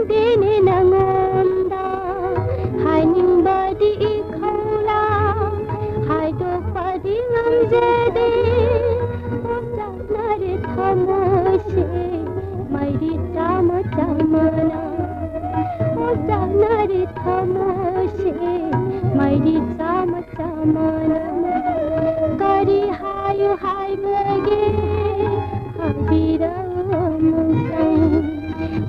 ꯈꯪꯗꯦꯅꯦ ꯅꯉꯣꯟꯗ ꯍꯥꯏꯅꯤꯡꯕꯗꯤ ꯏꯈꯧꯂꯥ ꯍꯥꯏꯗꯣꯛꯄꯗꯤ ꯉꯝꯖꯗꯦ ꯆꯥꯛꯅꯔꯦ ꯊꯃꯣꯏꯁꯦ ꯃꯩꯔꯤ ꯆꯥꯝꯃ ꯆꯥꯝꯃꯅ ꯆꯥꯛꯅꯔꯦ ꯊꯃꯣꯏꯁꯦ ꯃꯩꯔꯤ ꯆꯥꯝꯃ ꯆꯥꯝꯃꯅ ꯀꯔꯤ ꯍꯥꯏꯌꯨ ꯍꯥꯏꯕꯒꯦ ꯍꯥꯏꯕꯤꯔꯛꯎ ꯑꯃꯨꯛꯇꯪ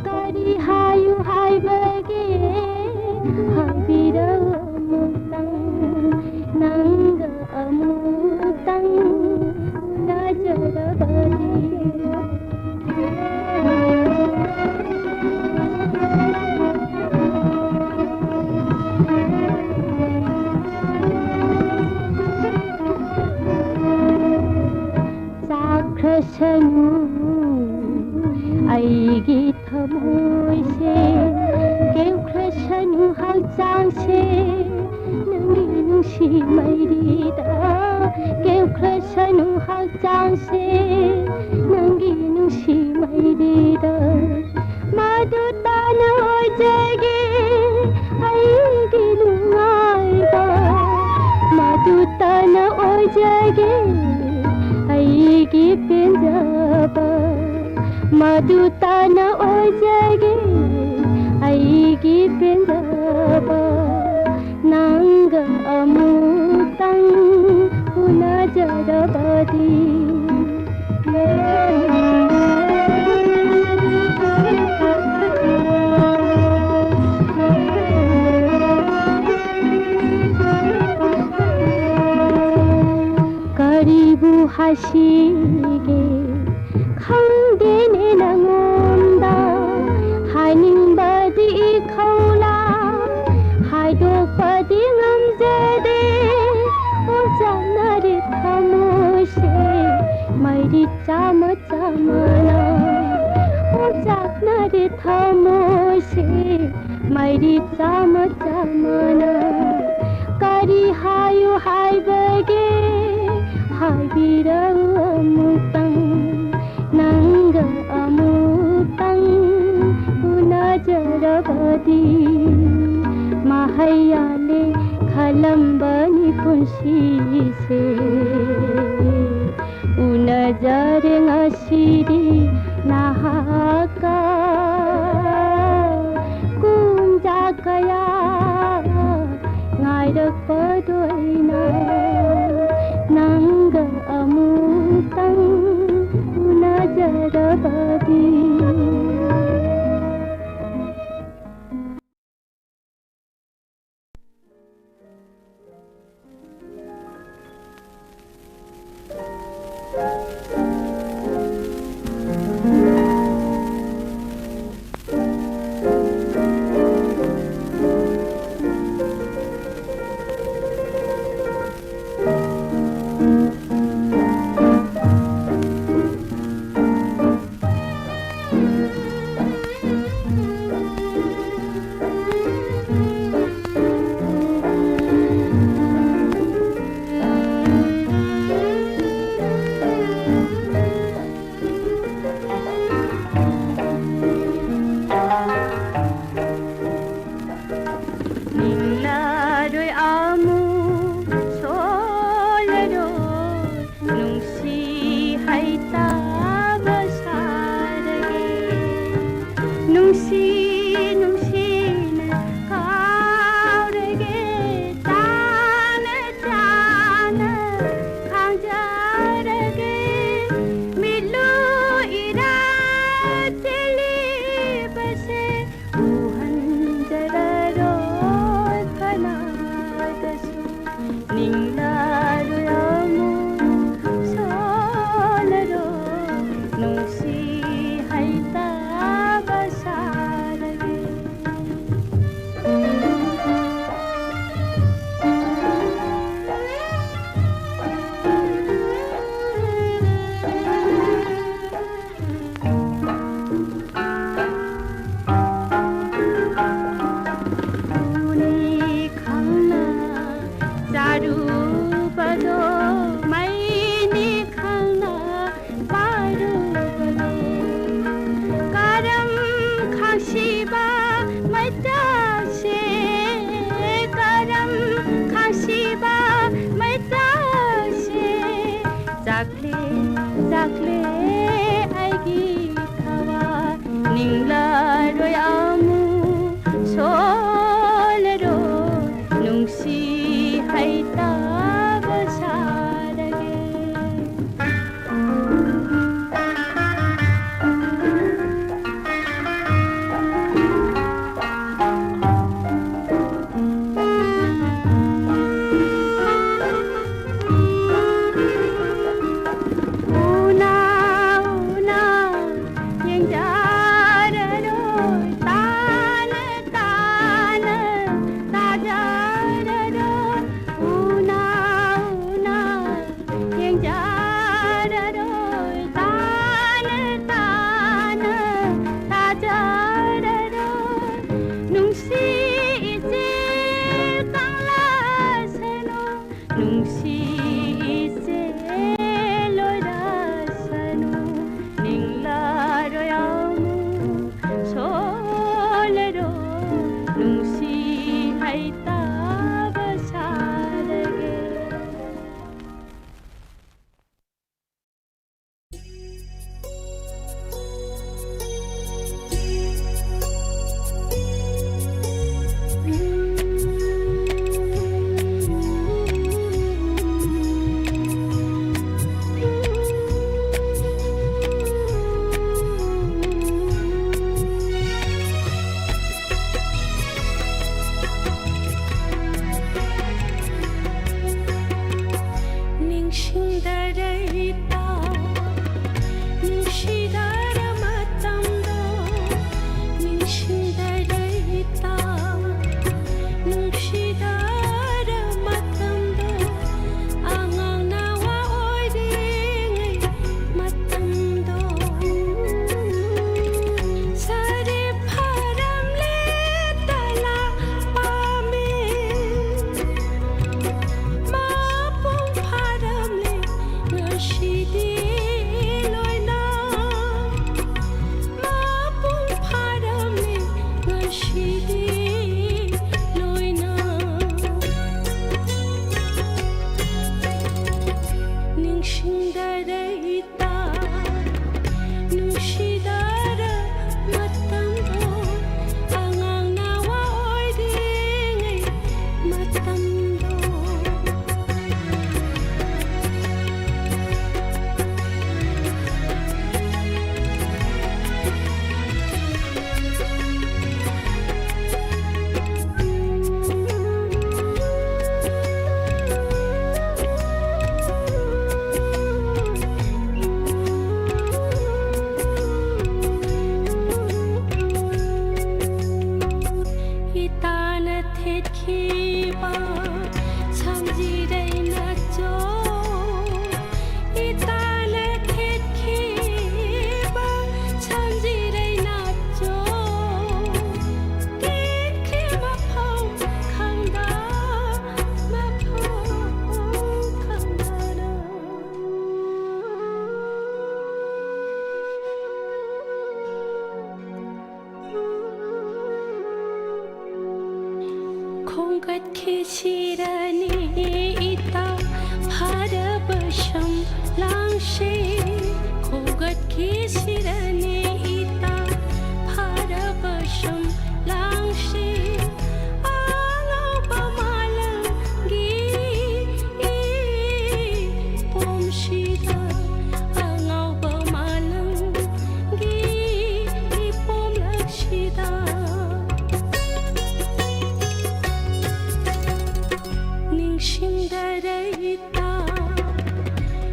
ꯀꯔꯤ ꯍꯥꯏꯌꯨ ꯍꯥꯏꯕꯒꯦ ꯍꯥꯏꯕꯤꯔꯛꯎ ꯑꯃꯨꯛꯇꯪ ꯅꯪꯒ ꯑꯃꯨꯛꯇꯪ ಉನಜರಬದಿ ꯆꯥꯈ꯭ꯔꯁꯅꯨ ꯑꯩꯒꯤ ꯊꯃꯣꯏꯁꯦ ꯀꯦꯎꯈ꯭ꯔꯁꯅꯨ ꯍꯛꯆꯥꯡꯁꯦ ꯅꯪꯒꯤ ꯅꯨꯡꯁꯤ ꯃꯩꯔꯤꯗ ꯀꯦꯎꯈ꯭ꯔꯁꯅꯨ ꯍꯛꯆꯥꯡꯁꯦ ꯅꯪꯒꯤ ꯅꯨꯡꯁꯤ ꯃꯩꯔꯤꯗ ꯃꯗꯨ ꯇꯥꯅ ꯑꯣꯏꯖꯒꯦ ꯑꯩꯒꯤ ꯅꯨꯡꯉꯥꯏꯕ ꯃꯗꯨ ꯇꯥꯅ ꯑꯣꯏꯖꯒꯦ ꯑꯩꯒꯤ ꯄꯦꯟꯖꯕ ಮಧು ತಾನ ಒಜಗೆ ಐಗಿ ಪೆಂದಬ ನಂಗ ಅಮೂತಂಗ್ ಉನಜರಬದಿ ಕರಿಬು ಹಸಿಗೆ ಖಂದೇನೆ ನಂಗೊಂದ ಹಾಯ್ನಿಂಬದಿ ಖೌಲಾ ಹಾಯ್ದೋಪದಿ ngамಜದೆ ಓಜಾನರಿ ಥಮೋಶೆ ಮೈರಿ ಚಾಮ ಚಾಮನ ಓಜಾನರಿ ಥಮೋಶೆ ಮೈರಿ ಚಾಮ ಚಾಮನ ಕರಿ ಹಾಯು ಹಾಯ್ಬಗೆ ಹಾಯ್ಬಿರವು ಅಮುತಂಗ್ ನಂಗ ಅಮೂತಂಗ್ ಉನಜರಬದಿ ಮಹಯ್ಯಾಲೆ ಖಲಂಬನಿ ಪುನ್ಸಿಸೆ ಉನಜರೆ ngasiರಿ ನಾಹಾಕ ಕುಂಜಾ ಕಯಾ ngairakpadoina ನಂಗ ಅಮೂತಂಗ್ ಉನಜರಬದಿ ꯃꯩꯇꯥꯁꯦ ꯀꯔꯝ ꯈꯥꯁꯤꯕ ꯃꯩꯇꯥꯁꯦ ꯆꯥꯛꯂꯦ ꯆꯥꯛꯂꯦ ꯑꯩꯒꯤ ꯊꯋꯥꯏ ꯅꯤꯡꯂꯔꯣꯏ ꯑꯃꯨꯛ ꯁꯣꯜꯂꯔꯣꯏ ꯅꯨꯡꯁꯤ ꯍꯩꯇꯕ ꯁꯥꯔꯒꯦ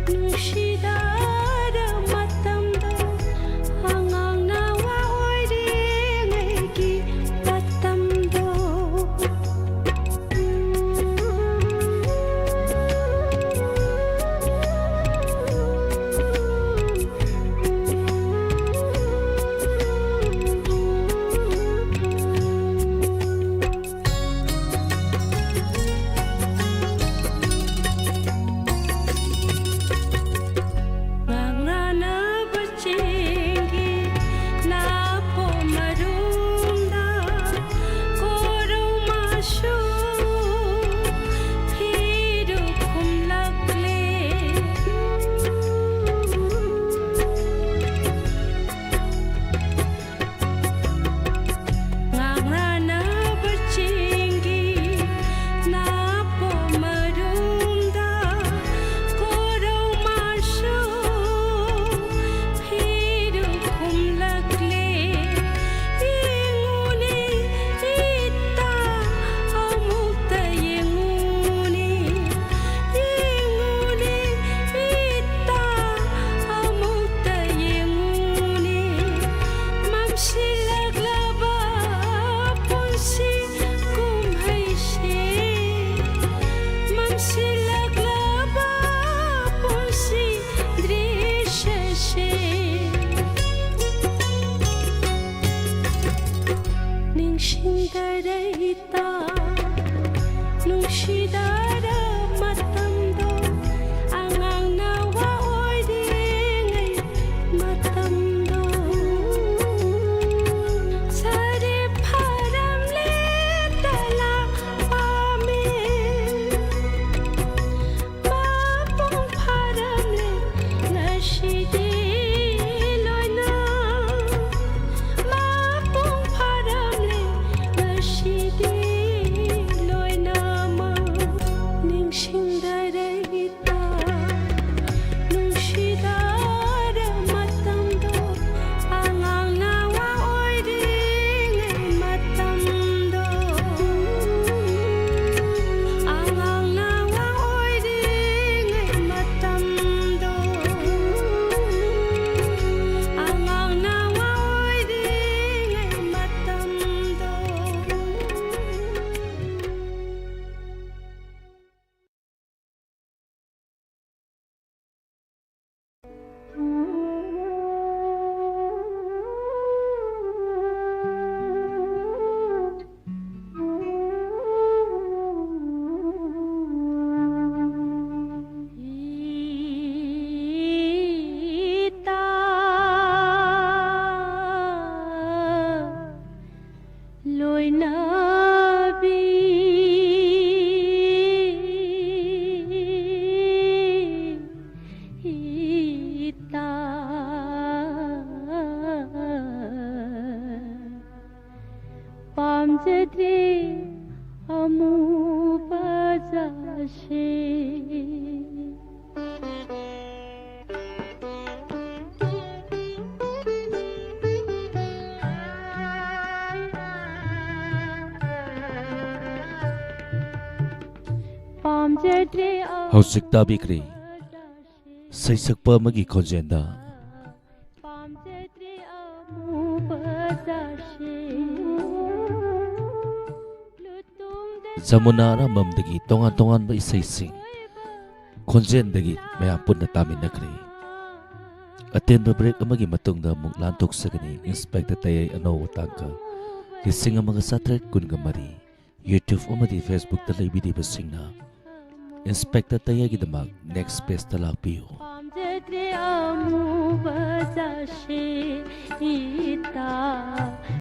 ꯅꯨꯡꯁꯤꯗꯔ ꯃꯇꯝꯗꯣ ꯑꯉꯥꯡ ꯅꯤꯡꯁꯤꯡꯗꯔꯩꯇ ꯅꯨꯡꯁꯤꯗꯔ ꯃꯇꯝꯗꯣ ꯑꯉꯥꯡ ꯅꯋꯥ ꯑꯣꯏꯔꯤꯉꯩ ꯃꯇꯝꯗꯣ ꯁꯔꯦ ꯐꯔꯝꯂꯦ ꯇꯂꯥ ꯄꯥꯝꯃꯦ ꯃꯄꯨꯡ ꯐꯔꯝꯂꯦ ꯉꯁꯤꯗꯤ ꯂꯣꯏꯅ ꯃꯄꯨꯡ ꯐꯔꯝꯂꯦ ꯉꯁꯤꯗꯤ ꯂꯣꯏꯅꯃꯛ ꯅꯤꯡꯁꯤꯡꯗꯔꯩꯇ ꯅꯨꯡꯁꯤꯗꯔ ꯃꯇꯝꯗꯣ ꯑꯉꯥꯡ ꯅꯋꯥ ꯑꯣꯏꯔꯤꯉꯩ ꯃꯇꯝꯗꯣ ꯑꯉꯥꯡ ꯅꯋꯥ ꯑꯣꯏꯔꯤꯉꯩ ꯃꯇꯝꯗꯣ ꯑꯉꯥꯡ ꯅꯋꯥ ꯑꯣꯏꯔꯤꯉꯩ ꯃꯇꯝꯗꯣ ita loinabi ita pamjadre amuba jashe pamjadre ꯍꯧꯖꯤꯛ ꯇꯥꯕꯤꯈ꯭ꯔꯦ ꯁꯩꯁꯛꯄ ꯑꯃꯒꯤ ꯈꯣꯟꯖꯦꯜꯗ pamjadre amuba jashe ꯖꯃꯨꯅꯥ ꯑꯔꯥꯝꯕꯝꯗꯒꯤ ꯇꯣꯉꯥꯟ ꯇꯣꯉꯥꯟꯕ ꯏꯁꯩꯁꯤꯡ ꯈꯣꯟꯖꯦꯜꯗꯒꯤ ꯃꯌꯥꯝ ꯄꯨꯟꯅ ꯇꯥꯃꯤꯟꯅꯈ꯭ꯔꯦ ꯑꯇꯦꯟꯕ ꯕ꯭ꯔꯦꯛ ꯑꯃꯒꯤ ꯃꯇꯨꯡꯗ ꯑꯃꯨꯛ ꯂꯥꯟꯊꯣꯛꯆꯒꯅꯤ ꯏꯟꯁꯄꯦꯛꯇꯔ ꯇꯌꯩ ꯑꯅꯧꯕ ꯇꯥꯡꯀꯛ 1983 ꯌꯨꯇ꯭ꯌꯨꯕ ꯑꯃꯗꯤ ꯐꯦꯁꯕꯨꯛꯇ ꯂꯩꯕꯤꯔꯤꯕꯁꯤꯡꯅ ꯏꯟꯁꯄꯦꯛꯇꯔ ꯇꯌꯩꯒꯤꯗꯃꯛ ꯅꯦꯛꯁ ꯄꯦꯖꯇ ꯂꯥꯛꯄꯤꯌꯨ pamjadre amuba jashe ita